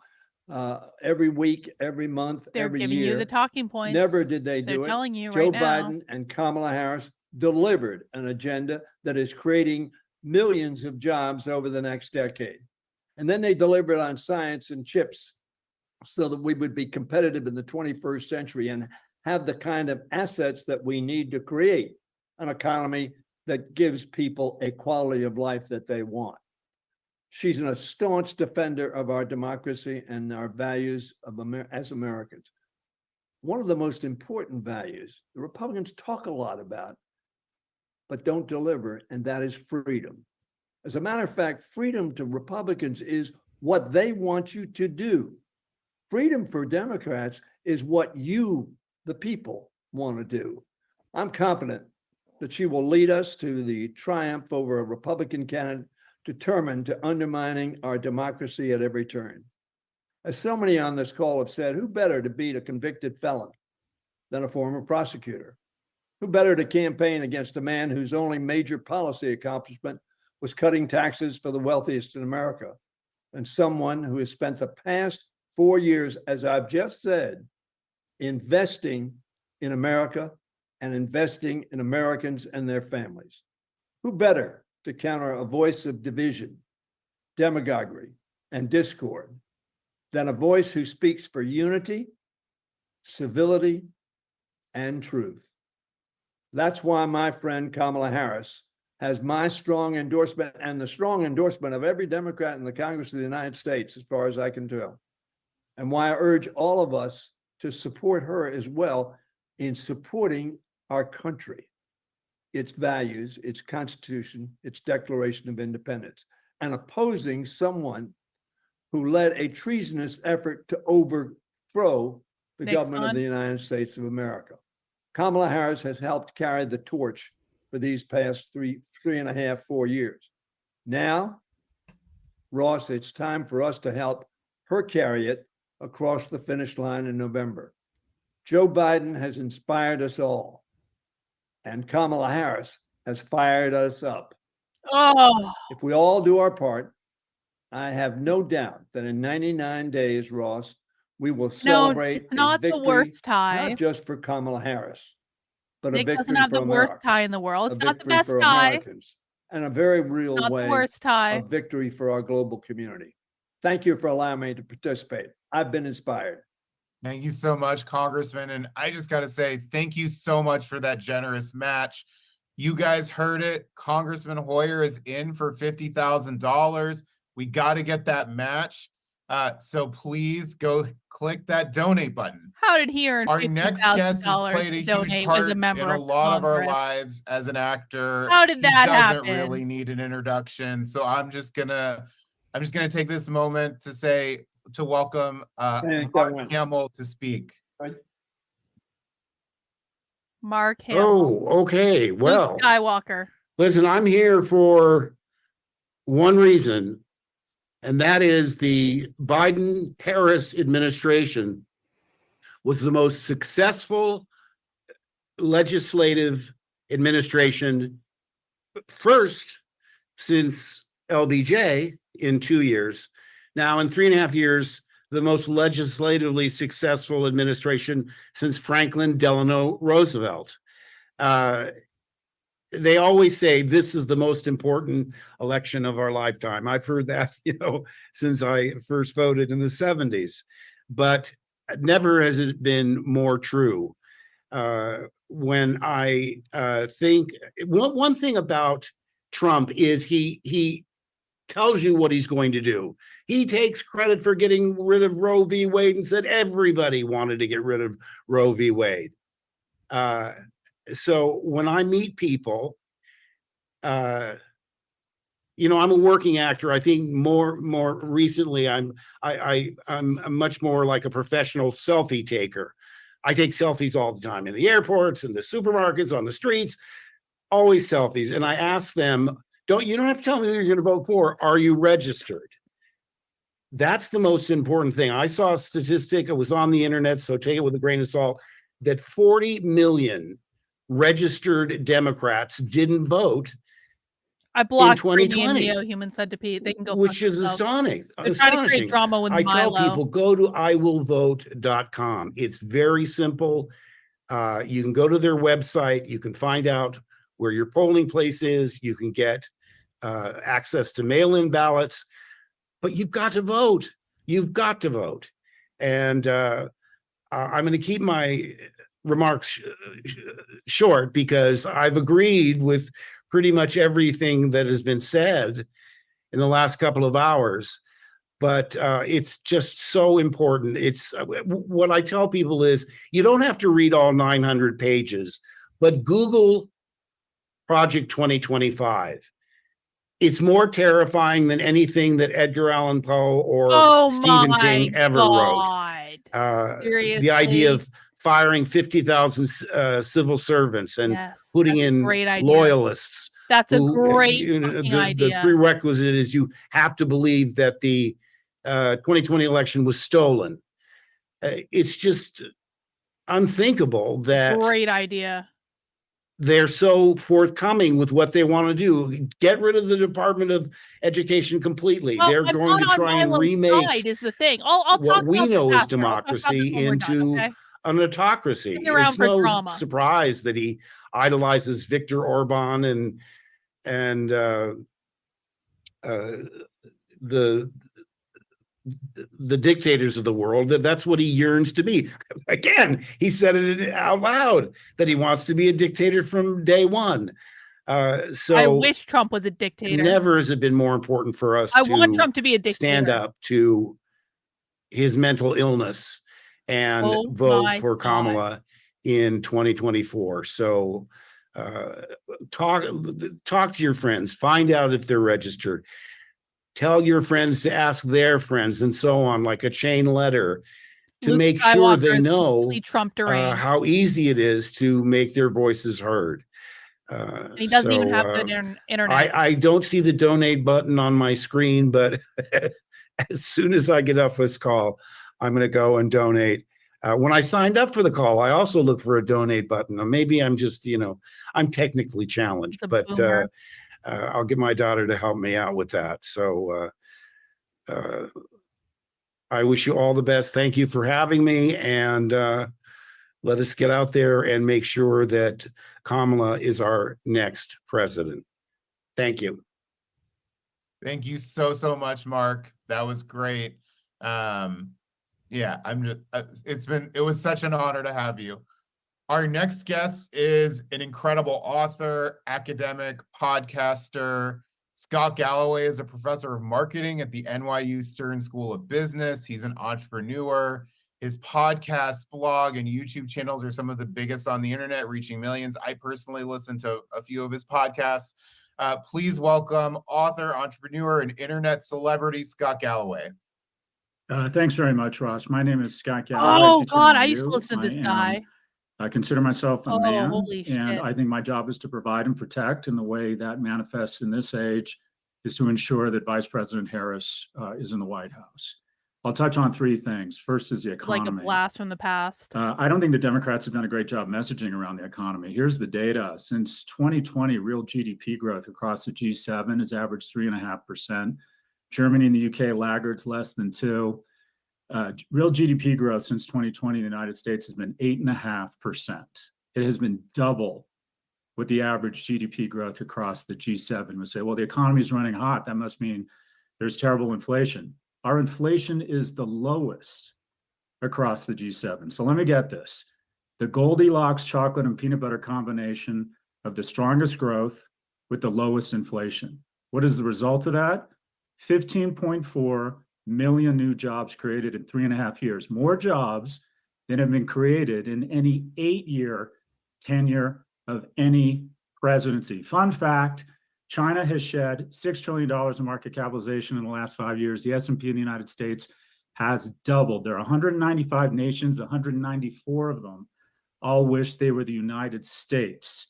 S22: every week, every month,
S2: They're
S22: every
S2: giving
S22: year.
S2: you the talking points.
S22: Never did they do
S2: They're
S22: it.
S2: telling you
S22: Joe
S2: right now.
S22: Biden and Kamala Harris delivered an agenda that is creating millions of jobs over the next decade. And then they delivered on science and chips so that we would be competitive in the 21st century and have the kind of assets that we need to create an economy that gives people a quality of life that they want. She's a staunch defender of our democracy and our values of as Americans. One of the most important values the Republicans talk a lot about, but don't deliver, and that is freedom. As a matter of fact, freedom to Republicans is what they want you to do. Freedom for Democrats is what you, the people, want to do. I'm confident that she will lead us to the triumph over a Republican candidate determined to undermining our democracy at every turn. As so many on this call have said, who better to beat a convicted felon than a former prosecutor? Who better to campaign against a man whose only major policy accomplishment was cutting taxes for the wealthiest in America, and someone who has spent the past 4 years, as I've just said, investing in America and investing in Americans and their families? Who better to counter a voice of division, demagoguery, and discord than a voice who speaks for unity, civility, and truth? That's why my friend Kamala Harris has my strong endorsement and the strong endorsement of every Democrat in the Congress of the United States, as far as I can tell, and why I urge all of us to support her as well in supporting our country, its values, its Constitution, its Declaration of Independence, and opposing someone who led a treasonous effort to overthrow the government of
S2: Nixon.
S22: the United States of America. Kamala Harris has helped carry the torch for these past three and a half, 4 years. Now, Ross, it's time for us to help her carry it across the finish line in November. Joe Biden has inspired us all, and Kamala Harris has fired us up.
S2: Oh,
S22: If we all do our part, I have no doubt that in 99 days, Ross, we will celebrate
S2: it's not
S22: a victory,
S2: the worst tie.
S22: not just for Kamala Harris, but
S2: Nick
S22: a victory
S2: doesn't have
S22: for
S2: the
S22: America,
S2: worst tie in the world. It's
S22: a
S2: not the
S22: victory
S2: best
S22: for
S2: tie.
S22: Americans, and a very real
S2: Not the
S22: way
S2: worst tie.
S22: of victory for our global community. Thank you for allowing me to participate. I've been inspired.
S6: Thank you so much, Congressman. And I just got to say, thank you so much for that generous match. You guys heard it. Congressman Hoyer is in for $50,000. We got to get that match. So please go click that donate button.
S2: How did he earn
S6: Our next guest has
S2: $50,000
S6: played
S2: to
S6: a huge
S2: donate
S6: part
S2: as a
S6: in
S2: member
S6: a
S2: of
S6: lot of our
S2: Congress?
S6: lives as an actor.
S2: How did that
S6: He doesn't
S2: happen?
S6: really need an introduction. So I'm just gonna take this moment to welcome Mark Hamill to speak.
S2: Mark Hamill.
S4: Oh, okay.
S2: Luke
S4: Well,
S2: Skywalker.
S4: listen, I'm here for one reason, and that is the Biden-Harris administration was the most successful legislative administration first since LBJ in 2 years. Now, in 3.5 years, the most legislatively successful administration since Franklin Delano Roosevelt. They always say this is the most important election of our lifetime. I've heard that, since I first voted in the 70s, but never has it been more true. When I think one thing about Trump is he tells you what he's going to do. He takes credit for getting rid of Roe v. Wade and said everybody wanted to get rid of Roe v. Wade. So when I meet people, I'm a working actor. I think more recently, I'm much more like a professional selfie taker. I take selfies all the time in the airports, in the supermarkets, on the streets, always selfies. And I ask them, you don't have to tell me who you're going to vote for. Are you registered? That's the most important thing. I saw a statistic, it was on the internet, so take it with a grain of salt, that 40 million registered Democrats didn't vote.
S2: I blocked
S4: in 2020,
S2: Human Centipede. They can go.
S4: Which is astonishing.
S2: They're trying to create drama with
S4: I
S2: Milo.
S4: tell people, go to iwillvote.com. It's very simple. You can go to their website. You can find out where your polling place is. You can get access to mail-in ballots. But you've got to vote. You've got to vote. And I'm going to keep my remarks short because I've agreed with pretty much everything that has been said in the last couple of hours. But it's just so important. It's what I tell people is you don't have to read all 900 pages, but Google Project 2025. It's more terrifying than anything that Edgar Allan Poe or Stephen King ever wrote. The idea of firing 50,000 civil servants and putting in loyalists.
S2: That's a great idea.
S4: The prerequisite is you have to believe that the 2020 election was stolen. It's just unthinkable that
S2: great idea.
S4: They're so forthcoming with what they want to do. Get rid of the Department of Education completely.
S2: Well,
S4: They're going to try and remake
S2: is the thing. I'll talk
S4: what we know as
S2: after.
S4: democracy into an autocracy.
S2: Around
S4: It's
S2: for
S4: no
S2: drama.
S4: surprise that he idolizes Viktor Orban and the dictators of the world. That's what he yearns to be. Again, he said it out loud that he wants to be a dictator from day one. So
S2: I wish Trump was a dictator.
S4: Never has it been more important for us
S2: I want Trump to be a dictator.
S4: Stand up to his mental illness and vote for Kamala in 2024. So talk to your friends, find out if they're registered. tell your friends to ask their friends and so on, like a chain letter, to
S2: Luke
S4: make sure they
S2: Skywalker is
S4: know
S2: completely Trump deranged.
S4: how easy it is to make their voices heard.
S2: And he doesn't even have good internet.
S4: I don't see the donate button on my screen, but as soon as I get off this call, I'm going to go and donate. When I signed up for the call, I also looked for a donate button. Or maybe I'm just, I'm technically challenged, but I'll get my daughter to help me out with that. So I wish you all the best. Thank you for having me. And let us get out there and make sure that Kamala is our next president. Thank you.
S6: Thank you so much, Mark. That was great. Yeah, it was such an honor to have you. Our next guest is an incredible author, academic, podcaster. Scott Galloway is a professor of marketing at the NYU Stern School of Business. He's an entrepreneur. His podcast, blog, and YouTube channels are some of the biggest on the internet, reaching millions. I personally listen to a few of his podcasts. Please welcome author, entrepreneur, and internet celebrity, Scott Galloway.
S5: Thanks very much, Ross. My name is Scott Galloway.
S2: Oh God, I used to listen to this guy.
S5: I consider myself a man,
S2: holy
S5: and
S2: shit.
S5: I think my job is to provide and protect, and the way that manifests in this age is to ensure that Vice President Harris is in the White House. I'll touch on three things. First is the
S2: It's
S5: economy.
S2: like a blast from the past.
S5: I don't think the Democrats have done a great job messaging around the economy. Here's the data. Since 2020, real GDP growth across the G7 has averaged 3.5%. Germany and the UK laggards less than 2%. Real GDP growth since 2020 in the United States has been 8.5%. It has been double what the average GDP growth across the G7 would say. Well, the economy is running hot. That must mean there's terrible inflation. Our inflation is the lowest across the G7. So let me get this. The Goldilocks chocolate and peanut butter combination of the strongest growth with the lowest inflation. What is the result of that? 15.4 million new jobs created in 3.5 years. More jobs than have been created in any 8-year tenure of any presidency. Fun fact, China has shed $6 trillion in market capitalization in the last 5 years. The S&P in the United States has doubled. There are 195 nations, 194 of them all wish they were the United States.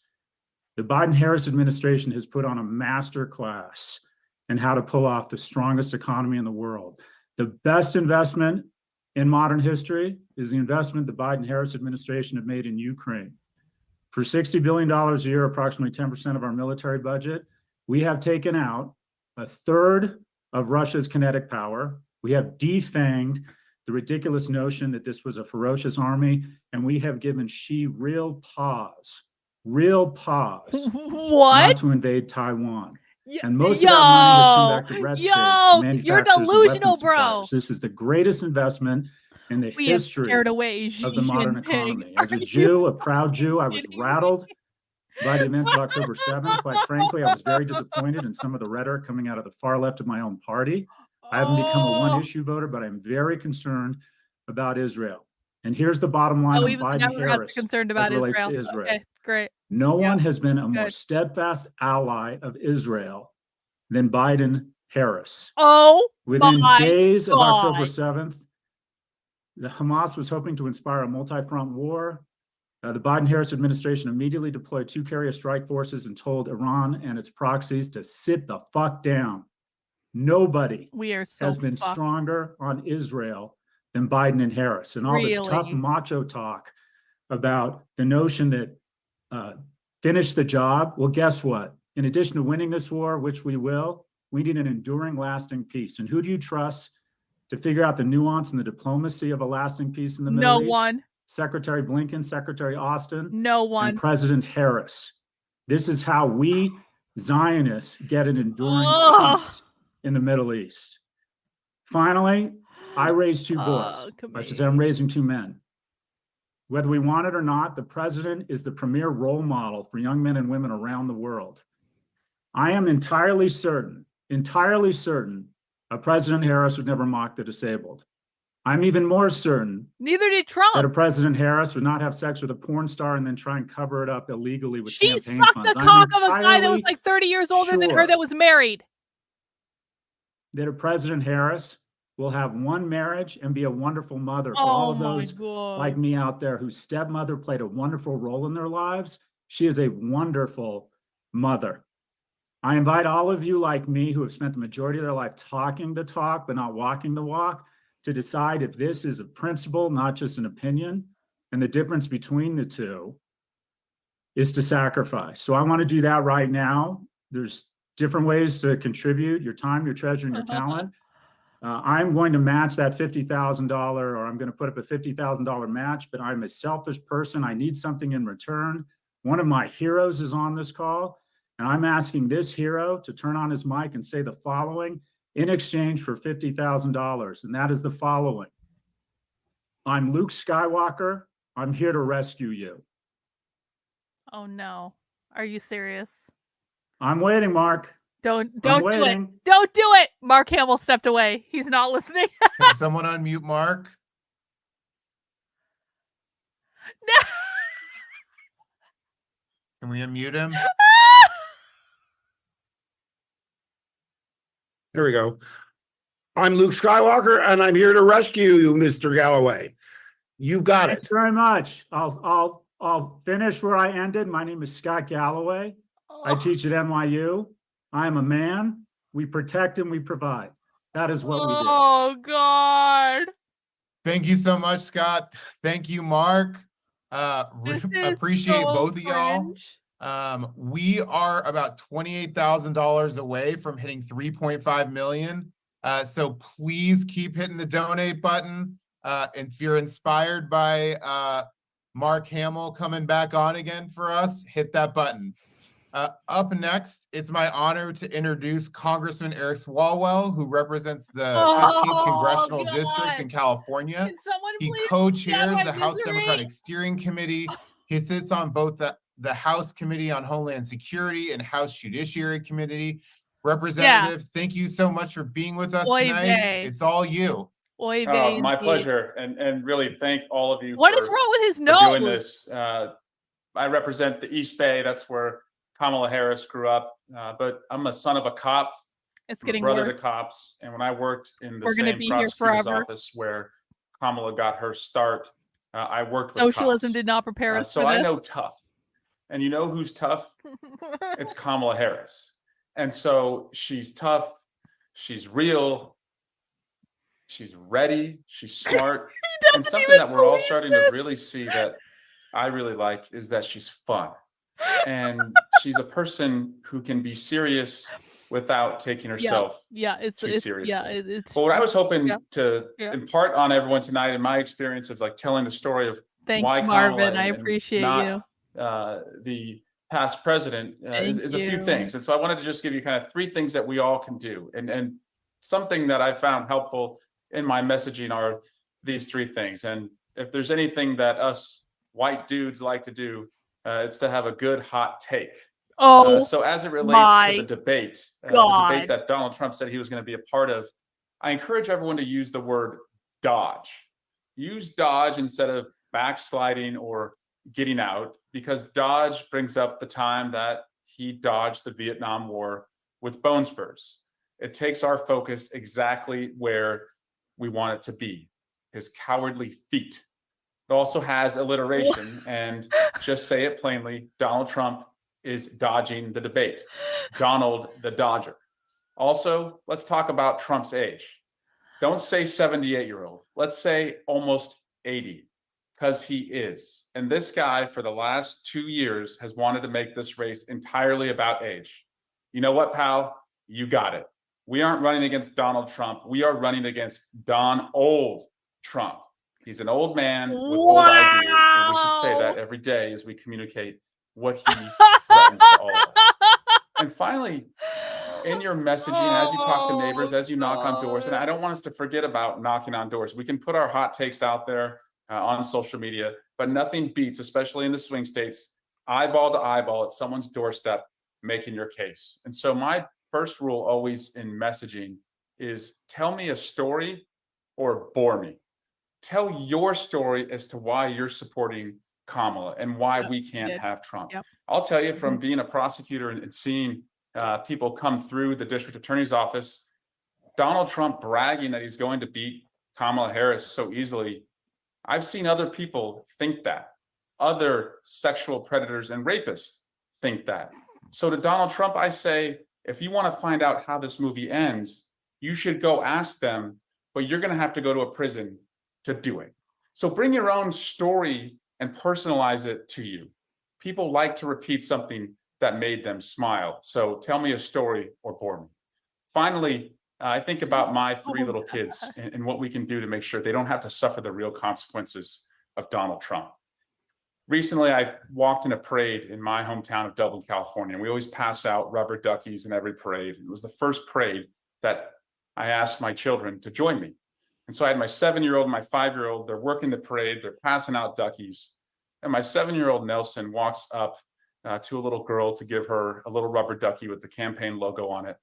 S5: The Biden-Harris administration has put on a master class in how to pull off the strongest economy in the world. The best investment in modern history is the investment the Biden-Harris administration have made in Ukraine. For $60 billion a year, approximately 10% of our military budget, we have taken out a third of Russia's kinetic power. We have defanged the ridiculous notion that this was a ferocious army, and we have given Xi real pause not to invade Taiwan. And most of that money has come back to red states, to manufacturers
S2: you're
S5: and
S2: delusional,
S5: weapons
S2: bro.
S5: suppliers. This is the greatest investment in the
S2: We have
S5: history
S2: scared away
S5: of the modern
S2: Jinping.
S5: economy. As a Jew, a proud Jew, I was rattled by the events of October 7th. Quite frankly, I was very disappointed in some of the rhetoric coming out of the far left of my own party. I haven't become a one-issue voter, but I'm very concerned about Israel. And here's the bottom line on
S2: We've never got
S5: Biden-Harris
S2: concerned
S5: as
S2: about
S5: it relates
S2: Israel.
S5: to Israel.
S2: Okay, great.
S5: No
S2: Yeah.
S5: one has been a more
S2: Good.
S5: steadfast ally of Israel than Biden-Harris.
S2: Oh,
S5: Within
S2: my
S5: days of
S2: God.
S5: October 7th, the Hamas was hoping to inspire a multi-front war. The Biden-Harris administration immediately deployed 2 carrier strike forces and told Iran and its proxies to sit the fuck down. Nobody
S2: We are so
S5: has been
S2: fucked.
S5: stronger on Israel than Biden and Harris. And all this tough
S2: Really?
S5: macho talk about the notion that finish the job. Well, guess what? In addition to winning this war, which we will, we need an enduring, lasting peace. And who do you trust to figure out the nuance and the diplomacy of a lasting peace in the Middle East?
S2: No one.
S5: Secretary Blinken, Secretary Austin,
S2: No one.
S5: and President Harris. This is how we Zionists get an enduring
S2: Ugh.
S5: peace in the Middle East. Finally, I raised 2 boys.
S2: Oh,
S5: I should say I'm raising 2 men. Whether we want it or not, the president is the premier role model for young men and women around the world. I am entirely certain a President Harris would never mock the disabled. I'm even more certain
S2: Neither did Trump.
S5: that a President Harris would not have sex with a porn star and then try and cover it up illegally with
S2: She
S5: campaign
S2: sucked
S5: funds.
S2: the
S5: I'm
S2: cock of a guy that was
S5: entirely
S2: like 30 years older than her
S5: sure.
S2: that was married.
S5: that President Harris will have one marriage and be a wonderful mother for all
S2: Oh
S5: of
S2: my
S5: those
S2: God.
S5: like me out there whose stepmother played a wonderful role in their lives. She is a wonderful mother. I invite all of you like me who have spent the majority of their life talking the talk, but not walking the walk, to decide if this is a principle, not just an opinion. And the difference between the two is to sacrifice. So I want to do that right now. There's different ways to contribute your time, your treasure, and your talent. I'm going to match that $50,000, or I'm going to put up a $50,000 match, but I'm a selfish person. I need something in return. One of my heroes is on this call, and I'm asking this hero to turn on his mic and say the following in exchange for $50,000. And that is the following. I'm Luke Skywalker. I'm here to rescue you.
S2: Oh no. Are you serious?
S5: I'm waiting, Mark.
S2: Don't do it.
S5: waiting.
S2: Don't do it. Mark Hamill stepped away. He's not listening.
S6: Can someone unmute Mark?
S2: No.
S6: Can we unmute him?
S4: There we go. I'm Luke Skywalker, and I'm here to rescue you, Mr. Galloway. You've got
S5: Thanks
S4: it.
S5: very much. I'll finish where I ended. My name is Scott Galloway. I teach at NYU. I am a man. We protect and we provide. That is what we do.
S2: Oh God.
S6: Thank you so much, Scott. Thank you, Mark. Appreciate
S2: so
S6: both of y'all.
S2: cringe.
S6: We are about $28,000 away from hitting 3.5 million. So please keep hitting the donate button. And if you're inspired by Mark Hamill coming back on again for us, hit that button. Up next, it's my honor to introduce Congressman Eric Swalwell, who represents the 15th Congressional District in California.
S2: Can someone
S6: He
S2: please
S6: co-chairs
S2: stop my
S6: the House
S2: misery?
S6: Democratic Steering Committee. He sits on both the House Committee on Homeland Security and House Judiciary Committee. Representative, thank you so much for being with us
S2: Oy
S6: tonight.
S2: vey.
S6: It's all you.
S2: Oy vey
S7: My
S2: indeed.
S7: pleasure, and really thank all of you
S2: What
S7: for,
S2: is wrong with his
S7: for
S2: nose?
S7: doing this. I represent the East Bay. That's where Kamala Harris grew up, but I'm a son of a cop.
S2: It's
S7: I'm a
S2: getting
S7: brother
S2: worse.
S7: to cops, and when I worked in the
S2: We're gonna
S7: same
S2: be here
S7: prosecutor's
S2: forever.
S7: office where Kamala got her start, I worked with
S2: Socialism
S7: cops.
S2: did not prepare us
S7: So
S2: for
S7: I
S2: this.
S7: know tough, and you know who's tough? It's Kamala Harris. And so she's tough, she's real, she's ready, she's smart. And something that we're all starting to really see that I really like is that she's fun. And she's a person who can be serious without taking herself too seriously. But what I was hoping to impart on everyone tonight, in my experience of like telling the story of
S2: Thank
S7: why
S2: you,
S7: Kamala
S2: Marvin. I
S7: and
S2: appreciate
S7: not,
S2: you.
S7: The past president is a few
S2: you.
S7: things. And so I wanted to just give you kind of three things that we all can do. And something that I found helpful in my messaging are these three things. And if there's anything that us white dudes like to do, it's to have a good hot take.
S2: Oh,
S7: so as it relates to the debate
S2: God.
S7: that Donald Trump said he was going to be a part of, I encourage everyone to use the word dodge. Use dodge instead of backsliding or getting out, because dodge brings up the time that he dodged the Vietnam War with bone spurs. It takes our focus exactly where we want it to be, his cowardly feet. It also has alliteration, and just say it plainly, Donald Trump is dodging the debate. Donald the Dodger. Also, let's talk about Trump's age. Don't say 78-year-old. Let's say almost 80, because he is. And this guy, for the last 2 years, has wanted to make this race entirely about age. You know what, pal? You got it. We aren't running against Donald Trump. We are running against Old Trump. He's an old man with old ideas, and we should say that every day as we communicate what he threatens to all of us. And finally, in your messaging, as you talk to neighbors, as you knock on doors, and I don't want us to forget about knocking on doors. We can put our hot takes out there on social media, but nothing beats, especially in the swing states, eyeball to eyeball at someone's doorstep, making your case. And so my first rule always in messaging is tell me a story or bore me. Tell your story as to why you're supporting Kamala and why we can't have Trump. I'll tell you, from being a prosecutor and seeing people come through the district attorney's office, Donald Trump bragging that he's going to beat Kamala Harris so easily, I've seen other people think that. Other sexual predators and rapists think that. So to Donald Trump, I say, if you want to find out how this movie ends, you should go ask them, but you're going to have to go to a prison to do it. So bring your own story and personalize it to you. People like to repeat something that made them smile. So tell me a story or bore me. Finally, I think about my three little kids and what we can do to make sure they don't have to suffer the real consequences of Donald Trump. Recently, I walked in a parade in my hometown of Dublin, California, and we always pass out rubber duckies in every parade. It was the first parade that I asked my children to join me. And so I had my 7-year-old and my 5-year-old, they're working the parade, they're passing out duckies. And my 7-year-old Nelson walks up to a little girl to give her a little rubber ducky with the campaign logo on it.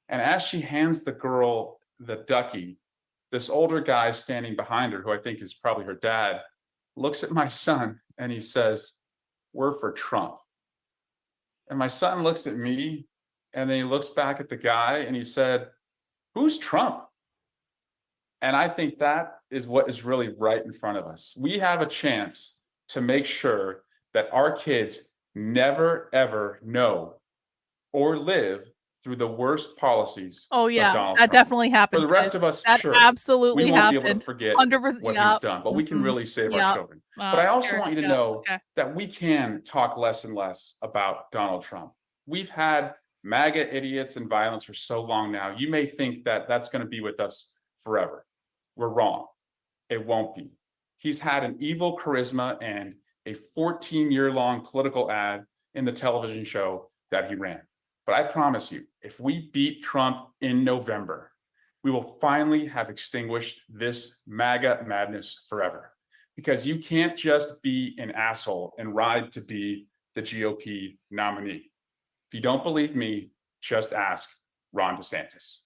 S7: And as she hands the girl the ducky, this older guy standing behind her, who I think is probably her dad, looks at my son and he says, "We're for Trump." And my son looks at me and then he looks back at the guy and he said, "Who's Trump?" And I think that is what is really right in front of us. We have a chance to make sure that our kids never, ever know or live through the worst policies
S2: Oh
S7: of
S2: yeah,
S7: Donald
S2: that
S7: Trump.
S2: definitely happened.
S7: For the rest
S2: guys.
S7: of us,
S2: That
S7: sure,
S2: absolutely
S7: we won't
S2: happened.
S7: be able to forget
S2: 100%.
S7: what
S2: Yep.
S7: he's done, but we can really save our children. But I also want you to know that we can talk less and less about Donald Trump. We've had MAGA idiots and violence for so long now. You may think that that's going to be with us forever. We're wrong. It won't be. He's had an evil charisma and a 14-year-long political ad in the television show that he ran. But I promise you, if we beat Trump in November, we will finally have extinguished this MAGA madness forever. Because you can't just be an asshole and ride to be the GOP nominee. If you don't believe me, just ask Ron DeSantis.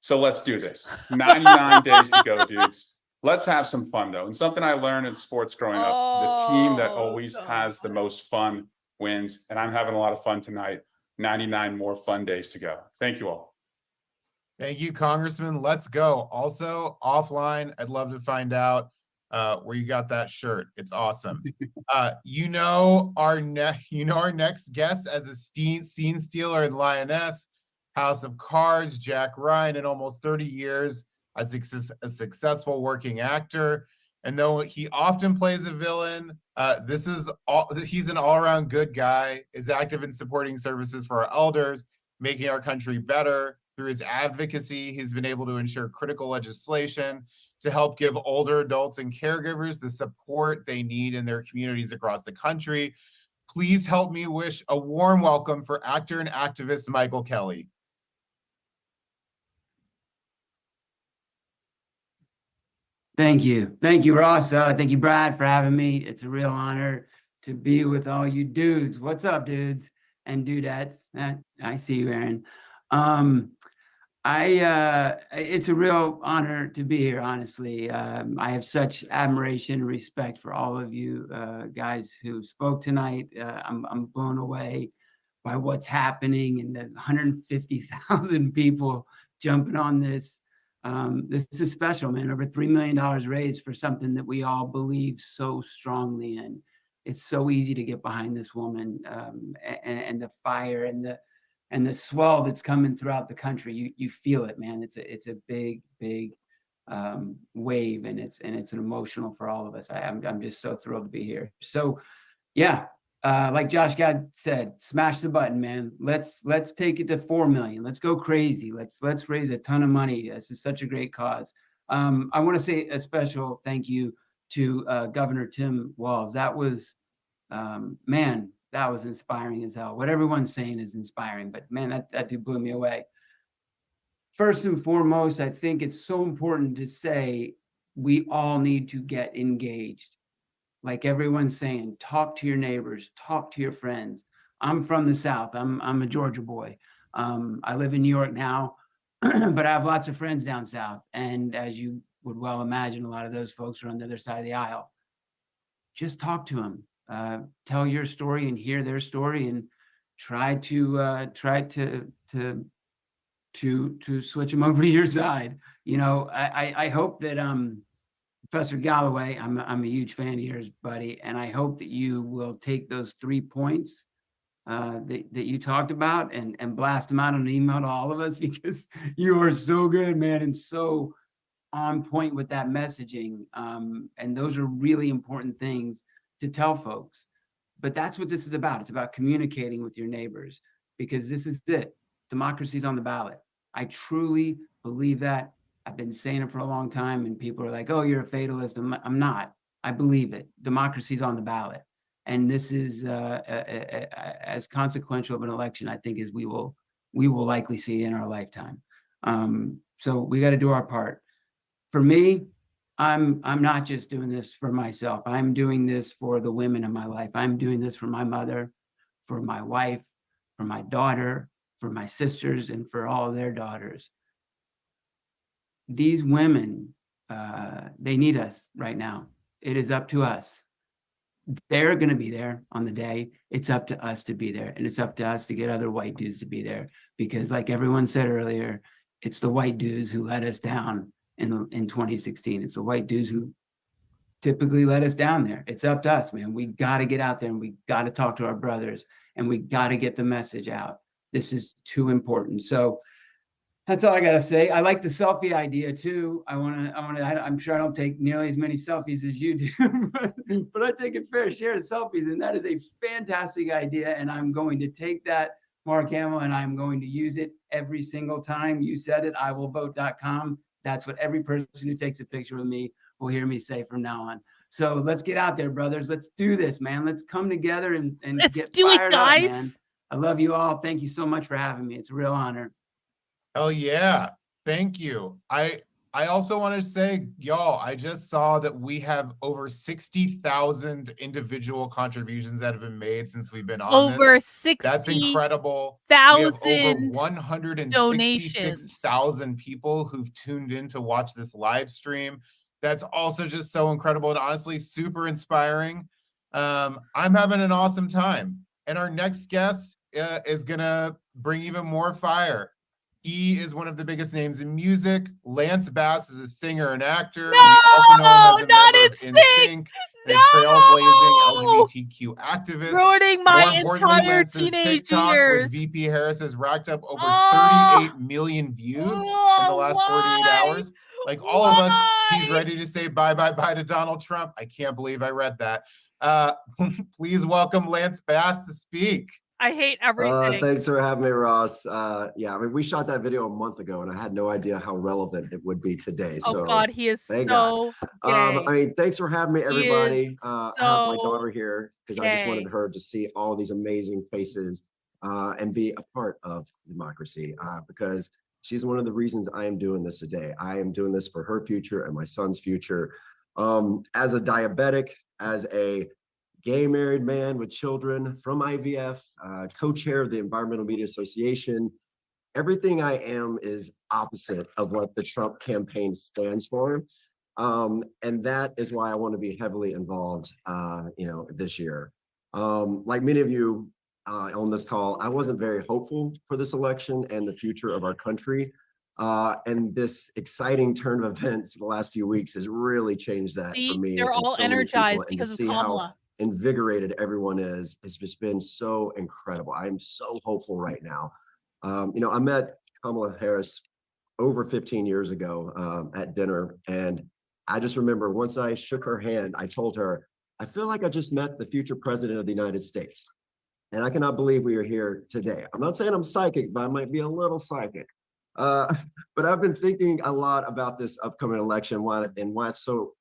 S7: So let's do this. 99 days to go, dudes. Let's have some fun, though. And something I learned in sports growing up, the team that always has the most fun wins. And I'm having a lot of fun tonight. 99 more fun days to go. Thank you all.
S6: Thank you, Congressman. Let's go. Also, offline, I'd love to find out where you got that shirt. It's awesome. Our next guest as a scene stealer in Lioness, House of Cards, Jack Ryan, in almost 30 years as a successful working actor. And though he often plays a villain, he's an all-around good guy, is active in supporting services for our elders, making our country better. Through his advocacy, he's been able to ensure critical legislation to help give older adults and caregivers the support they need in their communities across the country. Please help me wish a warm welcome for actor and activist Michael Kelly.
S8: Thank you. Thank you, Ross. Thank you, Brad, for having me. It's a real honor to be with all you dudes. What's up, dudes and dudettes? I see you, Aaron. It's a real honor to be here, honestly. I have such admiration and respect for all of you guys who spoke tonight. I'm blown away by what's happening and the 150,000 people jumping on this. This is special, man. Over $3 million raised for something that we all believe so strongly in. It's so easy to get behind this woman and the fire and the swell that's coming throughout the country. You feel it, man. It's a big wave, and it's an emotional for all of us. I'm just so thrilled to be here. So, yeah. Like Josh Gad said, smash the button, man. Let's take it to 4 million. Let's go crazy. Let's raise a ton of money. This is such a great cause. I want to say a special thank you to Governor Tim Walz. That was, man, that was inspiring as hell. What everyone's saying is inspiring, but man, that dude blew me away. First and foremost, I think it's so important to say we all need to get engaged. Like everyone's saying, talk to your neighbors, talk to your friends. I'm from the South. I'm a Georgia boy. I live in New York now, but I have lots of friends down South. And as you would well imagine, a lot of those folks are on the other side of the aisle. Just talk to them. Tell your story and hear their story, and try to to switch them over to your side. You know, I hope that Professor Galloway, I'm a huge fan of yours, buddy, and I hope that you will take those 3 points that you talked about and blast them out on an email to all of us, because you are so good, man, and so on point with that messaging. And those are really important things to tell folks. But that's what this is about. It's about communicating with your neighbors, because this is it. Democracy's on the ballot. I truly believe that. I've been saying it for a long time, and people are like, oh, you're a fatalist. I'm not. I believe it. Democracy's on the ballot. And this is as consequential of an election, I think, as we will likely see in our lifetime. So we got to do our part. For me, I'm not just doing this for myself. I'm doing this for the women in my life. I'm doing this for my mother, for my wife, for my daughter, for my sisters, and for all their daughters. These women, they need us right now. It is up to us. They're going to be there on the day. It's up to us to be there. And it's up to us to get other white dudes to be there. Because like everyone said earlier, it's the white dudes who let us down in 2016. It's the white dudes who typically let us down there. It's up to us, man. We got to get out there, and we got to talk to our brothers, and we got to get the message out. This is too important. So that's all I got to say. I like the selfie idea too. I'm sure I don't take nearly as many selfies as you do, but I take a fair share of selfies, and that is a fantastic idea. And I'm going to take that, Mark Hamill, and I'm going to use it every single time. You said it, iwillvote.com. That's what every person who takes a picture with me will hear me say from now on. So let's get out there, brothers. Let's do this, man. Let's come together and
S2: Let's
S8: get
S2: do it,
S8: fired up,
S2: guys.
S8: man. I love you all. Thank you so much for having me. It's a real honor.
S6: Oh yeah, thank you. I also want to say, y'all, I just saw that we have over 60,000 individual contributions that have been made since we've been on
S2: Over
S6: this. That's
S2: 60,000
S6: incredible. We have over
S2: donations.
S6: 166,000 people who've tuned in to watch this live stream. That's also just so incredible and honestly super inspiring. I'm having an awesome time. And our next guest is gonna bring even more fire. He is one of the biggest names in music. Lance Bass is a singer and actor.
S2: No,
S6: we also know him as a
S2: not
S6: member of
S2: NSYNC.
S6: and a trailblazing LGBTQ activist.
S2: Ruining
S6: More
S2: my
S6: importantly,
S2: entire
S6: Lance's
S2: teenage
S6: TikTok
S2: years.
S6: with VP Harris has racked up over
S2: Oh,
S6: 38 million views in the last 48 hours. Like all of us, he's ready to say bye to Donald Trump. I can't believe I read that. Please welcome Lance Bass to speak.
S2: I hate everything.
S9: Thanks for having me, Ross. Yeah, I mean, we shot that video a month ago, and I had no idea how relevant it would be today.
S2: Oh
S9: So,
S2: God, he is
S9: thank
S2: so
S9: God.
S2: gay.
S9: I mean, thanks for having me,
S2: He
S9: everybody.
S2: is
S9: I have my
S2: so
S9: daughter here because I just wanted
S2: gay.
S9: her to see all these amazing faces and be a part of democracy because she's one of the reasons I am doing this today. I am doing this for her future and my son's future. As a diabetic, as a gay married man with children from IVF, co-chair of the Environmental Media Association. Everything I am is opposite of what the Trump campaign stands for. And that is why I want to be heavily involved, this year. Like many of you on this call, I wasn't very hopeful for this election and the future of our country. And this exciting turn of events the last few weeks has really changed that
S2: See,
S9: for me.
S2: they're
S9: and
S2: all
S9: so many people.
S2: energized
S9: And to
S2: because of
S9: see how
S2: Kamala.
S9: invigorated everyone is, it's just been so incredible. I'm so hopeful right now. I met Kamala Harris over 15 years ago at dinner. And I just remember once I shook her hand, I told her, I feel like I just met the future president of the United States. And I cannot believe we are here today. I'm not saying I'm psychic, but I might be a little psychic. But I've been thinking a lot about this upcoming election and why it's so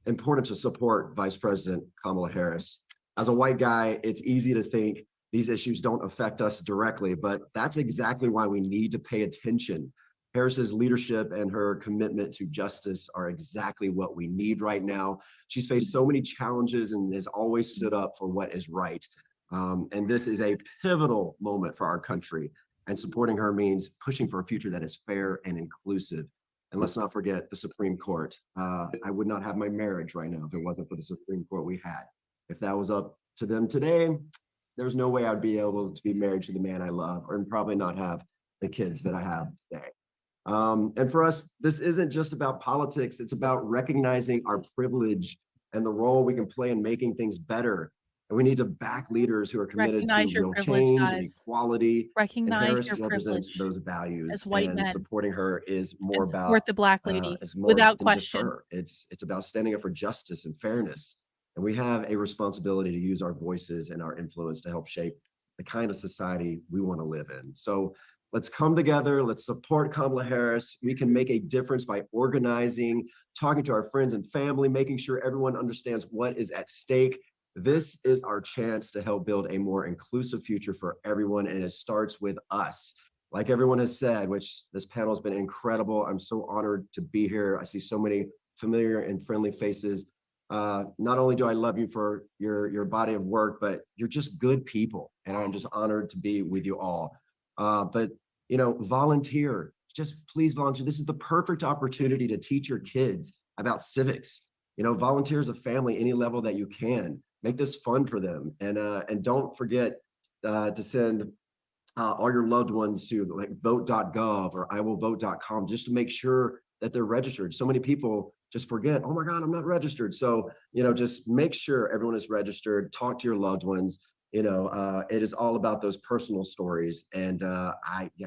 S9: important to support Vice President Kamala Harris. As a white guy, it's easy to think these issues don't affect us directly, but that's exactly why we need to pay attention. Harris's leadership and her commitment to justice are exactly what we need right now. She's faced so many challenges and has always stood up for what is right. And this is a pivotal moment for our country. And supporting her means pushing for a future that is fair and inclusive. And let's not forget the Supreme Court. I would not have my marriage right now if it wasn't for the Supreme Court we had. If that was up to them today, there's no way I'd be able to be married to the man I love, or probably not have the kids that I have today. And for us, this isn't just about politics. It's about recognizing our privilege and the role we can play in making things better. And we need to back leaders who are committed
S2: Recognize
S9: to
S2: your
S9: real
S2: privilege,
S9: change and
S2: guys.
S9: equality. And
S2: Recognize
S9: Harris
S2: your
S9: represents
S2: privilege
S9: those values.
S2: as white
S9: And
S2: men.
S9: supporting her is more
S2: And
S9: about
S2: support the Black lady
S9: it's more
S2: without
S9: than just
S2: question.
S9: her. It's about standing up for justice and fairness. And we have a responsibility to use our voices and our influence to help shape the kind of society we want to live in. So let's come together. Let's support Kamala Harris. We can make a difference by organizing, talking to our friends and family, making sure everyone understands what is at stake. This is our chance to help build a more inclusive future for everyone, and it starts with us. Like everyone has said, which this panel has been incredible. I'm so honored to be here. I see so many familiar and friendly faces. Not only do I love you for your body of work, but you're just good people, and I'm just honored to be with you all. But volunteer. Just please volunteer. This is the perfect opportunity to teach your kids about civics. Volunteer as a family, any level that you can. Make this fun for them, and don't forget to send all your loved ones to like vote.gov or iwillvote.com just to make sure that they're registered. So many people just forget, oh my God, I'm not registered. So, just make sure everyone is registered, talk to your loved ones. It is all about those personal stories. And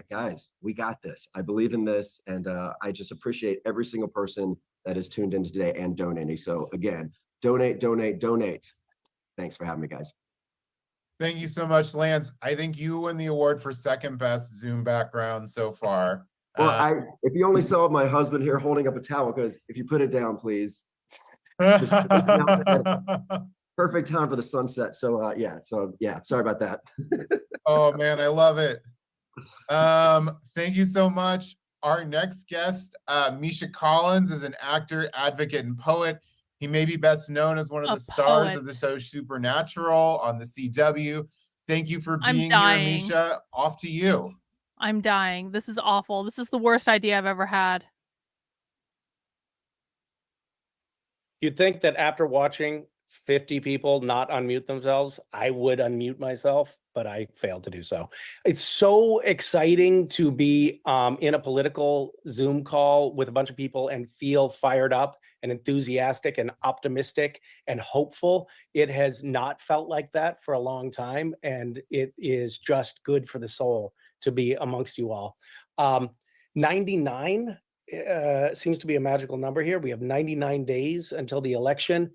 S9: guys, we got this. I believe in this. And I just appreciate every single person that is tuned in today and donating. So again, donate, donate, donate. Thanks for having me, guys.
S6: Thank you so much, Lance. I think you win the award for second best Zoom background so far.
S9: Well, if you only saw my husband here holding up a towel, because if you put it down, please. Perfect time for the sunset. So sorry about that.
S6: Oh man, I love it. Thank you so much. Our next guest, Misha Collins, is an actor, advocate, and poet. He may be best known as one of the stars of the show Supernatural on the CW. Thank you for being here, Misha. Off to you.
S2: I'm dying. This is awful. This is the worst idea I've ever had.
S10: You'd think that after watching 50 people not unmute themselves, I would unmute myself, but I failed to do so. It's so exciting to be in a political Zoom call with a bunch of people and feel fired up and enthusiastic and optimistic and hopeful. It has not felt like that for a long time, and it is just good for the soul to be amongst you all. 99 seems to be a magical number here. We have 99 days until the election.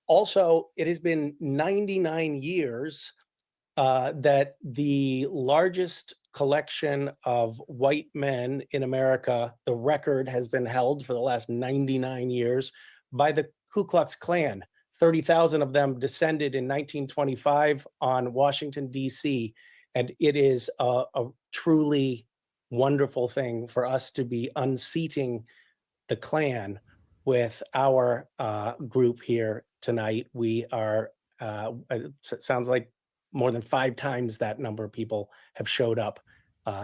S10: Also, it has been 99 years that the largest collection of white men in America, the record has been held for the last 99 years by the Ku Klux Klan. 30,000 of them descended in 1925 on Washington, D.C. And it is a truly wonderful thing for us to be unseating the Klan with our group here tonight. We are, it sounds like more than 5 times that number of people have showed up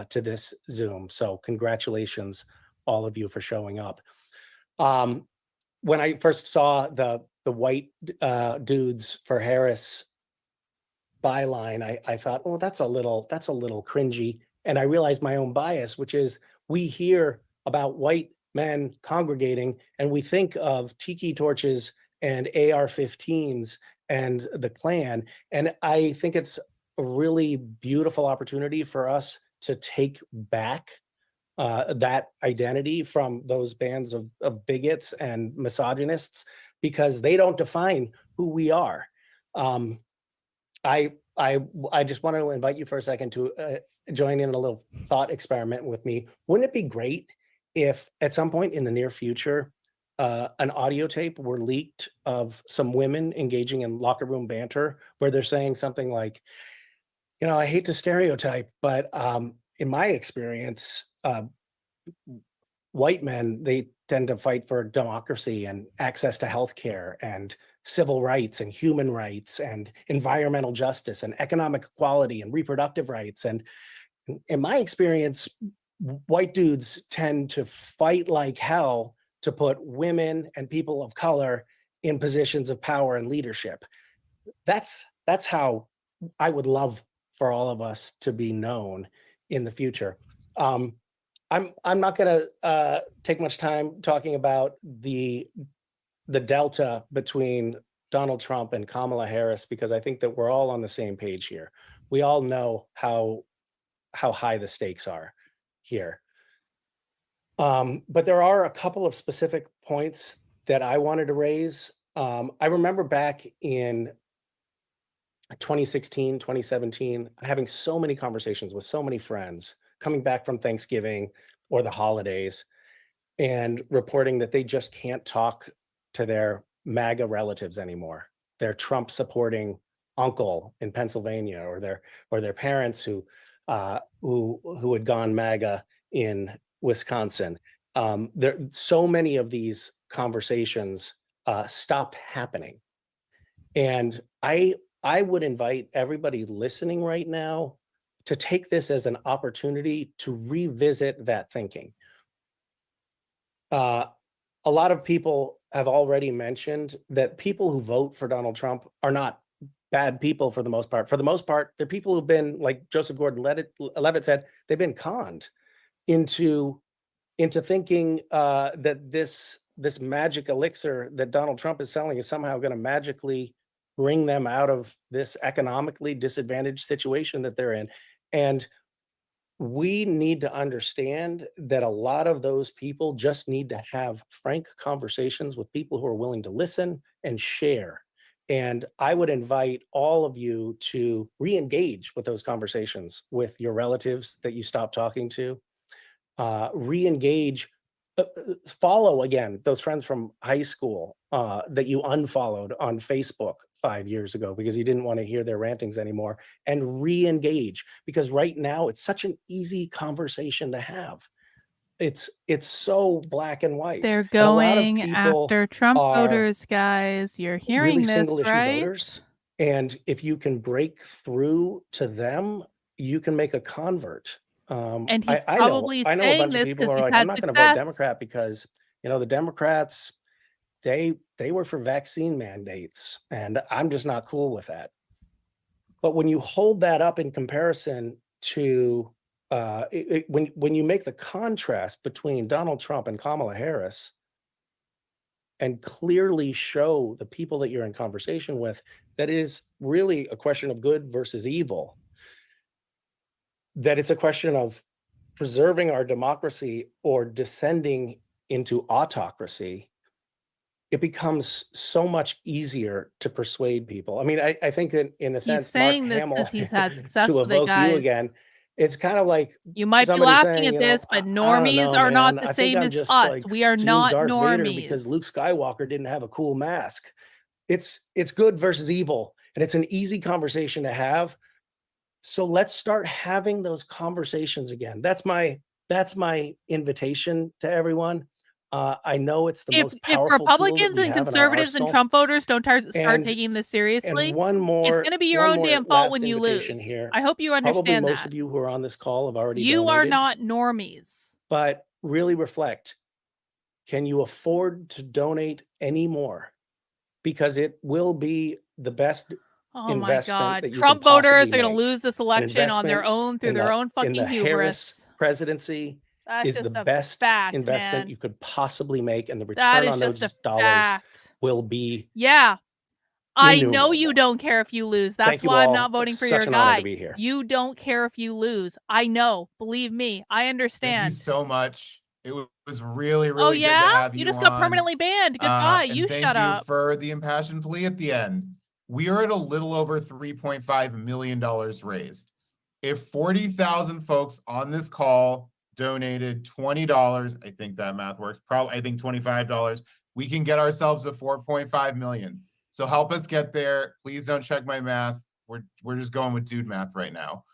S10: to this Zoom. So congratulations, all of you, for showing up. When I first saw the white dudes for Harris byline, I thought, oh, that's a little cringy. And I realized my own bias, which is we hear about white men congregating and we think of tiki torches and AR-15s and the Klan. And I think it's a really beautiful opportunity for us to take back that identity from those bands of bigots and misogynists, because they don't define who we are. I just want to invite you for a second to join in a little thought experiment with me. Wouldn't it be great if at some point in the near future, an audio tape were leaked of some women engaging in locker room banter where they're saying something like, I hate to stereotype, but in my experience, white men, they tend to fight for democracy and access to healthcare and civil rights and human rights and environmental justice and economic equality and reproductive rights. And in my experience, white dudes tend to fight like hell to put women and people of color in positions of power and leadership. That's how I would love for all of us to be known in the future. I'm not going to take much time talking about the delta between Donald Trump and Kamala Harris, because I think that we're all on the same page here. We all know how high the stakes are here. But there are a couple of specific points that I wanted to raise. I remember back in 2016, 2017, having so many conversations with so many friends coming back from Thanksgiving or the holidays and reporting that they just can't talk to their MAGA relatives anymore. Their Trump supporting uncle in Pennsylvania, or their parents who had gone MAGA in Wisconsin. There so many of these conversations stopped happening. And I would invite everybody listening right now to take this as an opportunity to revisit that thinking. A lot of people have already mentioned that people who vote for Donald Trump are not bad people for the most part. For the most part, they're people who've been, like Joseph Gordon-Levitt said, they've been conned into thinking that this magic elixir that Donald Trump is selling is somehow going to magically bring them out of this economically disadvantaged situation that they're in. And we need to understand that a lot of those people just need to have frank conversations with people who are willing to listen and share. And I would invite all of you to re-engage with those conversations with your relatives that you stopped talking to. Re-engage, follow again those friends from high school that you unfollowed on Facebook 5 years ago because you didn't want to hear their rantings anymore, and re-engage, because right now it's such an easy conversation to have. It's so black and white.
S2: They're
S10: And a lot of
S2: going
S10: people
S2: after Trump
S10: are
S2: voters, guys. You're hearing
S10: really
S2: this,
S10: single issue
S2: right?
S10: voters. And if you can break through to them, you can make a convert.
S2: And he's
S10: I know
S2: probably
S10: a
S2: saying
S10: bunch of
S2: this
S10: people
S2: 'cause
S10: who are
S2: he's
S10: like,
S2: had
S10: I'm not going to vote
S2: success.
S10: Democrat because, the Democrats, they were for vaccine mandates, and I'm just not cool with that. But when you hold that up in comparison to when you make the contrast between Donald Trump and Kamala Harris, and clearly show the people that you're in conversation with that it is really a question of good versus evil, that it's a question of preserving our democracy or descending into autocracy, it becomes so much easier to persuade people. I mean, I think that in a
S2: He's
S10: sense, Mark
S2: saying this
S10: Hamill,
S2: because he's had success
S10: to
S2: with it,
S10: evoke you
S2: guys.
S10: again, it's kind of like
S2: You might be
S10: somebody
S2: laughing
S10: saying,
S2: at this, but
S10: I don't
S2: normies
S10: know,
S2: are not
S10: man,
S2: the
S10: I think
S2: same
S10: I'm
S2: as
S10: just
S2: us.
S10: like
S2: We are
S10: Team
S2: not
S10: Darth Vader because
S2: normies.
S10: Luke Skywalker didn't have a cool mask. It's good versus evil, and it's an easy conversation to have. So let's start having those conversations again. That's my invitation to everyone. I know it's the most
S2: If
S10: powerful tool that
S2: Republicans
S10: we
S2: and
S10: have in our
S2: conservatives and
S10: arsenal.
S2: Trump voters don't start
S10: And
S2: taking this seriously,
S10: and one
S2: it's
S10: more
S2: going to be your own damn fault
S10: last
S2: when you
S10: invitation
S2: lose.
S10: here.
S2: I hope you
S10: Probably
S2: understand
S10: most
S2: that.
S10: of you who are on this call have already
S2: You are
S10: donated,
S2: not normies.
S10: but really reflect. Can you afford to donate any more? Because it will be the best
S2: Oh my
S10: investment
S2: God.
S10: that you
S2: Trump
S10: can possibly
S2: voters are going to
S10: make.
S2: lose this
S10: An
S2: election on their
S10: investment
S2: own through
S10: in
S2: their
S10: the-
S2: own
S10: in
S2: fucking
S10: the
S2: hubris.
S10: Harris presidency
S2: That's
S10: is
S2: just
S10: the
S2: a
S10: best
S2: fact,
S10: investment
S2: man.
S10: you could possibly make, and the
S2: That
S10: return
S2: is
S10: on
S2: just
S10: those
S2: a
S10: dollars
S2: fact.
S10: will be
S2: Yeah. I know
S10: innumerable.
S2: you don't care if you lose. That's
S10: Thank you
S2: why I'm
S10: all.
S2: not voting
S10: It's
S2: for
S10: such
S2: your
S10: an honor to
S2: guy.
S10: be here.
S2: You don't care if you lose. I know. Believe me. I
S6: Thank you
S2: understand.
S6: so much. It was really,
S2: Oh,
S6: really good
S2: yeah?
S6: to have
S2: You
S6: you
S2: just got
S6: on.
S2: permanently banned. Goodbye.
S6: And
S2: You
S6: thank
S2: shut
S6: you
S2: up.
S6: for the impassioned plea at the end. We are at a little over $3.5 million raised. If 40,000 folks on this call donated $20, I think that math works, probably I think $25, we can get ourselves to 4.5 million. So help us get there. Please don't check my math. We're just going with dude math right now.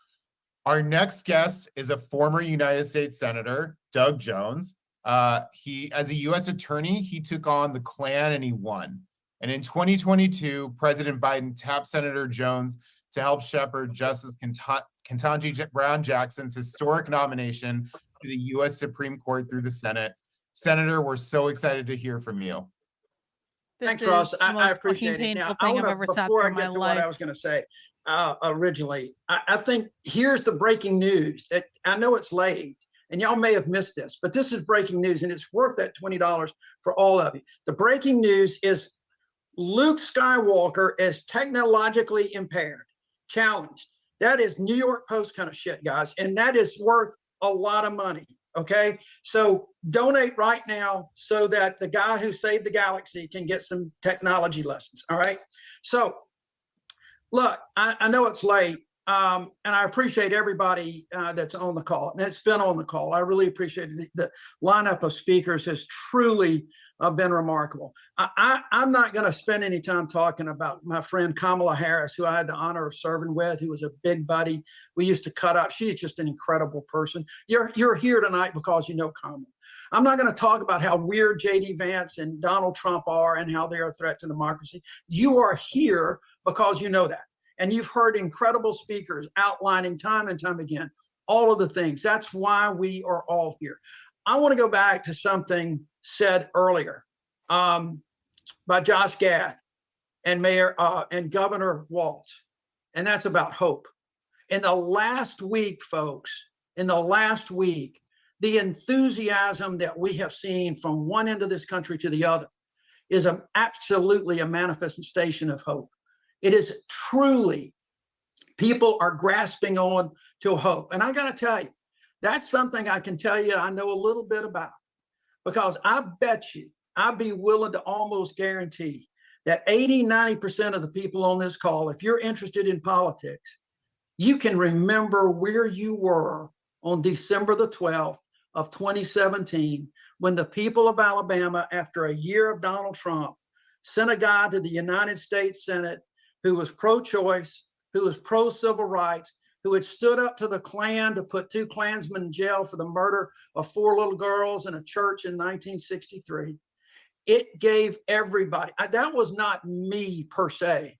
S6: Our next guest is a former United States Senator, Doug Jones. He, as a U.S. attorney, he took on the Klan and he won. And in 2022, President Biden tapped Senator Jones to help shepherd Justice Ketanji Brown Jackson's historic nomination to the U.S. Supreme Court through the Senate. Senator, we're so excited to hear from you.
S2: This
S11: Thanks, Ross.
S2: is the most
S11: I
S2: fucking
S11: appreciate it. Now,
S2: painful
S11: I
S2: thing I've
S11: want
S2: ever
S11: to,
S2: sat
S11: before
S2: through
S11: I
S2: in my
S11: get to what I
S2: life.
S11: was going to say originally, I think here's the breaking news that I know it's late, and y'all may have missed this, but this is breaking news, and it's worth that $20 for all of you. The breaking news is Luke Skywalker is technologically impaired, challenged. That is New York Post kind of shit, guys, and that is worth a lot of money. Okay, so donate right now so that the guy who saved the galaxy can get some technology lessons. All right, so look, I know it's late, and I appreciate everybody that's on the call and that's been on the call. I really appreciate it. The lineup of speakers has truly been remarkable. I'm not going to spend any time talking about my friend Kamala Harris, who I had the honor of serving with, who was a big buddy. We used to cut up. She's just an incredible person. You're here tonight because you know Kamala. I'm not going to talk about how weird J.D. Vance and Donald Trump are and how they're a threat to democracy. You are here because you know that. And you've heard incredible speakers outlining time and time again all of the things. That's why we are all here. I want to go back to something said earlier by Josh Gad and Mayor and Governor Walz, and that's about hope. In the last week, folks, in the last week, the enthusiasm that we have seen from one end of this country to the other is absolutely a manifestation of hope. It is truly, people are grasping on to hope. And I got to tell you, that's something I can tell you I know a little bit about, because I bet you, I'd be willing to almost guarantee that 80–90% of the people on this call, if you're interested in politics, you can remember where you were on December the 12th of 2017, when the people of Alabama, after a year of Donald Trump, sent a guy to the United States Senate who was pro-choice, who was pro-civil rights, who had stood up to the Klan to put 2 Klansmen in jail for the murder of 4 little girls in a church in 1963. It gave everybody, that was not me per se.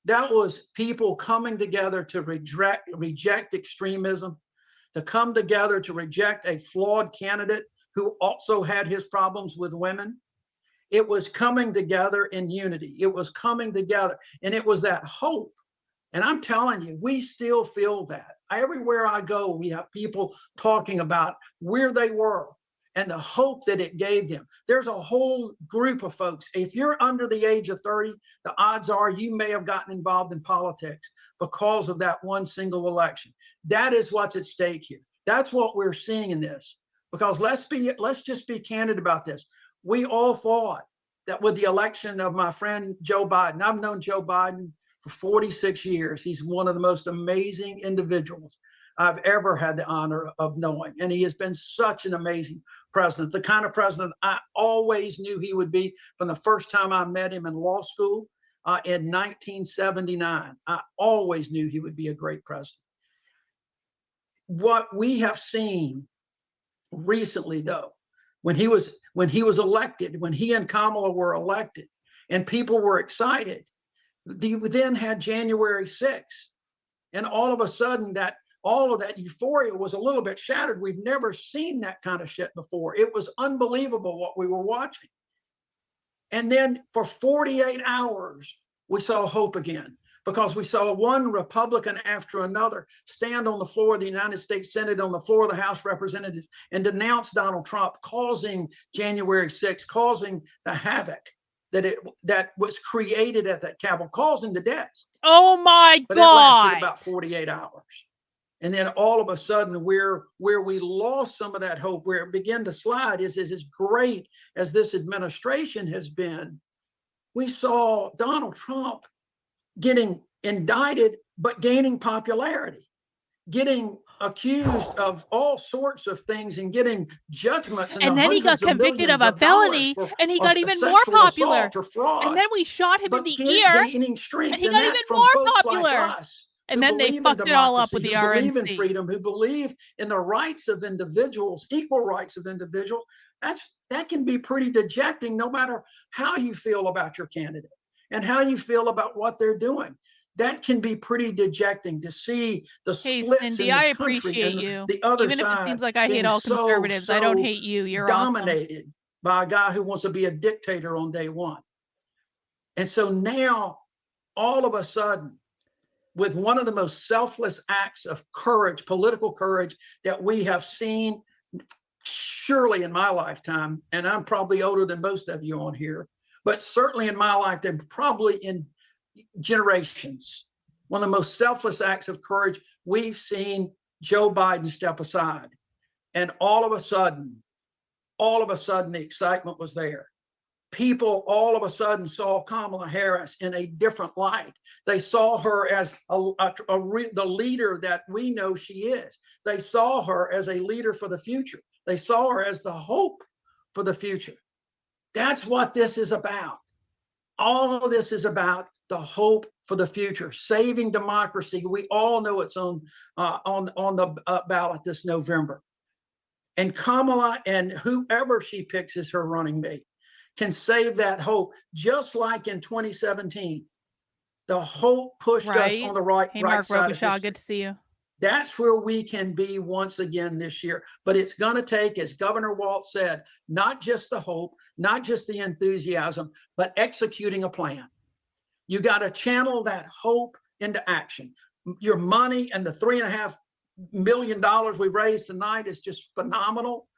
S11: That was people coming together to reject extremism, to come together to reject a flawed candidate who also had his problems with women. It was coming together in unity. It was coming together, and it was that hope. And I'm telling you, we still feel that. Everywhere I go, we have people talking about where they were and the hope that it gave them. There's a whole group of folks. If you're under the age of 30, the odds are you may have gotten involved in politics because of that one single election. That is what's at stake here. That's what we're seeing in this. Because let's just be candid about this. We all thought that with the election of my friend Joe Biden, I've known Joe Biden for 46 years. He's one of the most amazing individuals I've ever had the honor of knowing. And he has been such an amazing president, the kind of president I always knew he would be from the first time I met him in law school in 1979. I always knew he would be a great president. What we have seen recently, though, when he was elected, when he and Kamala were elected and people were excited, you then had January 6th. And all of a sudden all of that euphoria was a little bit shattered. We've never seen that kind of shit before. It was unbelievable what we were watching. And then for 48 hours, we saw hope again, because we saw one Republican after another stand on the floor of the United States Senate, on the floor of the House of Representatives, and denounce Donald Trump, causing January 6th, causing the havoc that was created at that Capitol, causing the deaths.
S2: Oh my
S11: But
S2: God.
S11: it lasted about 48 hours. And then all of a sudden, where we lost some of that hope, where it began to slide, is as great as this administration has been, we saw Donald Trump getting indicted, but gaining popularity, getting accused of all sorts of things and getting judgments.
S2: And then he got convicted of a felony, and he got even more popular. And then we shot him in the ear, and he got even more popular. And then they fucked it all up with the RNC.
S11: Who believe in freedom, who believe in the rights of individuals, equal rights of individuals. That can be pretty dejecting, no matter how you feel about your candidate and how you feel about what they're doing. That can be pretty dejecting to see the splits in this
S2: Cindy, I
S11: country
S2: appreciate
S11: and
S2: you.
S11: the other
S2: Even if
S11: side
S2: it seems like I hate
S11: being
S2: all conservatives, I don't hate you. You're
S11: dominated by a guy who wants to be a dictator on day one. And so now, all of a sudden, with one of the most selfless acts of courage, political courage, that we have seen surely in my lifetime, and I'm probably older than most of you on here, but certainly in my lifetime, probably in generations, one of the most selfless acts of courage we've seen Joe Biden step aside. And all of a sudden, the excitement was there. People all of a sudden saw Kamala Harris in a different light. They saw her as the leader that we know she is. They saw her as a leader for the future. They saw her as the hope for the future. That's what this is about. All of this is about the hope for the future, saving democracy. We all know it's on the ballot this November. And Kamala and whoever she picks as her running mate can save that hope, just like in 2017. The hope pushed us on the right side of history.
S2: Good to see you.
S11: That's where we can be once again this year. But it's going to take, as Governor Walz said, not just the hope, not just the enthusiasm, but executing a plan. You got to channel that hope into action. Your money and the $3.5 million we raised tonight is just phenomenal.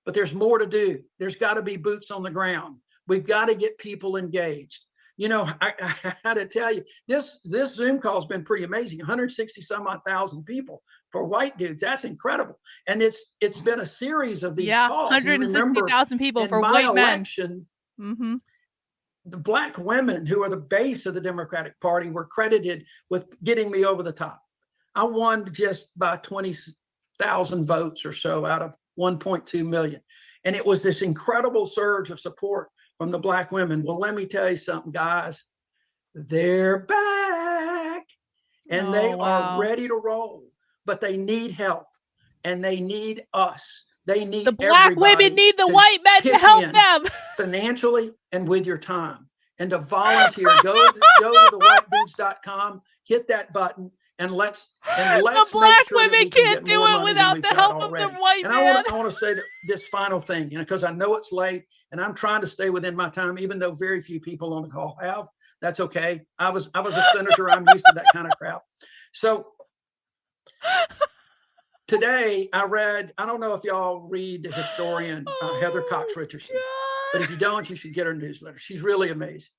S11: But there's more to do. There's got to be boots on the ground. We've got to get people engaged. You know, I had to tell you, this Zoom call has been pretty amazing. 160 some odd thousand people for white dudes. That's incredible. And it's been a series of these calls.
S2: 160,000 people for white
S11: election,
S2: men.
S11: The black women who are the base of the Democratic Party were credited with getting me over the top. I won just by 20,000 votes or so out of 1.2 million. And it was this incredible surge of support from the black women. Well, let me tell you something, guys. They're back and they are ready to roll, but they need help and they need us. They need
S2: the black women need the white men to help them
S11: financially and with your time, and to volunteer. Go to thewhitedudes.com, hit that button, and let's
S2: the black women can't do it without the help of the white man.
S11: I want to say this final thing, because I know it's late and I'm trying to stay within my time, even though very few people on the call have. That's okay. I was a senator. I'm used to that kind of crap. So today I read, I don't know if y'all read the historian Heather Cox Richardson, but if you don't, you should get her newsletter. She's really amazing.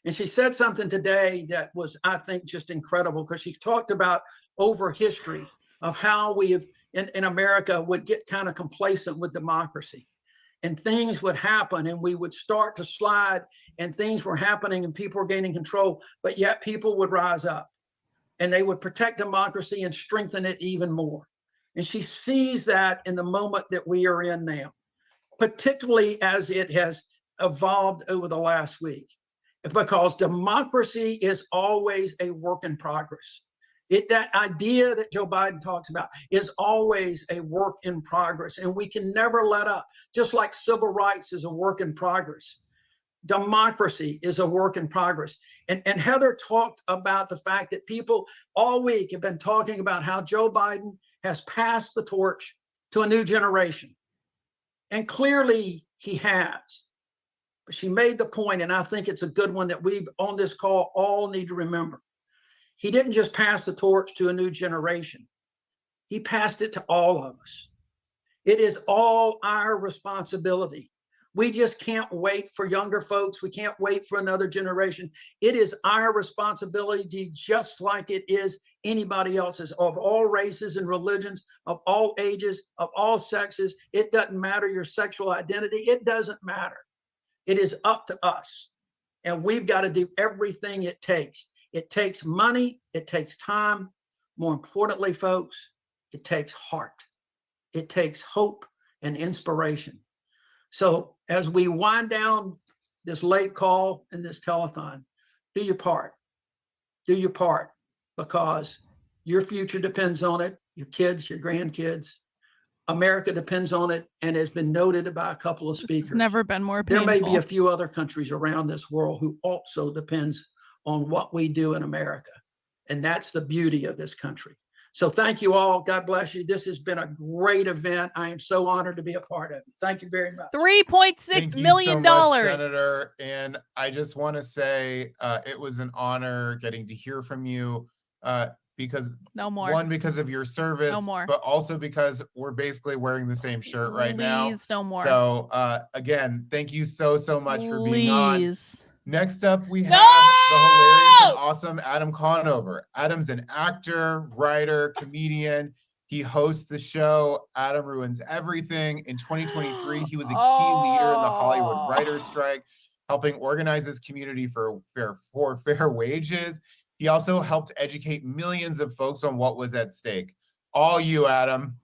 S11: And she said something today that was, I think, just incredible, because she talked about over history of how we have in America would get kind of complacent with democracy, and things would happen and we would start to slide, and things were happening and people were gaining control, but yet people would rise up and they would protect democracy and strengthen it even more. And she sees that in the moment that we are in now, particularly as it has evolved over the last week, because democracy is always a work in progress. That idea that Joe Biden talks about is always a work in progress, and we can never let up. Just like civil rights is a work in progress, democracy is a work in progress. And Heather talked about the fact that people all week have been talking about how Joe Biden has passed the torch to a new generation. And clearly he has. But she made the point, and I think it's a good one that we've on this call all need to remember. He didn't just pass the torch to a new generation. He passed it to all of us. It is all our responsibility. We just can't wait for younger folks. We can't wait for another generation. It is our responsibility, just like it is anybody else's, of all races and religions, of all ages, of all sexes. It doesn't matter your sexual identity. It doesn't matter. It is up to us. And we've got to do everything it takes. It takes money. It takes time. More importantly, folks, it takes heart. It takes hope and inspiration. So as we wind down this late call and this telethon, do your part. Do your part, because your future depends on it. Your kids, your grandkids. America depends on it, and has been noted by a couple of speakers.
S2: It's never been more painful.
S11: There may be a few other countries around this world who also depends on what we do in America. And that's the beauty of this country. So thank you all. God bless you. This has been a great event. I am so honored to be a part of it. Thank you very much.
S2: $3.6 million.
S6: Senator. And I just want to say it was an honor getting to hear from you. because
S2: No more.
S6: one, because of your service,
S2: No more.
S6: but also because we're basically wearing the same shirt right now.
S2: Please, no more.
S6: So again, thank you so much for being on.
S2: Please.
S6: Next up, we have
S2: No!
S6: the hilarious and awesome Adam Conover. Adam's an actor, writer, comedian. He hosts the show Adam Ruins Everything. In 2023, he was a key leader in the Hollywood writers' strike, helping organize his community for fair wages. He also helped educate millions of folks on what was at stake. All you, Adam.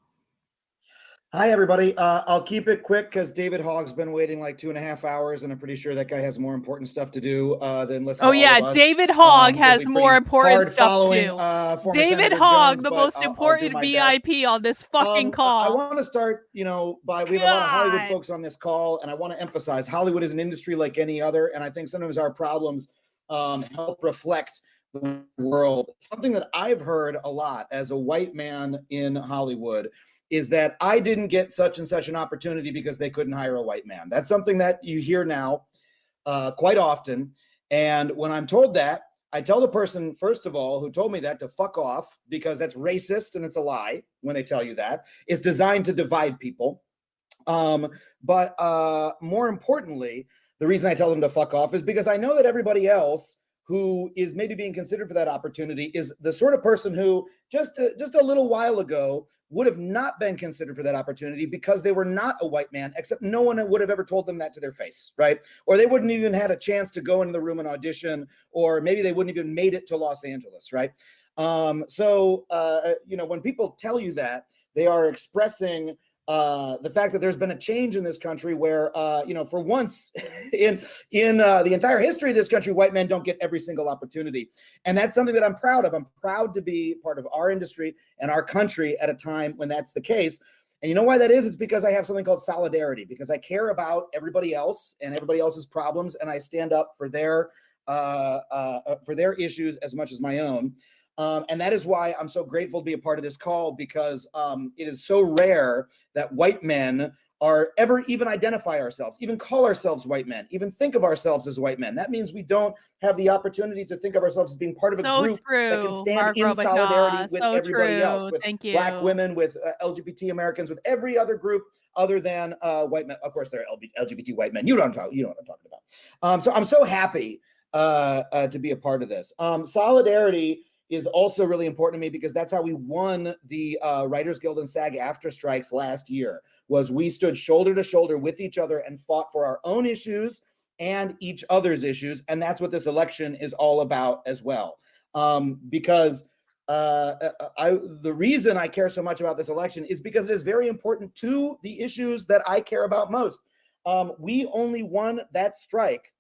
S12: Hi, everybody. I'll keep it quick because David Hogg's been waiting like 2.5 hours, and I'm pretty sure that guy has more important stuff to do than listen to all of us.
S2: David Hogg has
S12: It'll be
S2: more
S12: pretty
S2: important
S12: hard
S2: stuff
S12: following,
S2: to do.
S12: former
S2: David
S12: Senator
S2: Hogg,
S12: Jones,
S2: the
S12: but
S2: most
S12: I'll do
S2: important
S12: my best.
S2: VIP on this fucking call.
S12: I want to start, we have a lot of Hollywood folks on this call, and I want to emphasize Hollywood is an industry like any other, and I think sometimes our problems help reflect the world. Something that I've heard a lot as a white man in Hollywood is that I didn't get such and such an opportunity because they couldn't hire a white man. That's something that you hear now quite often. And when I'm told that, I tell the person, first of all, who told me that to fuck off, because that's racist and it's a lie when they tell you that. It's designed to divide people. But more importantly, the reason I tell them to fuck off is because I know that everybody else who is maybe being considered for that opportunity is the sort of person who just a little while ago would have not been considered for that opportunity because they were not a white man, except no one would have ever told them that to their face, right? Or they wouldn't even had a chance to go into the room and audition, or maybe they wouldn't even made it to Los Angeles, right? When people tell you that, they are expressing the fact that there's been a change in this country where, for once in the entire history of this country, white men don't get every single opportunity. And that's something that I'm proud of. I'm proud to be part of our industry and our country at a time when that's the case. And you know why that is? It's because I have something called solidarity, because I care about everybody else and everybody else's problems, and I stand up for their issues as much as my own. And that is why I'm so grateful to be a part of this call, because it is so rare that white men are ever even identify ourselves, even call ourselves white men, even think of ourselves as white men. That means we don't have the opportunity to think of ourselves as being part of a group that can stand in solidarity with everybody else, with Black women, with LGBT Americans, with every other group other than white men. Of course, there are LGBT white men. You know what I'm talking about. So I'm so happy to be a part of this. Solidarity is also really important to me because that's how we won the Writers Guild and SAG-AFTRA strikes last year. Was we stood shoulder to shoulder with each other and fought for our own issues and each other's issues, and that's what this election is all about as well. Because the reason I care so much about this election is because it is very important to the issues that I care about most. We only won that strike.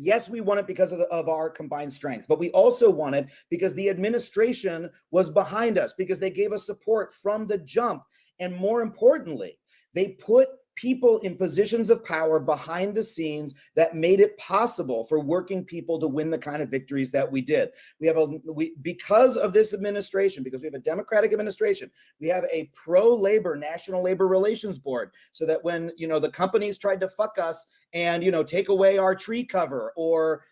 S12: Yes, we won it because of our combined strength, but we also won it because the administration was behind us, because they gave us support from the jump. And more importantly, they put people in positions of power behind the scenes that made it possible for working people to win the kind of victories that we did. Because of this administration, because we have a Democratic administration, we have a pro-labor National Labor Relations Board, so that when the companies tried to fuck us and take away our tree cover or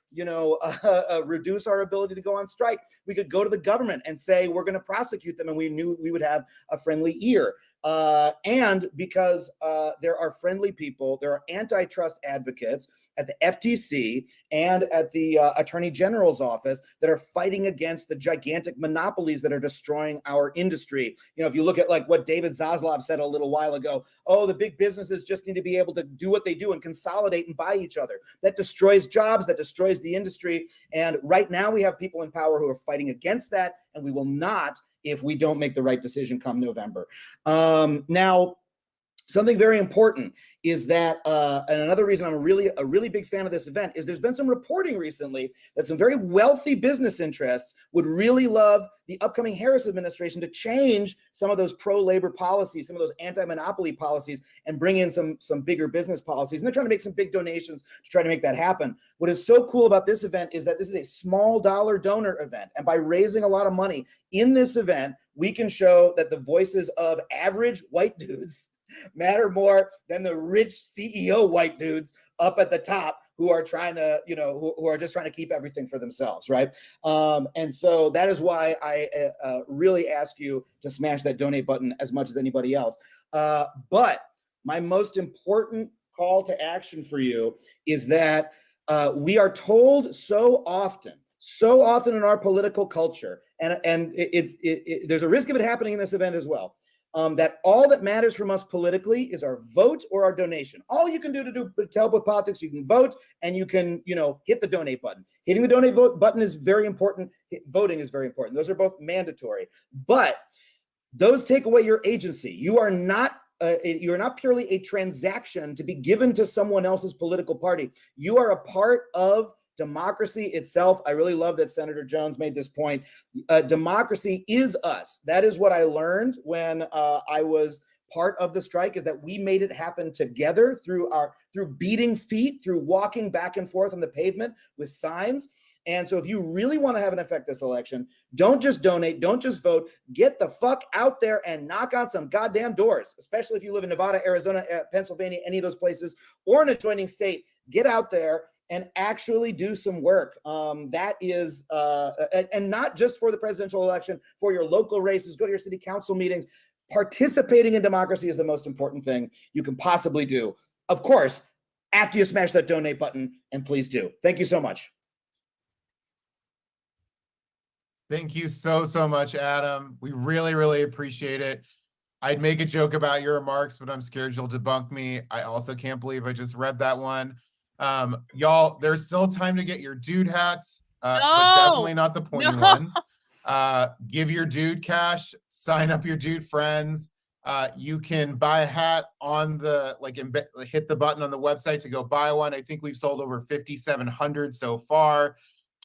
S12: reduce our ability to go on strike, we could go to the government and say we're going to prosecute them, and we knew we would have a friendly ear. And because there are friendly people, there are antitrust advocates at the FTC and at the Attorney General's office that are fighting against the gigantic monopolies that are destroying our industry. If you look at like what David Zaslav said a little while ago, the big businesses just need to be able to do what they do and consolidate and buy each other. That destroys jobs, that destroys the industry. And right now we have people in power who are fighting against that, and we will not if we don't make the right decision come November. Now, something very important is that, and another reason I'm a really big fan of this event is there's been some reporting recently that some very wealthy business interests would really love the upcoming Harris administration to change some of those pro-labor policies, some of those anti-monopoly policies, and bring in some bigger business policies. And they're trying to make some big donations to try to make that happen. What is so cool about this event is that this is a small dollar donor event. And by raising a lot of money in this event, we can show that the voices of average white dudes matter more than the rich CEO white dudes up at the top who are trying to, who are just trying to keep everything for themselves, right? And so that is why I really ask you to smash that donate button as much as anybody else. But my most important call to action for you is that we are told so often in our political culture, and there's a risk of it happening in this event as well, that all that matters from us politically is our vote or our donation. All you can do to help with politics, you can vote and you can, hit the donate button. Hitting the donate button is very important. Voting is very important. Those are both mandatory, but those take away your agency. You are not purely a transaction to be given to someone else's political party. You are a part of democracy itself. I really love that Senator Jones made this point. Democracy is us. That is what I learned when I was part of the strike, is that we made it happen together through beating feet, through walking back and forth on the pavement with signs. And so if you really want to have an effect this election, don't just donate, don't just vote, get the fuck out there and knock on some goddamn doors, especially if you live in Nevada, Arizona, Pennsylvania, any of those places, or an adjoining state. Get out there and actually do some work. That is, and not just for the presidential election, for your local races, go to your city council meetings. Participating in democracy is the most important thing you can possibly do. Of course, after you smash that donate button, and please do. Thank you so much.
S6: Thank you so much, Adam. We really, really appreciate it. I'd make a joke about your remarks, but I'm scared you'll debunk me. I also can't believe I just read that one. Y'all, there's still time to get your dude hats, but definitely not the pointy ones. Give your dude cash, sign up your dude friends. You can buy a hat on the, hit the button on the website to go buy one. I think we've sold over 5,700 so far.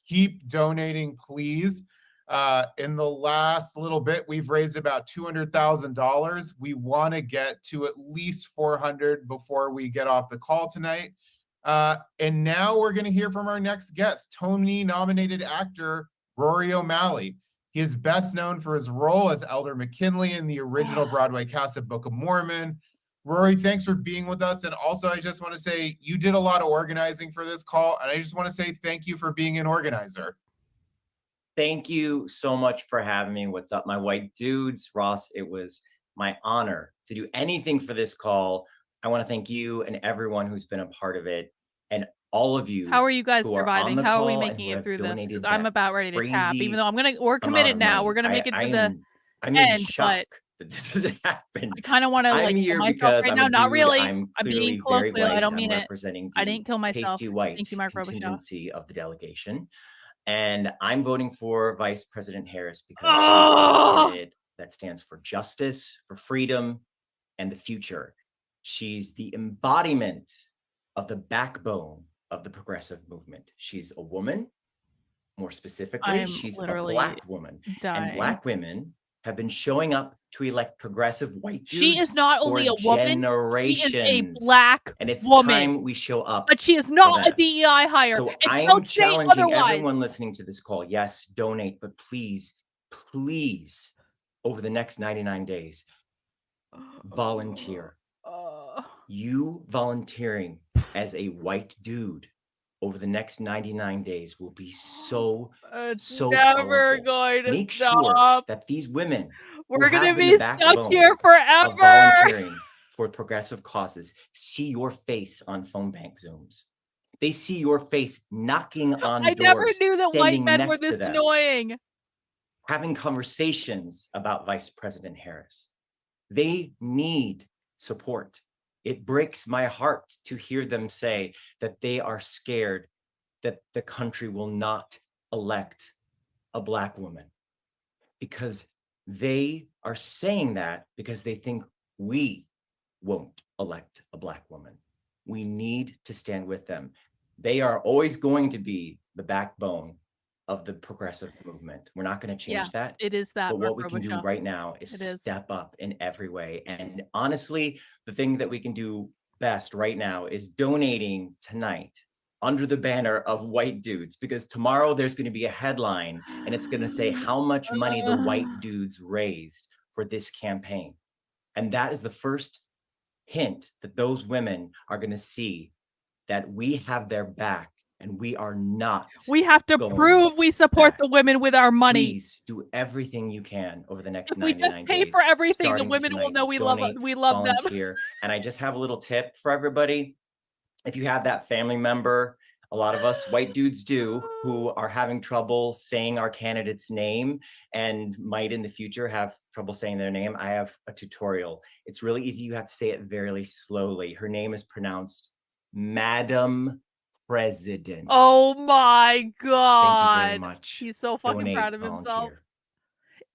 S6: Keep donating, please. In the last little bit, we've raised about $200,000. We want to get to at least 400 before we get off the call tonight. And now we're going to hear from our next guest, Tony-nominated actor Rory O'Malley. He is best known for his role as Elder McKinley in the original Broadway cast of Book of Mormon. Rory, thanks for being with us. And also, I just want to say you did a lot of organizing for this call. And I just want to say thank you for being an organizer.
S13: Thank you so much for having me. What's up, my white dudes? Ross, it was my honor to do anything for this call. I want to thank you and everyone who's been a part of it, and all of you.
S2: How are you guys surviving? How are we making it through this? Because I'm about ready to tap. Even though we're committed now. We're gonna make it to the end, but
S13: that this has happened.
S2: I kind of want to
S13: I'm here
S2: myself
S13: because
S2: right
S13: I'm
S2: now.
S13: a
S2: Not
S13: dude.
S2: really.
S13: I'm
S2: being
S13: clearly very
S2: colloquial. I
S13: white.
S2: don't
S13: I'm
S2: mean it.
S13: representing
S2: I didn't kill myself.
S13: pasty white
S2: Thank you, Mark Robichaud.
S13: contingency of the delegation. And I'm voting for Vice President Harris because she's a candidate that stands for justice, for freedom, and the future. She's the embodiment of the backbone of the progressive movement. She's a woman, more specifically, she's a Black woman. And Black women have been showing up to elect progressive white dudes.
S2: She is not only a woman,
S13: generations.
S2: she is a Black
S13: and it's
S2: woman.
S13: Time we show up.
S2: But she is not a DEI hire.
S13: So
S2: And
S13: I
S2: don't
S13: am
S2: say
S13: challenging
S2: otherwise.
S13: everyone listening to this call. Yes, donate, but please, please, over the next 99 days, volunteer. You volunteering as a white dude over the next 99 days will be so
S2: never
S13: powerful.
S2: going to
S13: Make
S2: stop.
S13: sure that these women
S2: We're
S13: going
S2: gonna
S13: to
S2: be stuck here forever.
S13: volunteering for progressive causes see your face on phone bank Zooms. They see your face knocking on
S2: I
S13: doors,
S2: never knew that white
S13: standing
S2: men were
S13: next to
S2: this
S13: them,
S2: annoying.
S13: having conversations about Vice President Harris. They need support. It breaks my heart to hear them say that they are scared that the country will not elect a Black woman, because they are saying that because they think we won't elect a Black woman. We need to stand with them. They are always going to be the backbone of the progressive movement. We're not going to change that.
S2: It is that.
S13: But what we
S2: Mark
S13: can do
S2: Robichaud.
S13: right now is
S2: It is.
S13: step up in every way. And honestly, the thing that we can do best right now is donating tonight under the banner of white dudes, because tomorrow there's going to be a headline and it's going to say how much money the white dudes raised for this campaign. And that is the first hint that those women are going to see that we have their back and we are not.
S2: We have to
S13: going
S2: prove we support
S13: back.
S2: the women with our money.
S13: Please do everything you can over the next
S2: If we
S13: 99
S2: just pay
S13: days,
S2: for everything, the
S13: starting
S2: women will
S13: tonight.
S2: know we
S13: Donate,
S2: love them.
S13: volunteer. And I just have a little tip for everybody. If you have that family member, a lot of us white dudes do, who are having trouble saying our candidate's name and might in the future have trouble saying their name, I have a tutorial. It's really easy. You have to say it very slowly. Her name is pronounced Madam President.
S2: Oh my God.
S13: Thank you very much.
S2: He's so fucking
S13: Donate,
S2: proud of himself.
S13: volunteer.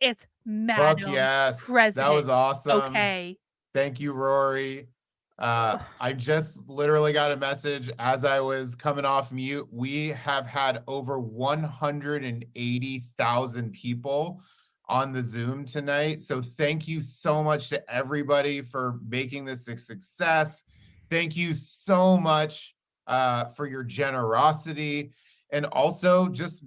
S2: It's
S6: Fuck
S2: Madam
S6: yes.
S2: President.
S6: That was awesome.
S2: Okay.
S6: Thank you, Rory. I just literally got a message as I was coming off mute. We have had over 180,000 people on the Zoom tonight. So thank you so much to everybody for making this a success. Thank you so much for your generosity. And also just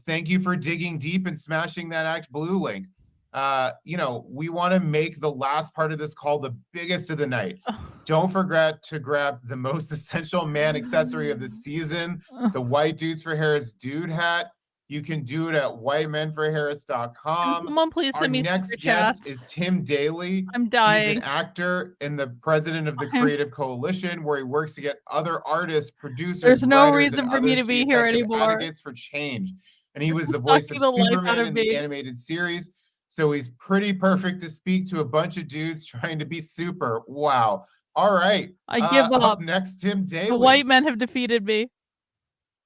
S6: thank you for digging deep and smashing that Act Blue link. We want to make the last part of this call the biggest of the night. Don't forget to grab the most essential man accessory of the season, the White Dudes for Harris dude hat. You can do it at whitemenforharris.com.
S2: Someone please
S6: Our
S2: send me
S6: next
S2: super
S6: guest
S2: chats.
S6: is Tim Daly.
S2: I'm
S6: He's
S2: dying.
S6: an actor and the president of the Creative Coalition, where he works to get other artists, producers,
S2: There's no
S6: writers,
S2: reason
S6: and
S2: for me
S6: others
S2: to be
S6: be
S2: here
S6: effective
S2: anymore.
S6: advocates for change. And he was
S2: This
S6: the
S2: is
S6: voice of
S2: sucking the life out
S6: Superman
S2: of
S6: in the
S2: me.
S6: animated series. So he's pretty perfect to speak to a bunch of dudes trying to be super. Wow. All right.
S2: I give up.
S6: Up next, Tim Daly.
S2: The white men have defeated me.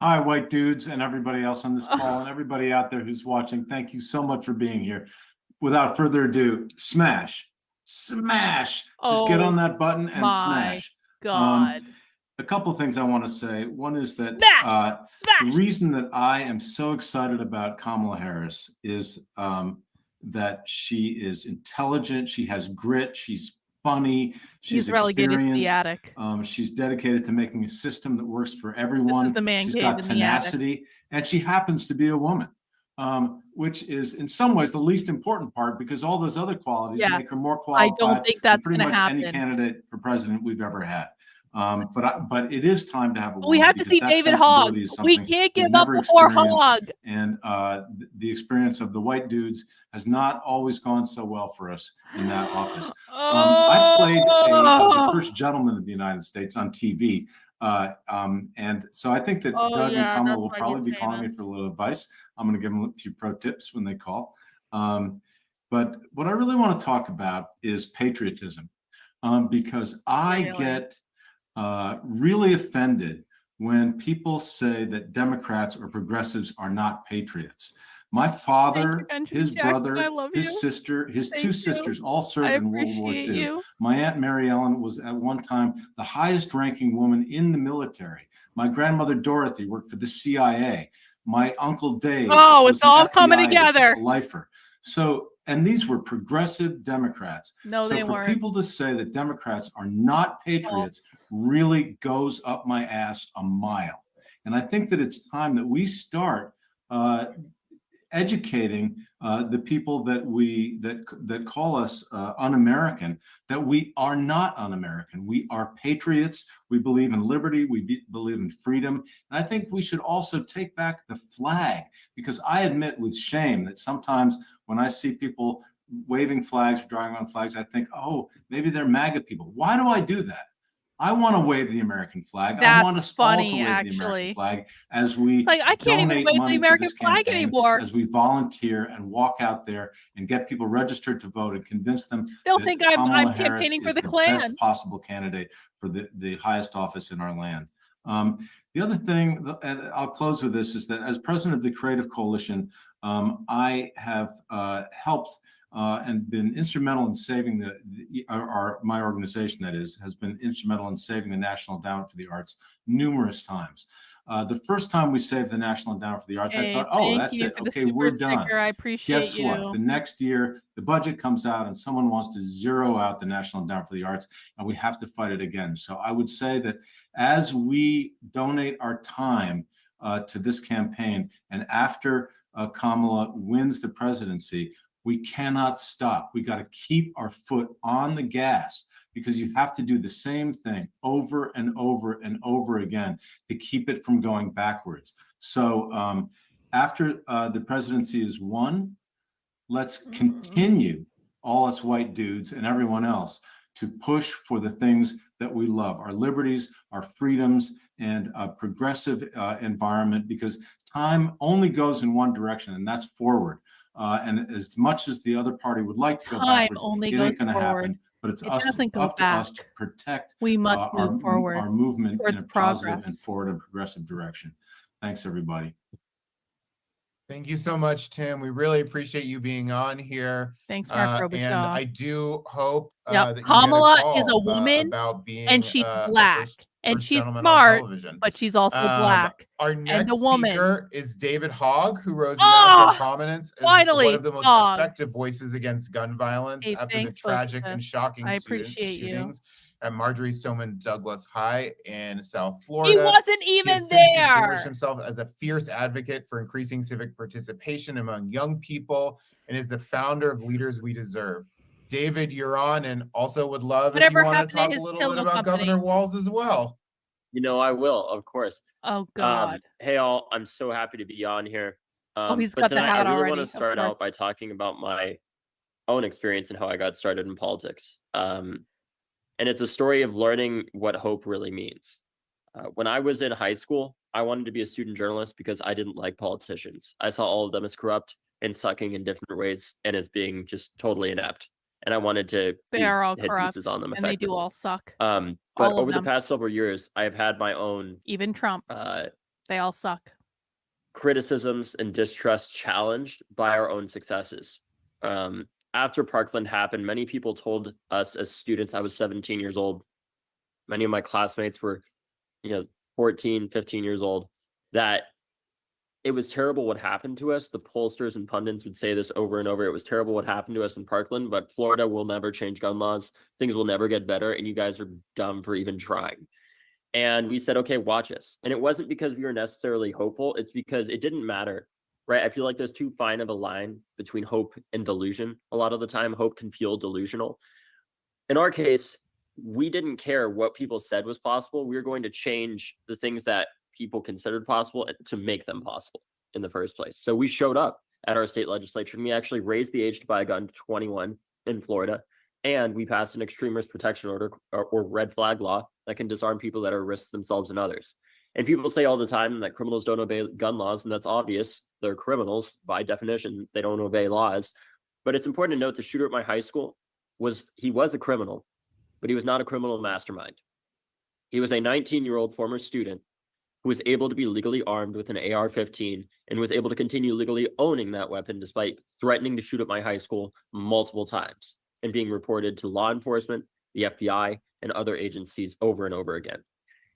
S19: Hi, white dudes and everybody else on this call and everybody out there who's watching. Thank you so much for being here. Without further ado, smash. Just get on that button and
S2: my
S19: smash.
S2: God.
S19: A couple of things I want to say. One is that the reason that I am so excited about Kamala Harris is that she is intelligent, she has grit, she's funny, she's
S2: relegated to the
S19: experienced.
S2: attic.
S19: She's dedicated to making a system that works for everyone.
S2: the man
S19: She's
S2: cave
S19: got
S2: in the attic.
S19: tenacity, and she happens to be a woman, which is in some ways the least important part, because all those other qualities
S2: Yeah.
S19: make her more
S2: I
S19: qualified
S2: don't think
S19: than
S2: that's
S19: pretty
S2: gonna
S19: much any
S2: happen.
S19: candidate for president we've ever had. But it is time to have a
S2: We
S19: woman,
S2: have to
S19: because
S2: see
S19: that
S2: David Hogg.
S19: sensibility is
S2: We
S19: something
S2: can't
S19: we've
S2: give up
S19: never
S2: before
S19: experienced.
S2: Hogg.
S19: And the experience of the white dudes has not always gone so well for us in that office. I played the first gentleman of the United States on TV. And so I think that Doug and Kamala will probably be calling me for a little advice. I'm going to give them a few pro tips when they call. But what I really want to talk about is patriotism, because I get really offended when people say that Democrats or progressives are not patriots. My father, his brother, his sister, his two sisters all served in World War II. My Aunt Mary Ellen was at one time the highest ranking woman in the military. My grandmother Dorothy worked for the CIA. My Uncle Dave
S2: It's all
S19: an
S2: coming
S19: FBI agent,
S2: together.
S19: a lifer. So, and these were progressive Democrats.
S2: No,
S19: so
S2: they
S19: for
S2: weren't.
S19: people to say that Democrats are not patriots really goes up my ass a mile. And I think that it's time that we start educating the people that call us un-American, that we are not un-American. We are patriots. We believe in liberty. We believe in freedom. And I think we should also take back the flag, because I admit with shame that sometimes when I see people waving flags or drawing on flags, I think, oh, maybe they're MAGA people. Why do I do that? I want to wave the American flag. I want us all to wave the American flag as we
S2: I can't even
S19: donate
S2: wave
S19: money
S2: the American
S19: to this
S2: flag
S19: campaign,
S2: anymore.
S19: as we volunteer and walk out there and get people registered to vote and convince them
S2: They'll
S19: that
S2: think I'm
S19: Kamala Harris
S2: campaigning for
S19: is
S2: the
S19: the
S2: Klan.
S19: best possible candidate for the highest office in our land. The other thing, and I'll close with this, is that as president of the Creative Coalition, I have helped and been instrumental in saving my organization, that is, has been instrumental in saving the National Endowment for the Arts numerous times. The first time we saved the National Endowment for the Arts, I thought, oh, that's it. Okay, we're done.
S2: I appreciate
S19: Guess what? The next year, the budget comes out and someone wants to zero out the National Endowment for the Arts, and we have to fight it again. So I would say that as we donate our time to this campaign, and after Kamala wins the presidency, we cannot stop. We got to keep our foot on the gas
S14: because you have to do the same thing over and over and over again to keep it from going backwards. So after the presidency is won, let's continue, all us white dudes and everyone else, to push for the things that we love, our liberties, our freedoms, and a progressive environment, because time only goes in one direction, and that's forward. And as much as the other party would like to go
S2: Time
S14: backwards,
S2: only
S14: it
S2: goes
S14: ain't going to
S2: forward.
S14: happen. But it's
S2: It
S14: us
S2: doesn't go
S14: up to us
S2: back.
S14: to protect
S2: We must move forward
S14: our movement in a
S2: towards
S14: positive and
S2: progress.
S14: forward and progressive direction. Thanks, everybody.
S6: Thank you so much, Tim. We really appreciate you being on here.
S2: Thanks, Mark
S6: And
S2: Robichaud.
S6: I do hope
S2: Yep.
S6: that you
S2: Kamala
S6: get a
S2: is a
S6: call
S2: woman,
S6: about being
S2: and she's
S6: a
S2: black, and
S6: first
S2: she's
S6: gentleman on
S2: smart,
S6: television.
S2: but she's also black
S6: Our
S2: and
S6: next
S2: a woman.
S6: speaker is David Hogg, who rose to national prominence as
S2: finally,
S6: one of the most
S2: Hogg.
S6: effective voices against gun violence
S2: Hey,
S6: after the
S2: thanks,
S6: tragic
S2: both of
S6: and
S2: us.
S6: shocking
S2: I appreciate you.
S6: shootings at Marjorie Stoneman Douglas High in South
S2: He
S6: Florida.
S2: wasn't
S6: He
S2: even
S6: has since distinguished
S2: there.
S6: himself as a fierce advocate for increasing civic participation among young people and is the founder of Leaders We Deserve. David, you're on, and also would love if
S2: Whatever
S6: you want
S2: happened
S6: to
S2: to
S6: talk a
S2: his
S6: little
S2: pillow
S6: bit about
S2: company?
S6: Governor Walz as well.
S15: You know, I will, of course.
S2: Oh, God.
S15: Hey, all, I'm so happy to be on here.
S2: He's
S15: But
S2: got the
S15: tonight,
S2: hat
S15: I really
S2: already,
S15: want to
S2: of
S15: start out
S2: course.
S15: by talking about my own experience and how I got started in politics. And it's a story of learning what hope really means. When I was in high school, I wanted to be a student journalist because I didn't like politicians. I saw all of them as corrupt and sucking in different ways and as being just totally inept. And I wanted to
S2: They
S15: do
S2: are all
S15: hit
S2: corrupt,
S15: pieces on them
S2: and they do
S15: effectively.
S2: all suck.
S15: But
S2: All of
S15: over the
S2: them.
S15: past several years, I have had my own
S2: Even Trump. They all suck.
S15: criticisms and distrust challenged by our own successes. After Parkland happened, many people told us as students, I was 17 years old. Many of my classmates were, 14, 15 years old, that it was terrible what happened to us. The pollsters and pundits would say this over and over. It was terrible what happened to us in Parkland, but Florida will never change gun laws. Things will never get better, and you guys are dumb for even trying. And we said, okay, watch us. And it wasn't because we were necessarily hopeful. It's because it didn't matter, right? I feel like there's too fine of a line between hope and delusion. A lot of the time, hope can feel delusional. In our case, we didn't care what people said was possible. We were going to change the things that people considered possible to make them possible in the first place. So we showed up at our state legislature, and we actually raised the age to buy a gun to 21 in Florida. And we passed an extreme risk protection order or red flag law that can disarm people that are risk themselves and others. And people say all the time that criminals don't obey gun laws, and that's obvious. They're criminals by definition. They don't obey laws. But it's important to note the shooter at my high school was a criminal, but he was not a criminal mastermind. He was a 19-year-old former student who was able to be legally armed with an AR-15 and was able to continue legally owning that weapon despite threatening to shoot at my high school multiple times and being reported to law enforcement, the FBI, and other agencies over and over again.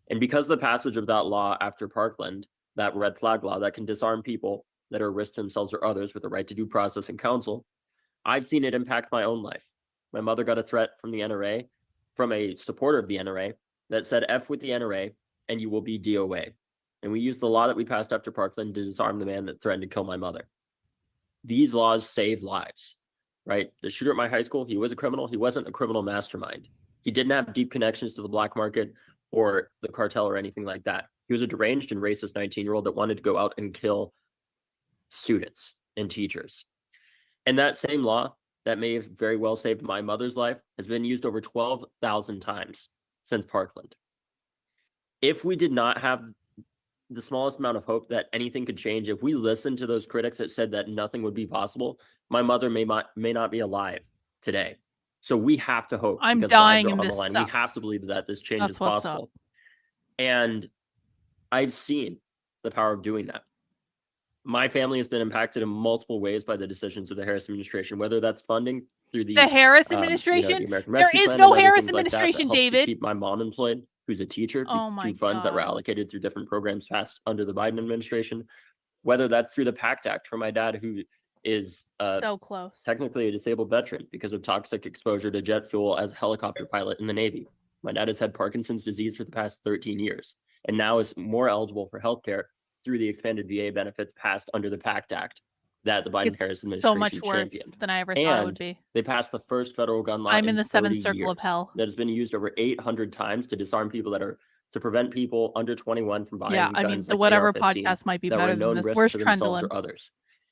S15: And because of the passage of that law after Parkland, that red flag law that can disarm people that are at risk to themselves or others with the right to due process and counsel, I've seen it impact my own life. My mother got a threat from the NRA, from a supporter of the NRA, that said, F with the NRA, and you will be DOA. And we used the law that we passed after Parkland to disarm the man that threatened to kill my mother. These laws save lives, right? The shooter at my high school, he was a criminal. He wasn't a criminal mastermind. He didn't have deep connections to the black market or the cartel or anything like that. He was a deranged and racist 19-year-old that wanted to go out and kill students and teachers. And that same law that may have very well saved my mother's life has been used over 12,000 times since Parkland. If we did not have the smallest amount of hope that anything could change, if we listened to those critics that said that nothing would be possible, my mother may not be alive today. So we have to hope.
S2: I'm
S15: because
S2: dying
S15: lives are
S2: and
S15: on the
S2: this
S15: line.
S2: sucks.
S15: We have to believe that this change
S2: That's
S15: is
S2: what's
S15: possible.
S2: up.
S15: And I've seen the power of doing that. My family has been impacted in multiple ways by the decisions of the Harris administration, whether that's funding through the
S2: Harris
S15: the
S2: administration?
S15: American
S2: There
S15: Rescue
S2: is
S15: Plan
S2: no
S15: and other
S2: Harris
S15: things like that
S2: administration,
S15: helps to
S2: David.
S15: keep my mom employed, who's a teacher,
S2: Oh my
S15: through funds that were
S2: God.
S15: allocated through different programs passed under the Biden administration, whether that's through the PACT Act for my dad, who is
S2: So close.
S15: technically a disabled veteran because of toxic exposure to jet fuel as a helicopter pilot in the Navy. My dad has had Parkinson's disease for the past 13 years and now is more eligible for healthcare through the expanded VA benefits passed under the PACT Act that the
S2: It's
S15: Biden-Harris
S2: so much
S15: administration
S2: worse
S15: championed.
S2: than I ever thought it would
S15: And
S2: be.
S15: they passed the first federal gun law
S2: I'm in the 7th
S15: 30
S2: circle of
S15: years
S2: hell.
S15: that has been used over 800 times to disarm people to prevent people under 21 from buying
S2: Yeah, I mean,
S15: guns
S2: the
S15: like
S2: whatever
S15: AR-15
S2: podcast might be
S15: that were
S2: better
S15: a
S2: than
S15: known
S2: this.
S15: risk
S2: Where's
S15: to themselves
S2: Trendlin?
S15: or others.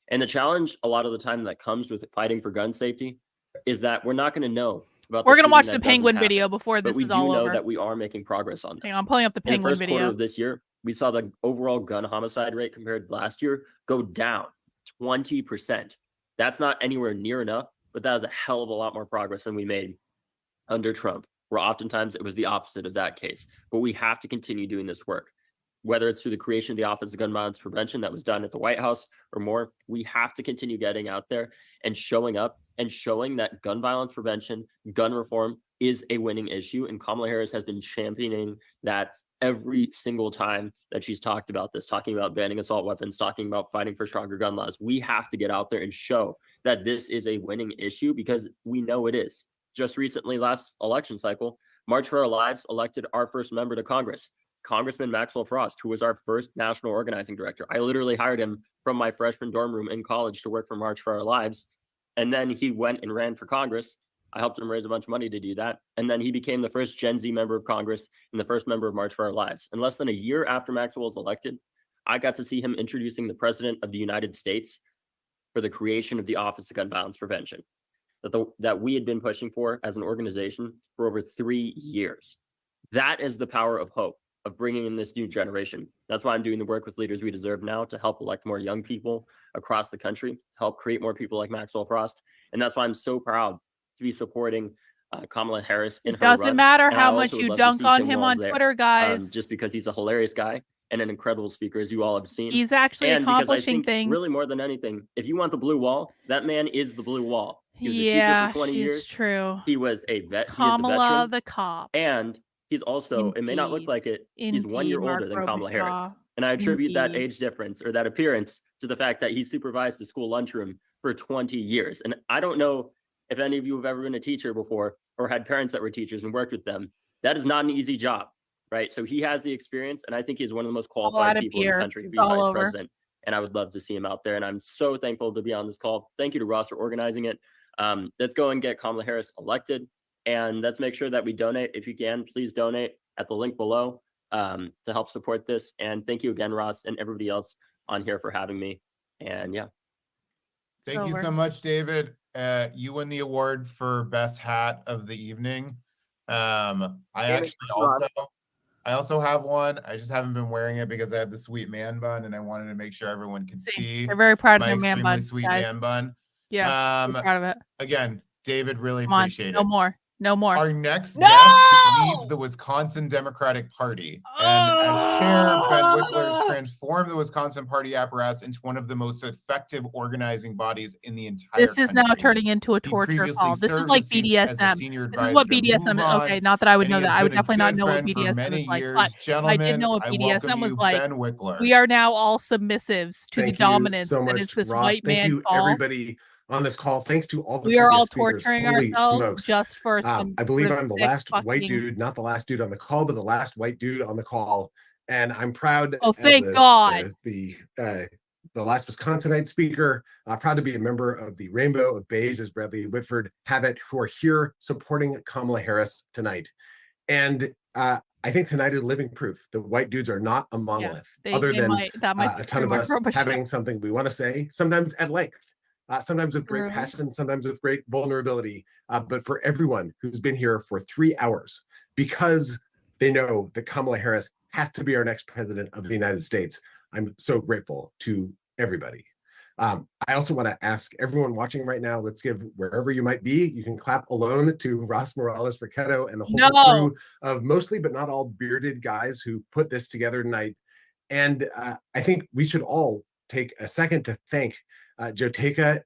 S15: And the challenge a lot of the time that comes with fighting for gun safety is that we're not going to know about
S2: We're
S15: the
S2: gonna watch
S15: shooting
S2: the
S15: that doesn't
S2: Penguin video
S15: happen,
S2: before
S15: but
S2: this
S15: we
S2: is
S15: do
S2: all
S15: know
S2: over.
S15: that we are making progress on
S2: Hang
S15: this.
S2: on, I'm pulling up the
S15: In the
S2: Penguin
S15: first quarter
S2: video.
S15: of this year, we saw the overall gun homicide rate compared to last year go down 20%. That's not anywhere near enough, but that is a hell of a lot more progress than we made under Trump, where oftentimes it was the opposite of that case. But we have to continue doing this work, whether it's through the creation of the Office of Gun Violence Prevention that was done at the White House or more. We have to continue getting out there and showing up and showing that gun violence prevention, gun reform is a winning issue. And Kamala Harris has been championing that every single time that she's talked about this, talking about banning assault weapons, talking about fighting for stronger gun laws. We have to get out there and show that this is a winning issue because we know it is. Just recently, last election cycle, March for Our Lives elected our first member to Congress, Congressman Maxwell Frost, who was our first national organizing director. I literally hired him from my freshman dorm room in college to work for March for Our Lives. And then he went and ran for Congress. I helped him raise a bunch of money to do that. And then he became the first Gen Z member of Congress and the first member of March for Our Lives. And less than a year after Maxwell was elected, I got to see him introducing the President of the United States for the creation of the Office of Gun Violence Prevention that we had been pushing for as an organization for over 3 years. That is the power of hope, of bringing in this new generation. That's why I'm doing the work with Leaders We Deserve now to help elect more young people across the country, to help create more people like Maxwell Frost. And that's why I'm so proud to be supporting Kamala Harris in her run.
S2: Doesn't matter
S15: And I
S2: how much
S15: also would
S2: you
S15: love to
S2: dunk
S15: see
S2: on
S15: Tim
S2: him
S15: Walz
S2: on
S15: there,
S2: Twitter, guys.
S15: just because he's a hilarious guy and an incredible speaker, as you all have seen.
S2: He's actually
S15: and because I
S2: accomplishing
S15: think
S2: things.
S15: really more than anything, if you want the blue wall, that man is the blue wall. He was a
S2: Yeah,
S15: teacher for 20
S2: she's
S15: years.
S2: true.
S15: He was a vet. He is a
S2: Kamala
S15: veteran.
S2: the cop.
S15: And he's also, it may not look
S2: Indeed.
S15: like it, he's 1 year
S2: Indeed,
S15: older than
S2: Mark
S15: Kamala Harris.
S2: Robichaud.
S15: And I attribute that
S2: Indeed.
S15: age difference or that appearance to the fact that he supervised the school lunchroom for 20 years. And I don't know if any of you have ever been a teacher before or had parents that were teachers and worked with them. That is not an easy job, right? So he has the experience, and I think he's one of the most
S2: All out
S15: qualified
S2: of
S15: people in the
S2: beer.
S15: country to
S2: It's
S15: be
S2: all
S15: vice
S2: over.
S15: president. And I would love to see him out there. And I'm so thankful to be on this call. Thank you to Ross for organizing it. Let's go and get Kamala Harris elected. And let's make sure that we donate. If you can, please donate at the link below to help support this. And thank you again, Ross, and everybody else on here for having me. And yeah.
S6: Thank you so much, David. You win the award for best hat of the evening. I also have one. I just haven't been wearing it because I have the sweet man bun, and I wanted to make sure everyone could see.
S2: They're very proud of
S6: my
S2: their man
S6: extremely
S2: bun,
S6: sweet
S2: guys.
S6: man bun.
S2: Yeah, we're proud of it.
S6: Again, David, really
S2: Come on,
S6: appreciate
S2: no
S6: it.
S2: more. No more.
S6: Our next
S2: No!
S6: guest leads the Wisconsin Democratic Party. And as chair, Ben Wikler has transformed the Wisconsin party apparatus into one of the most effective organizing bodies in the entire
S2: This is now
S6: country.
S2: turning into a
S6: He
S2: torture
S6: previously
S2: call. This is
S6: served
S2: like
S6: as as a
S2: BDSM.
S6: senior
S2: This is what
S6: advisor to
S2: BDSM
S6: Move
S2: is.
S6: On,
S2: Okay, not that I would
S6: and
S2: know
S6: he
S2: that.
S6: has
S2: I would
S6: been a
S2: definitely not
S6: good
S2: know what
S6: friend for
S2: BDSM
S6: many
S2: is like.
S6: years.
S2: But I did
S6: Gentlemen,
S2: know what
S6: I
S2: BDSM
S6: welcome
S2: was
S6: you,
S2: like.
S6: Ben Wikler.
S2: We are now all submissives to the
S4: Thank you
S2: dominance
S4: so
S2: that
S4: much,
S2: is this
S4: Ross.
S2: white
S4: Thank
S2: man
S4: you,
S2: call.
S4: everybody on this call. Thanks to all the
S2: We are all
S4: previous speakers.
S2: torturing
S4: Holy
S2: ourselves
S4: smokes.
S2: just for some
S4: I believe I'm the
S2: sick
S4: last white
S2: fucking-
S4: dude, not the last dude on the call, but the last white dude on the call. And I'm proud.
S2: Oh,
S4: of
S2: thank God.
S4: The last Wisconsinite speaker. Proud to be a member of the Rainbow of Beige, as Bradley Whitford have it, who are here supporting Kamala Harris tonight. And I think tonight is living proof that white dudes are not a monolith, other than a ton of us having something we want to say, sometimes at length, sometimes with great passion, sometimes with great vulnerability. But for everyone who's been here for 3 hours, because they know that Kamala Harris has to be our next president of the United States, I'm so grateful to everybody. I also want to ask everyone watching right now, let's give, wherever you might be, you can clap alone to Ross Morales Ricchetto and the whole crew of mostly, but not all, bearded guys who put this together tonight. And I think we should all take a second to thank Joteka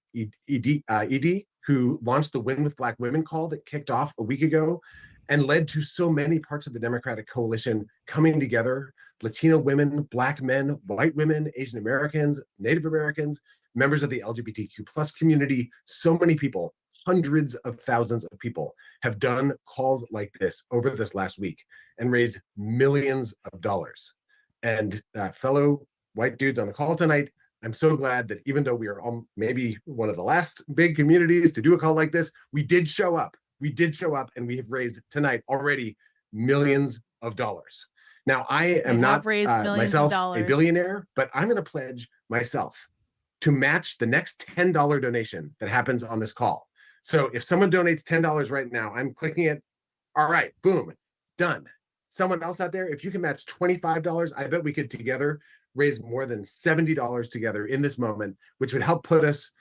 S4: Edie, who launched the Win with Black Women call that kicked off a week ago and led to so many parts of the Democratic coalition coming together. Latino women, Black men, white women, Asian Americans, Native Americans, members of the LGBTQ plus community. So many people, hundreds of thousands of people have done calls like this over this last week and raised millions of dollars. And fellow white dudes on the call tonight,
S16: I'm so glad that even though we are maybe one of the last big communities to do a call like this, we did show up. We did show up, and we have raised tonight already millions of dollars. Now, I am not myself a billionaire, but I'm going to pledge myself to match the next $10 donation that happens on this call. So if someone donates $10 right now, I'm clicking it. All right, boom, done. Someone else out there, if you can match $25, I bet we could together raise more than $70 together in this moment, which would help put us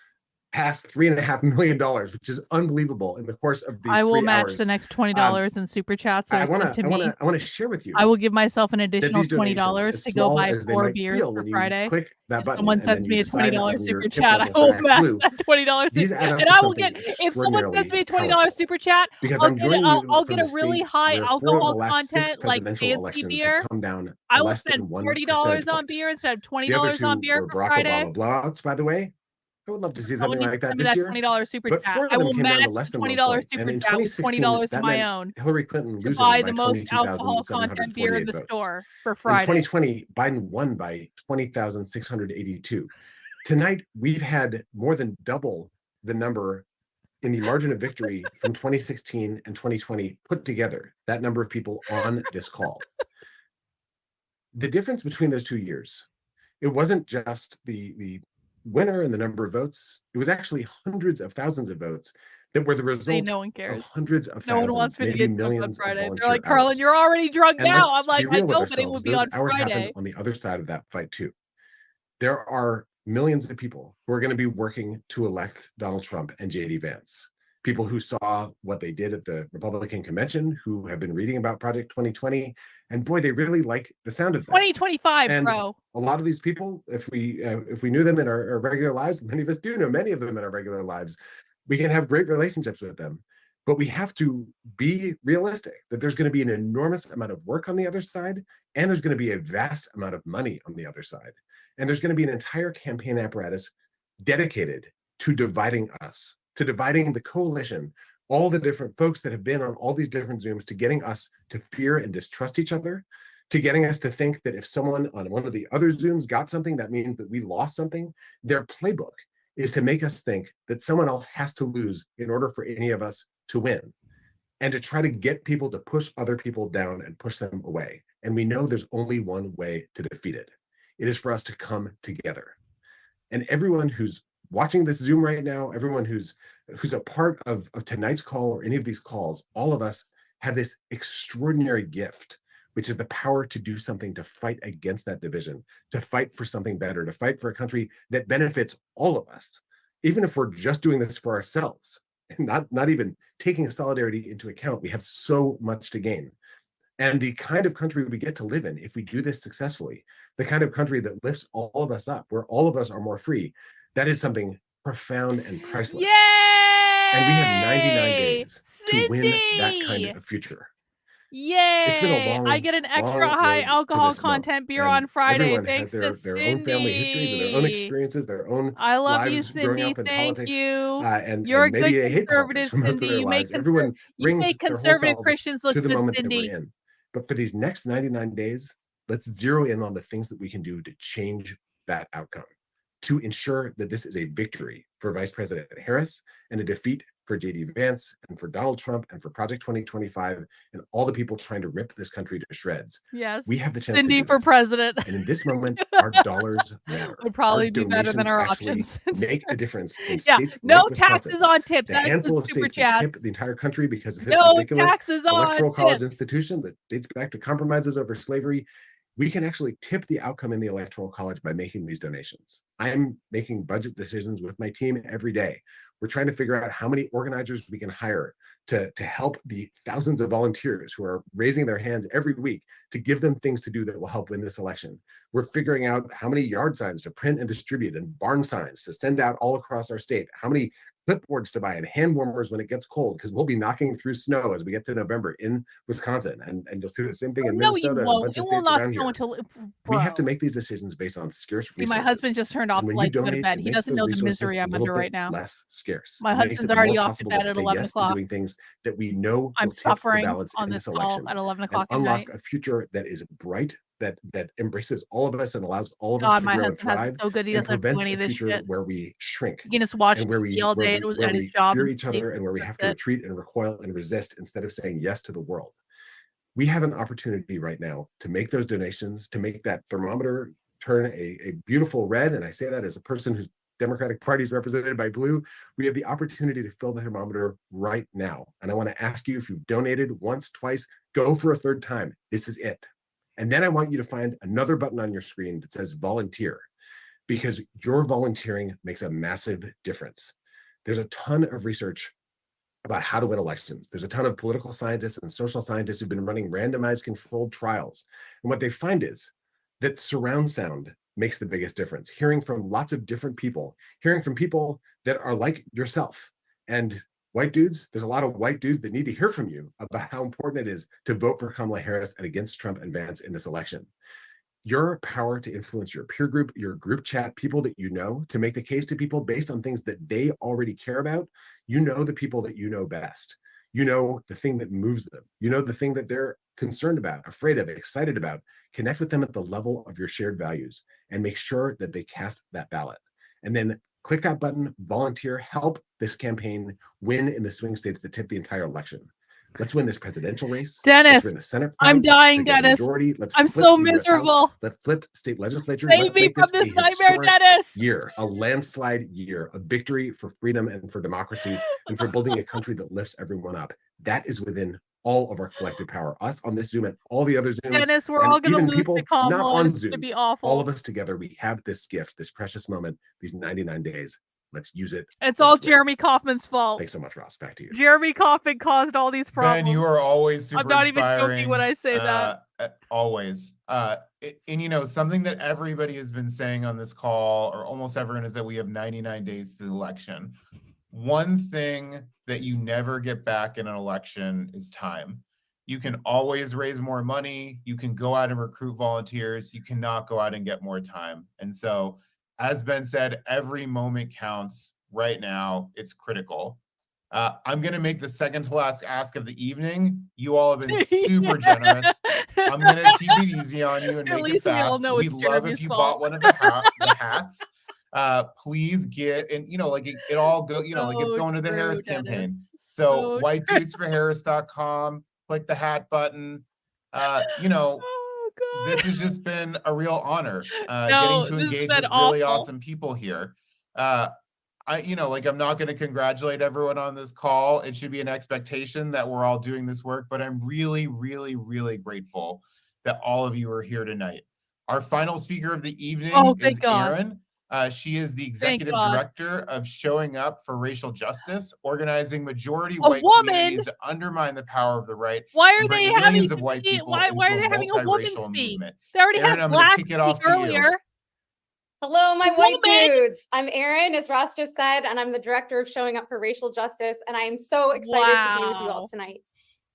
S16: past $3.5 million, which is unbelievable in the course of these 3 hours.
S2: I will match the next $20 in super chats.
S16: I want to share with you.
S2: I will give myself an additional $20 to go buy 4 beers for Friday.
S16: Click that
S2: if
S16: button
S2: someone sends me a $20 super
S16: tip
S2: chat, I
S16: levels
S2: will
S16: are
S2: match
S16: blue.
S2: that $20 super chat. And I will get, if someone sends me a $20 super chat, I'll get a really high alcohol content like fancy beer. I will spend $40 on beer instead of $20 on beer for Friday.
S16: Blowouts, by the way. I would love to see something like that
S2: this
S16: this year.
S2: $20 super
S16: But
S2: chat.
S16: 4 of
S2: I
S16: them
S2: will
S16: came down to
S2: match
S16: less
S2: the
S16: than 1
S2: $20
S16: point.
S2: super
S16: And in
S2: chat with
S16: 2016,
S2: $20 of
S16: that
S2: my
S16: meant
S2: own
S16: Hillary Clinton
S2: to
S16: losing
S2: buy
S16: by
S2: the most alcohol content beer in the
S16: 22,748 votes.
S2: store for
S16: In
S2: Friday.
S16: 2020, Biden won by 20,682. Tonight, we've had more than double the number in the margin of victory from 2016 and 2020 put together, that number of people on this call. The difference between those 2 years, it wasn't just the winner and the number of votes. It was actually hundreds of thousands of votes that were the result
S2: no one cares.
S16: of hundreds of
S2: No one
S16: thousands,
S2: wants me to
S16: maybe
S2: get drunk on
S16: millions of
S2: Friday. They're
S16: volunteer
S2: like, Carlin,
S16: hours.
S2: you're already drunk
S16: And
S2: now.
S16: let's
S2: I'm like,
S16: be real
S2: I
S16: with
S2: know, but it will
S16: ourselves.
S2: be
S16: Those
S2: on
S16: hours
S2: Friday.
S16: happened on the other side of that fight too. There are millions of people who are going to be working to elect Donald Trump and JD Vance. People who saw what they did at the Republican convention, who have been reading about Project 2020, and boy, they really like the sound of that.
S2: 2025,
S16: And
S2: bro.
S16: a lot of these people, if we knew them in our regular lives, many of us do know many of them in our regular lives, we can have great relationships with them. But we have to be realistic that there's going to be an enormous amount of work on the other side, and there's going to be a vast amount of money on the other side. And there's going to be an entire campaign apparatus dedicated to dividing us, to dividing the coalition, all the different folks that have been on all these different Zooms, to getting us to fear and distrust each other, to getting us to think that if someone on one of the other Zooms got something, that means that we lost something. Their playbook is to make us think that someone else has to lose in order for any of us to win, and to try to get people to push other people down and push them away. And we know there's only one way to defeat it. It is for us to come together. And everyone who's watching this Zoom right now, everyone who's a part of tonight's call or any of these calls, all of us have this extraordinary gift, which is the power to do something to fight against that division, to fight for something better, to fight for a country that benefits all of us, even if we're just doing this for ourselves and not even taking solidarity into account. We have so much to gain. And the kind of country we get to live in, if we do this successfully, the kind of country that lifts all of us up, where all of us are more free, that is something profound and priceless.
S2: Yay!
S16: And we have 99 days to win that kind of future.
S2: Yay!
S16: It's been a long,
S2: I get an extra
S16: long
S2: high
S16: road to
S2: alcohol
S16: this moment.
S2: content beer
S16: And
S2: on Friday.
S16: everyone
S2: Thanks
S16: has
S2: to
S16: their own family histories and their own experiences, their own
S2: I love you,
S16: lives growing
S2: Cindy.
S16: up in
S2: Thank
S16: politics.
S2: you.
S16: And
S2: You're a
S16: maybe
S2: good
S16: they hate
S2: conservative,
S16: politics for most of
S2: Cindy.
S16: their
S2: You
S16: lives. Everyone brings
S2: make
S16: their whole
S2: conservative
S16: selves
S2: Christians look
S16: to the
S2: good,
S16: moment
S2: Cindy.
S16: that we're in. But for these next 99 days, let's zero in on the things that we can do to change that outcome, to ensure that this is a victory for Vice President Harris and a defeat for JD Vance and for Donald Trump and for Project 2025 and all the people trying to rip this country to shreds.
S2: Yes.
S16: We have the chance
S2: Cindy
S16: to do
S2: for
S16: this.
S2: president.
S16: And in this moment, our dollars matter.
S2: Would probably
S16: Our
S2: be better than
S16: donations
S2: our
S16: actually
S2: options.
S16: make a difference in
S2: Yeah,
S16: states
S2: no
S16: like Wisconsin,
S2: taxes on tips.
S16: the
S2: That's
S16: handful
S2: the
S16: of
S2: super
S16: states that tip
S2: chats.
S16: the entire country because of this
S2: No
S16: ridiculous
S2: taxes on
S16: electoral college
S2: tips.
S16: institution that dates back to compromises over slavery. We can actually tip the outcome in the electoral college by making these donations. I am making budget decisions with my team every day. We're trying to figure out how many organizers we can hire to help the thousands of volunteers who are raising their hands every week to give them things to do that will help win this election. We're figuring out how many yard signs to print and distribute and barn signs to send out all across our state, how many clipboards to buy and hand warmers when it gets cold, because we'll be knocking through snow as we get to November in Wisconsin. And you'll see the same thing in
S2: No, you
S16: Minnesota and a
S2: won't.
S16: bunch
S2: It
S16: of
S2: will
S16: states
S2: not
S16: around
S2: snow
S16: here.
S2: until
S16: We have to make these decisions based on scarce
S2: See,
S16: resources.
S2: my husband just turned off
S16: And
S2: the
S16: when
S2: light
S16: you
S2: to go to
S16: donate,
S2: bed.
S16: it
S2: He
S16: makes
S2: doesn't
S16: those
S2: know the
S16: resources
S2: misery
S16: a
S2: I'm
S16: little
S2: under
S16: bit
S2: right now.
S16: less scarce.
S2: My
S16: It makes
S2: husband's
S16: it
S2: already
S16: more
S2: off to
S16: possible
S2: bed
S16: to
S2: at
S16: say
S2: 11
S16: yes to
S2: o'clock.
S16: doing things that we know
S2: I'm
S16: will tip the
S2: suffering
S16: balance
S2: on
S16: in
S2: this
S16: this
S2: call
S16: election
S2: at 11
S16: and
S2: o'clock at
S16: unlock
S2: night.
S16: a future that is bright that embraces all of us and allows all of us
S2: God,
S16: to
S2: my
S16: grow and
S2: husband has
S16: thrive,
S2: it so good. He
S16: and
S2: doesn't have to do
S16: prevents
S2: any
S16: a
S2: of this
S16: future
S2: shit.
S16: where we shrink
S2: He can just watch
S16: and where
S2: TV all day at his job
S16: we
S2: and
S16: fear
S2: sleep.
S16: each other and where we
S2: That's
S16: have to
S2: it.
S16: retreat and recoil and resist instead of saying yes to the world. We have an opportunity right now to make those donations, to make that thermometer turn a beautiful red. And I say that as a person whose Democratic Party is represented by blue. We have the opportunity to fill the thermometer right now. And I want to ask you, if you've donated once, twice, go for a third time. This is it. And then I want you to find another button on your screen that says volunteer, because your volunteering makes a massive difference. There's a ton of research about how to win elections. There's a ton of political scientists and social scientists who've been running randomized controlled trials. And what they find is that surround sound makes the biggest difference. Hearing from lots of different people, hearing from people that are like yourself. And white dudes, there's a lot of white dudes that need to hear from you about how important it is to vote for Kamala Harris and against Trump and Vance in this election. Your power to influence your peer group, your group chat, people that you know, to make the case to people based on things that they already care about. You know the people that you know best. You know the thing that moves them. You know the thing that they're concerned about, afraid of, excited about. Connect with them at the level of your shared values and make sure that they cast that ballot. And then click that button, volunteer, help this campaign win in the swing states that tip the entire election. Let's win this presidential race.
S2: Dennis,
S16: let's win the Senate.
S2: I'm dying,
S16: get a
S2: Dennis.
S16: majority. Let's
S2: I'm
S16: flip
S2: so
S16: the US House.
S2: miserable.
S16: Let's flip state legislatures.
S2: Save
S16: Let's
S2: me
S16: make
S2: from
S16: this
S2: this
S16: a
S2: nightmare,
S16: historic
S2: Dennis.
S16: year, a landslide year, a victory for freedom and for democracy and for building a country that lifts everyone up. That is within all of our collective power. Us on this Zoom and all the other Zooms.
S2: Dennis, we're
S16: and
S2: all going to
S16: even
S2: lose
S16: people
S2: to Kamala.
S16: not on
S2: It's going to
S16: Zooms.
S2: be awful.
S16: All of us together, we have this gift, this precious moment, these 99 days. Let's use it.
S2: It's all Jeremy Kaufman's fault.
S16: Thanks so much, Ross. Back to you.
S2: Jeremy Kaufman caused all these problems.
S6: Ben, you are always super
S2: I'm not even
S6: inspiring,
S2: joking when I say that.
S6: Always. And you know, something that everybody has been saying on this call, or almost everyone, is that we have 99 days to the election. One thing that you never get back in an election is time. You can always raise more money. You can go out and recruit volunteers. You cannot go out and get more time. And so, as Ben said, every moment counts right now. It's critical. I'm going to make the second to last ask of the evening. You all have been super generous. I'm going to keep it easy on you and
S2: At
S6: make it
S2: least we all
S6: fast.
S2: know
S6: We'd
S2: it's
S6: love
S2: Jeremy's
S6: if you
S2: fault.
S6: bought one of the hats. Please get, and you know, like it all go, you know, like it's
S2: So
S6: going to the
S2: true,
S6: Harris
S2: Dennis.
S6: campaign.
S2: So
S6: So whitedudesforharris.com, click the hat button. You know, this has just been a real honor getting to
S2: this has
S6: engage
S2: been
S6: with really
S2: awful.
S6: awesome people here. You know, like I'm not going to congratulate everyone on this call. It should be an expectation that we're all doing this work, but I'm really, really, really grateful that all of you are here tonight. Our final speaker of the evening
S2: thank
S6: is
S2: God.
S6: Erin. She is the
S2: Thank
S6: executive
S2: God.
S6: director of Showing Up for Racial Justice, organizing majority
S2: A
S6: white
S2: woman?
S6: communities to undermine the power of the right.
S2: Why are
S6: and
S2: they
S6: bring
S2: having
S6: millions of white
S2: to be,
S6: people
S2: why
S6: into
S2: are they having a woman
S6: multiracial
S2: speak?
S6: movement.
S2: They already
S6: Erin,
S2: had
S6: I'm going to
S2: black
S6: kick it off
S2: speak
S6: to you.
S2: earlier.
S17: Hello, my white
S2: Woman.
S17: dudes. I'm Erin, as Ross just said, and I'm the director of Showing Up for Racial Justice. And I am so excited to be with you all
S2: Wow.
S17: tonight.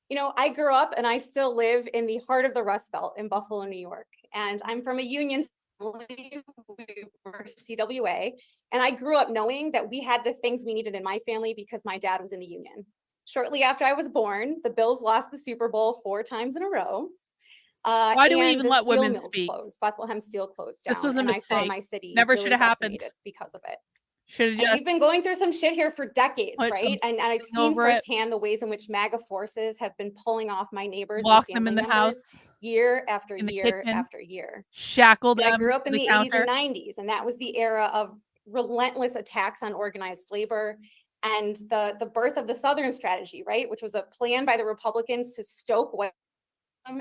S17: You know, I grew up and I still live in the heart of the Rust Belt in Buffalo, New York. And I'm from a union family, we were CWA. And I grew up knowing that we had the things we needed in my family because my dad was in the union. Shortly after I was born, the Bills lost the Super Bowl 4 times in a row.
S2: Why do we
S17: and
S2: even
S17: the
S2: let
S17: steel
S2: women
S17: mills
S2: speak?
S17: closed. Bethlehem Steel closed down.
S2: This was a
S17: and I saw
S2: mistake.
S17: my city
S2: Never
S17: really
S2: should have happened.
S17: decimated because of it.
S2: Should have
S17: And
S2: just
S17: we've been going through some shit here for decades,
S2: put
S17: right? And I've
S2: something
S17: seen
S2: over it.
S17: firsthand the ways in which MAGA forces have been pulling off my neighbors
S2: Lock
S17: and
S2: them in
S17: family
S2: the
S17: members
S2: house,
S17: year after
S2: in the
S17: year
S2: kitchen,
S17: after year.
S2: shackle
S17: And I
S2: them
S17: grew up
S2: to
S17: in
S2: the
S17: the 80s
S2: counter.
S17: and 90s, and that was the era of relentless attacks on organized labor and the birth of the Southern strategy, right? Which was a plan by the Republicans to stoke white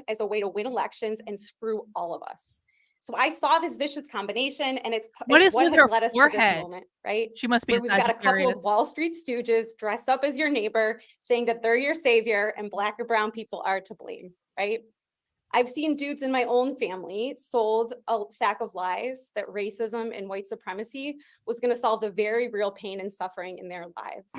S17: as a way to win elections and screw all of us. So I saw this vicious combination, and it's
S2: What is
S17: what
S2: with
S17: has
S2: her
S17: led us to this
S2: forehead?
S17: moment, right?
S2: She must be
S17: Where
S2: a
S17: we've got a couple
S2: Sagittarius.
S17: of Wall Street stooges dressed up as your neighbor saying that they're your savior and black or brown people are to blame, right? I've seen dudes in my own family sold a sack of lies that racism and white supremacy was going to solve the very real pain and suffering in their lives.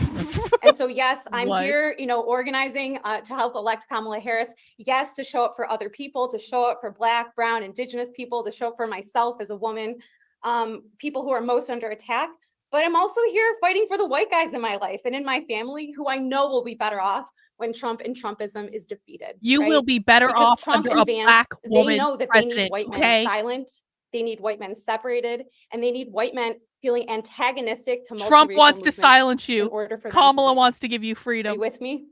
S17: And so, yes, I'm
S2: What?
S17: here, you know, organizing to help elect Kamala Harris. Yes, to show up for other people, to show up for Black, Brown, Indigenous people, to show up for myself as a woman, people who are most under attack. But I'm also here fighting for the white guys in my life and in my family who I know will be better off when Trump and Trumpism is defeated.
S2: You
S17: right?
S2: will be better
S17: Because
S2: off
S17: Trump
S2: under
S17: and
S2: a
S17: Vance,
S2: black
S17: they
S2: woman
S17: know that they need
S2: president,
S17: white men
S2: okay?
S17: silent, they need white men separated, and they need white men feeling antagonistic to
S2: Trump
S17: multiracial
S2: wants to
S17: movements
S2: silence
S17: in
S2: you.
S17: order for them to
S2: Kamala
S17: win.
S2: wants to give you
S17: Are
S2: freedom.
S17: you with me?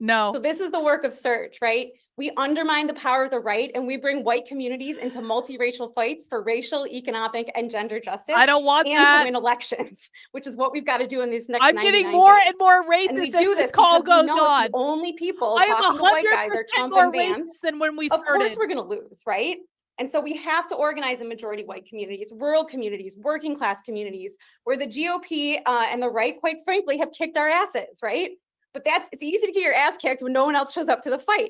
S2: No.
S17: So this is the work of Surge, right? We undermine the power of the right and we bring white communities into multiracial fights for racial, economic, and gender justice.
S2: I don't want
S17: and
S2: that.
S17: to win elections, which is what we've got to do in these next
S2: I'm
S17: 99
S2: getting more
S17: days.
S2: and more
S17: And
S2: racist
S17: we
S2: as
S17: do
S2: this
S17: this
S2: call
S17: because we
S2: goes
S17: know if
S2: on.
S17: the only people
S2: I am
S17: talking to white guys are
S2: 100%
S17: Trump
S2: more
S17: and Vance,
S2: racist than when we
S17: of
S2: started.
S17: course we're going to lose, right? And so we have to organize in majority white communities, rural communities, working class communities, where the GOP and the right, quite frankly, have kicked our asses, right? But it's easy to get your ass kicked when no one else shows up to the fight.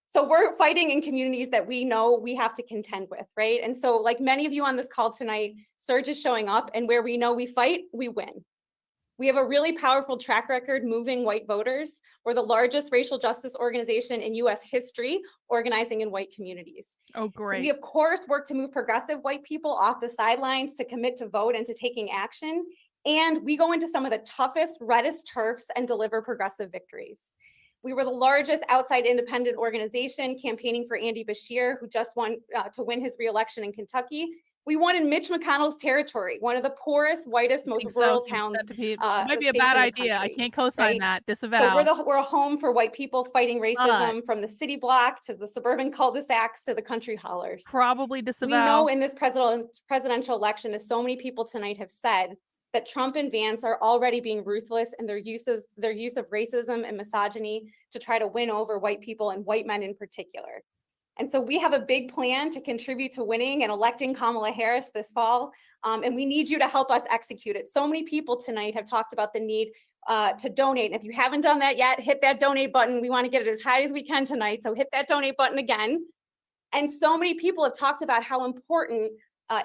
S17: So we're fighting in communities that we know we have to contend with, right? And so like many of you on this call tonight, Surge is showing up, and where we know we fight, we win. We have a really powerful track record moving white voters. We're the largest racial justice organization in US history, organizing in white communities.
S2: Oh,
S17: So
S2: great.
S17: we, of course, work to move progressive white people off the sidelines to commit to vote and to taking action. And we go into some of the toughest, reddest turfs and deliver progressive victories. We were the largest outside independent organization campaigning for Andy Beshear, who just won to win his reelection in Kentucky. We won in Mitch McConnell's territory, one of the poorest, whitest, most
S2: think so.
S17: rural
S2: Think
S17: towns.
S2: it might be a
S17: states
S2: bad
S17: in the
S2: idea. I
S17: country,
S2: can't co-sign
S17: right?
S2: that.
S17: So
S2: Disavow.
S17: we're a home for white people fighting racism from the city block to the suburban cul-de-sacs to the country hollers.
S2: Probably
S17: We
S2: disavow.
S17: know in this presidential election, as so many people tonight have said, that Trump and Vance are already being ruthless in their use of racism and misogyny to try to win over white people and white men in particular. And so we have a big plan to contribute to winning and electing Kamala Harris this fall. And we need you to help us execute it. So many people tonight have talked about the need to donate. And if you haven't done that yet, hit that donate button. We want to get it as high as we can tonight. So hit that donate button again. And so many people have talked about how important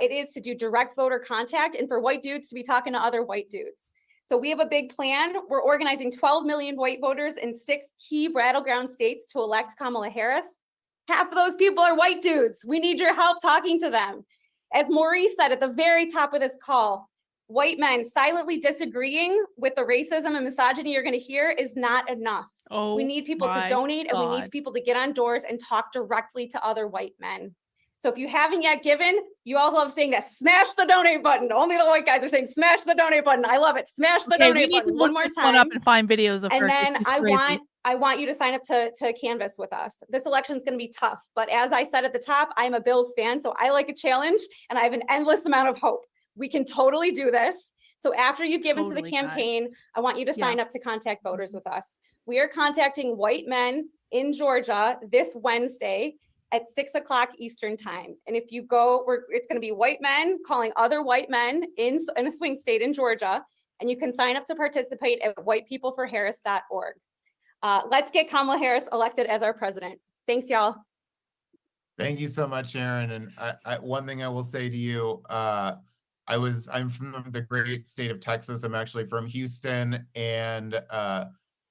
S17: it is to do direct voter contact and for white dudes to be talking to other white dudes. So we have a big plan. We're organizing 12 million white voters in 6 key battleground states to elect Kamala Harris. Half of those people are white dudes. We need your help talking to them. As Maurice said at the very top of this call, white men silently disagreeing with the racism and misogyny you're going to hear is not enough.
S2: Oh,
S17: we need people to
S2: my
S17: donate and we need
S2: God.
S17: people to get on doors and talk directly to other white men. So if you haven't yet given, you all love saying that, smash the donate button. Only the white guys are saying smash the donate button. I love it. Smash the
S2: Okay, we
S17: donate
S2: need to
S17: button
S2: look
S17: one more
S2: this one up
S17: time.
S2: and find videos of her.
S17: And
S2: 'cause
S17: then
S2: she's
S17: I
S2: crazy.
S17: want you to sign up to Canvas with us. This election is going to be tough, but as I said at the top, I'm a Bills fan, so I like a challenge and I have an endless amount of hope. We can totally do this. So after you've given to the
S2: Totally, guys.
S17: campaign, I want you to sign up to contact voters with us. We are contacting white men in Georgia this Wednesday at 6 o'clock Eastern time. And if you go, it's going to be white men calling other white men in a swing state in Georgia. And you can sign up to participate at whitepeopleforharris.org. Let's get Kamala Harris elected as our president. Thanks, y'all.
S6: Thank you so much, Sharon. And one thing I will say to you, I'm from the great state of Texas. I'm actually from Houston, and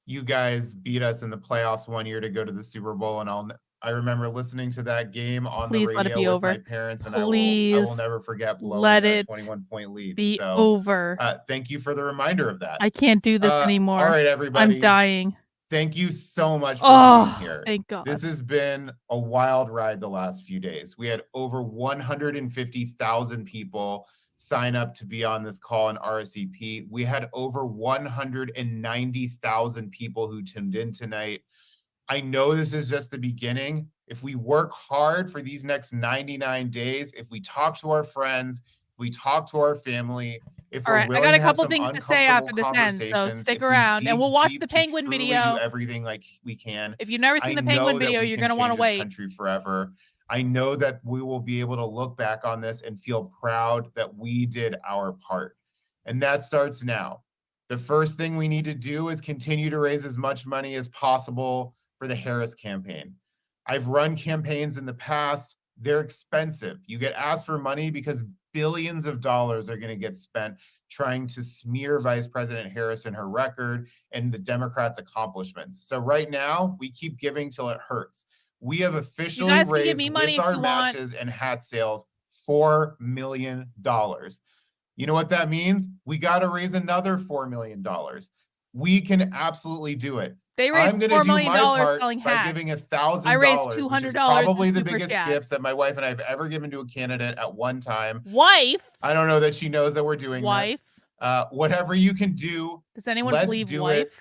S6: you guys beat us in the playoffs one year to go to the Super Bowl. And I remember listening to that game on
S2: Please
S6: the
S2: let it be
S6: radio with
S2: over.
S6: my parents, and
S2: Please
S6: I will never forget blowing
S2: let
S6: a
S2: it
S6: 21-point lead.
S2: be
S6: So
S2: over.
S6: thank you for the reminder of that.
S2: I can't do this anymore.
S6: All right, everybody.
S2: I'm dying.
S6: Thank you so much for
S2: Oh,
S6: being here.
S2: thank God.
S6: This has been a wild ride the last few days. We had over 150,000 people sign up to be on this call in RSVP. We had over 190,000 people who tuned in tonight. I know this is just the beginning. If we work hard for these next 99 days, if we talk to our friends, if we talk to our family, if
S2: All
S6: we're
S2: right, I
S6: willing
S2: got a
S6: to have
S2: couple
S6: some
S2: things to say after this ends, so
S6: conversations,
S2: stick
S6: if we
S2: around and
S6: dig
S2: we'll watch
S6: deep
S2: the
S6: to
S2: Penguin
S6: truly
S2: video.
S6: do everything like we can.
S2: If you've never seen the
S6: I
S2: Penguin
S6: know that
S2: video,
S6: we
S2: you're
S6: can
S2: going to want to
S6: change this
S2: wait.
S6: country forever. I know that we will be able to look back on this and feel proud that we did our part. And that starts now. The first thing we need to do is continue to raise as much money as possible for the Harris campaign. I've run campaigns in the past. They're expensive. You get asked for money because billions of dollars are going to get spent trying to smear Vice President Harris and her record and the Democrats' accomplishments. So right now, we keep giving till it hurts. We have officially
S2: guys can give
S6: raised
S2: me money
S6: with
S2: if
S6: our
S2: you want.
S6: matches and hat sales $4 million. You know what that means? We got to raise another $4 million. We can absolutely do it.
S2: They
S6: I'm
S2: raised
S6: going to
S2: $4
S6: do
S2: million
S6: my part
S2: selling
S6: by
S2: hats.
S6: giving
S2: I raised
S6: $1,000, which is
S2: $200
S6: probably
S2: in
S6: the
S2: super
S6: biggest
S2: chats.
S6: gift that my wife and I have ever given to a candidate at one time.
S2: Wife.
S6: I don't know that she knows that we're doing
S2: Wife.
S6: this. Whatever you can do,
S2: Does anyone
S6: let's
S2: believe
S6: do
S2: wife?
S6: it.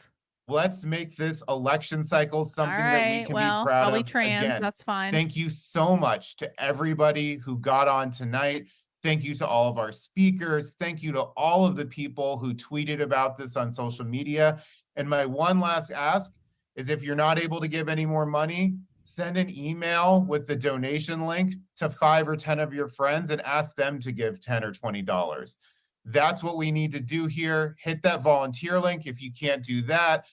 S6: Let's make this election cycle something that we
S2: right,
S6: can
S2: well,
S6: be proud
S2: probably
S6: of.
S2: trans,
S6: Again,
S2: that's fine.
S6: thank you so much to everybody who got on tonight. Thank you to all of our speakers. Thank you to all of the people who tweeted about this on social media. And my one last ask is, if you're not able to give any more money, send an email with the donation link to 5 or 10 of your friends and ask them to give $10 or $20. That's what we need to do here. Hit that volunteer link. If you can't do that,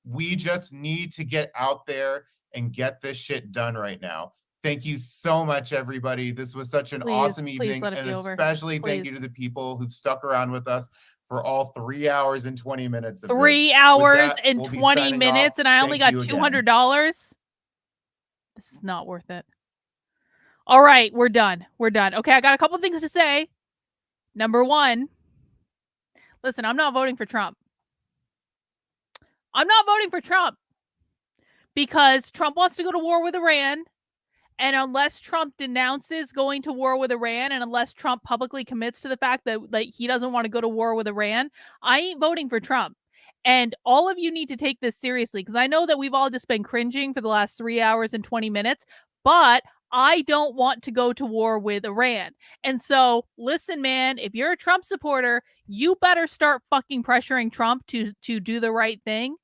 S6: we just need to get out there and get this shit done right now. Thank you so much, everybody. This was such an awesome evening.
S2: let it
S6: And
S2: be over.
S6: especially thank you to the people who've stuck around with us for all 3 hours and 20 minutes of this.
S2: 3 hours
S6: With that,
S2: and
S6: we'll be
S2: 20
S6: signing
S2: minutes,
S6: off.
S2: and I only
S6: Thank
S2: got
S6: you again.
S2: $200. This is not worth it. All right, we're done. We're done. Okay, I got a couple things to say. Number one, listen, I'm not voting for Trump. I'm not voting for Trump because Trump wants to go to war with Iran. And unless Trump denounces going to war with Iran, and unless Trump publicly commits to the fact that he doesn't want to go to war with Iran, I ain't voting for Trump. And all of you need to take this seriously, because I know that we've all just been cringing for the last 3 hours and 20 minutes, but I don't want to go to war with Iran. And so, listen, man, if you're a Trump supporter, you better start fucking pressuring Trump to do the right thing,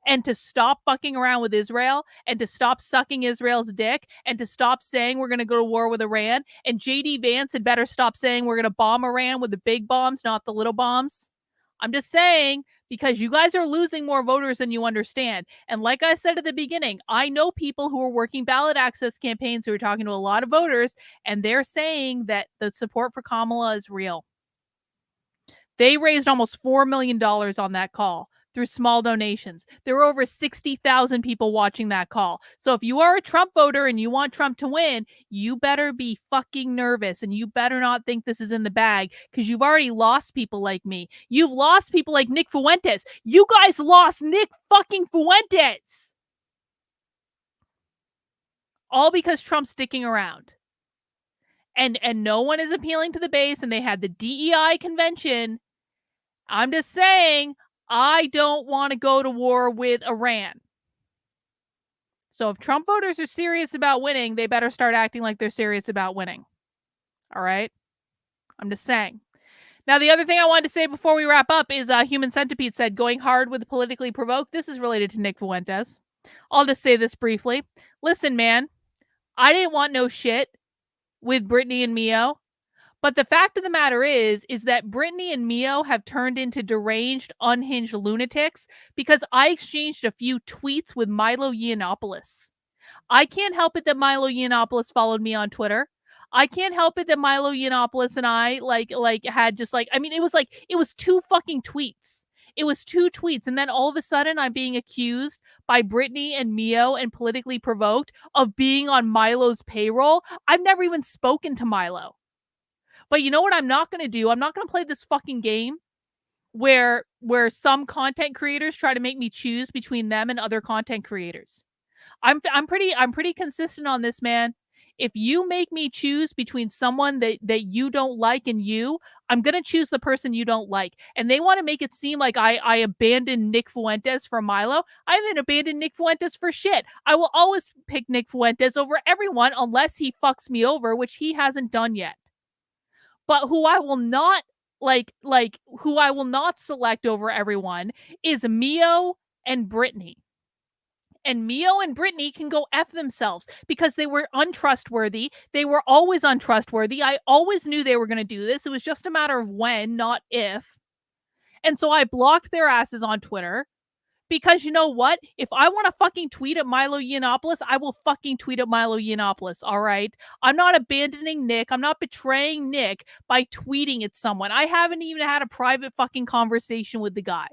S2: and to stop fucking around with Israel, and to stop sucking Israel's dick, and to stop saying we're going to go to war with Iran. And JD Vance had better stop saying we're going to bomb Iran with the big bombs, not the little bombs. I'm just saying, because you guys are losing more voters than you understand. And like I said at the beginning, I know people who are working ballot access campaigns who are talking to a lot of voters, and they're saying that the support for Kamala is real. They raised almost $4 million on that call through small donations. There were over 60,000 people watching that call. So if you are a Trump voter and you want Trump to win, you better be fucking nervous, and you better not think this is in the bag, because you've already lost people like me. You've lost people like Nick Fuentes. You guys lost Nick fucking Fuentes. All because Trump's sticking around. And no one is appealing to the base, and they had the DEI convention. I'm just saying, I don't want to go to war with Iran. So if Trump voters are serious about winning, they better start acting like they're serious about winning. All right? I'm just saying. Now, the other thing I wanted to say before we wrap up is Human Centipede said, going hard with politically provoked. This is related to Nick Fuentes. I'll just say this briefly. Listen, man, I didn't want no shit with Brittany and Mio. But the fact of the matter is that Brittany and Mio have turned into deranged, unhinged lunatics because I exchanged a few tweets with Milo Yiannopoulos. I can't help it that Milo Yiannopoulos followed me on Twitter. I can't help it that Milo Yiannopoulos and I had just it was 2 fucking tweets. It was 2 tweets, and then all of a sudden I'm being accused by Brittany and Mio and politically provoked of being on Milo's payroll. I've never even spoken to Milo. But you know what I'm not going to do? I'm not going to play this fucking game where some content creators try to make me choose between them and other content creators. I'm pretty consistent on this, man. If you make me choose between someone that you don't like and you, I'm going to choose the person you don't like. And they want to make it seem like I abandoned Nick Fuentes for Milo. I haven't abandoned Nick Fuentes for shit. I will always pick Nick Fuentes over everyone unless he fucks me over, which he hasn't done yet. But who I will not who I will not select over everyone is Mio and Brittany. And Mio and Brittany can go F themselves because they were untrustworthy. They were always untrustworthy. I always knew they were going to do this. It was just a matter of when, not if. And so I blocked their asses on Twitter. Because you know what? If I want to fucking tweet at Milo Yiannopoulos, I will fucking tweet at Milo Yiannopoulos, all right? I'm not abandoning Nick. I'm not betraying Nick by tweeting at someone. I haven't even had a private fucking conversation with the guy.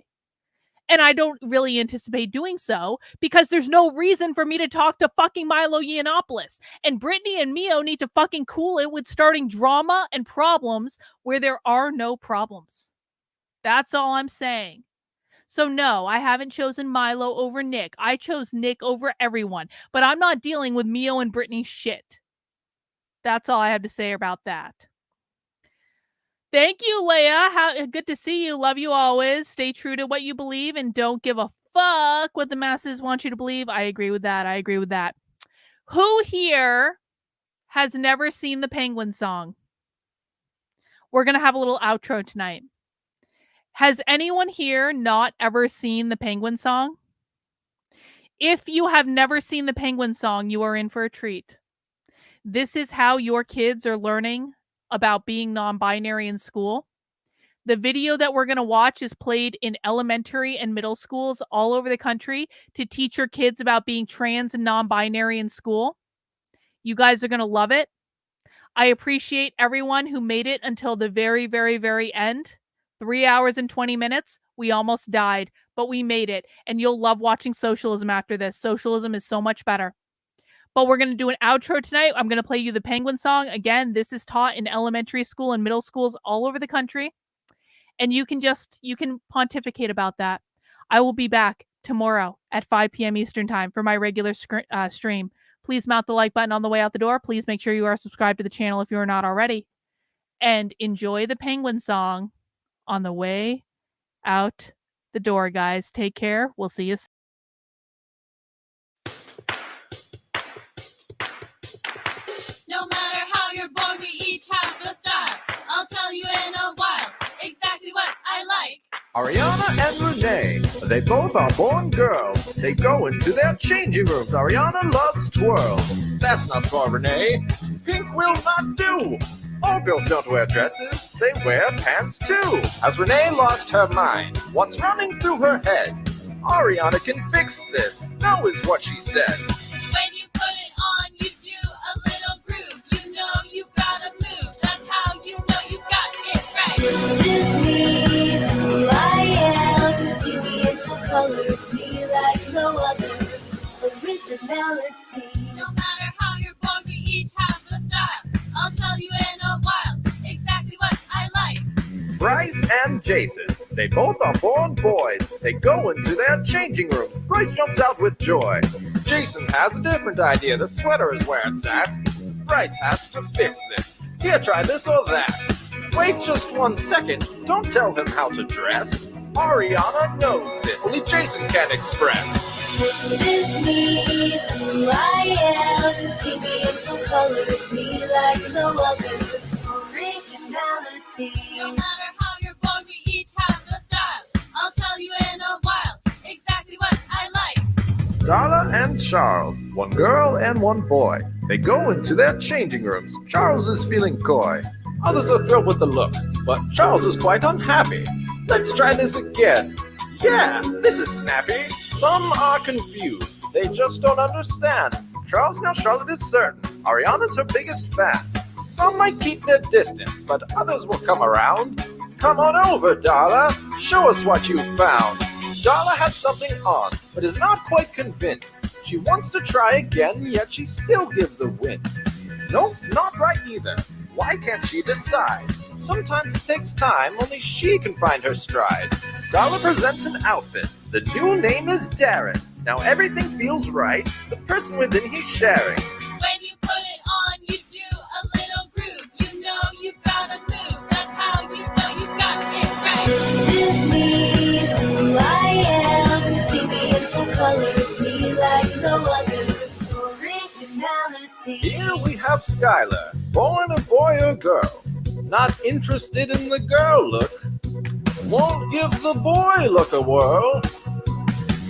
S2: And I don't really anticipate doing so because there's no reason for me to talk to fucking Milo Yiannopoulos. And Brittany and Mio need to fucking cool it with starting drama and problems where there are no problems. That's all I'm saying. So no, I haven't chosen Milo over Nick. I chose Nick over everyone. But I'm not dealing with Mio and Brittany's shit. That's all I have to say about that. Thank you, Leia. Good to see you. Love you always. Stay true to what you believe and don't give a fuck what the masses want you to believe. I agree with that. I agree with that. Who here has never seen the Penguin song? We're going to have a little outro tonight. Has anyone here not ever seen the Penguin song? If you have never seen the Penguin song, you are in for a treat. This is how your kids are learning about being non-binary in school. The video that we're going to watch is played in elementary and middle schools all over the country to teach your kids about being trans and non-binary in school. You guys are going to love it. I appreciate everyone who made it until the very, very, very end. 3 hours and 20 minutes. We almost died, but we made it. And you'll love watching Socialism after this. Socialism is so much better. But we're going to do an outro tonight. I'm going to play you the Penguin song. Again, this is taught in elementary school and middle schools all over the country. And you can pontificate about that. I will be back tomorrow at 5 p.m. Eastern time for my regular stream. Please mount the like button on the way out the door. Please make sure you are subscribed to the channel if you are not already. And enjoy the Penguin song on the way out the door, guys. Take care. We'll see you soon.
S18: No matter how you're born, we each have the style. I'll tell you in a while exactly what I like.
S20: Ariana and Renee, they both are born girls. They go into their changing rooms. Ariana loves twirls. That's not for Renee. Pink will not do. All girls don't wear dresses, they wear pants too. Has Renee lost her mind? What's running through her head? Ariana can fix this, no is what she said.
S18: When you put it on, you do a little groove. You know you've got to move. That's how you know you've got it right.
S23: This is me, who I am. See me in full color, it's me like no other. Originality.
S18: No matter how you're born, we each have the style. I'll tell you in a while exactly what I like.
S20: Bryce and Jason, they both are born boys. They go into their changing rooms. Bryce jumps out with joy. Jason has a different idea. The sweater is where it's at. Bryce has to fix this. Here, try this or that. Wait just 1 second. Don't tell him how to dress. Ariana knows this. Only Jason can express.
S23: This is me, who I am. See me in full color, it's me like no other. Originality.
S18: No matter how you're born, we each have the style. I'll tell you in a while exactly what I like.
S20: Darla and Charles, one girl and one boy. They go into their changing rooms. Charles is feeling coy. Others are thrilled with the look, but Charles is quite unhappy. Let's try this again. Yeah, this is snappy. Some are confused. They just don't understand. Charles, now Charlotte is certain. Ariana's her biggest fan. Some might keep their distance, but others will come around. Come on over, Darla. Show us what you found. Darla had something on, but is not quite convinced. She wants to try again, yet she still gives a wince. Nope, not right either. Why can't she decide? Sometimes it takes time, only she can find her stride. Darla presents an outfit. The new name is Darren. Now everything feels right. The person within he's sharing.
S18: When you put it on, you do a little groove. You know you've got to move. That's how you know you've got it right.
S23: This is me, who I am. See me in full color, it's me like no other. Originality.
S20: Here we have Skylar, born a boy or girl. Not interested in the girl look. Won't give the boy look a whirl.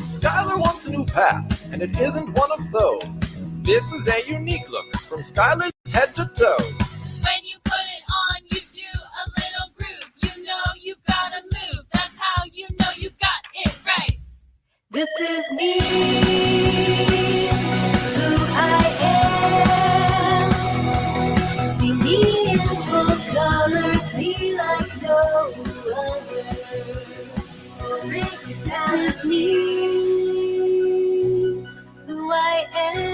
S20: Skylar wants a new path, and it isn't one of those. This is a unique look from Skylar's head to toe.
S18: When you put it on, you do a little groove. You know you've got to move. That's how you know you've got it right.
S23: This is me, who I am. See me in full color, see like no other. Originality, who I am.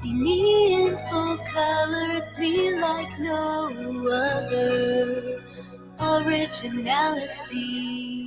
S23: See me in full color, see like no other. originality.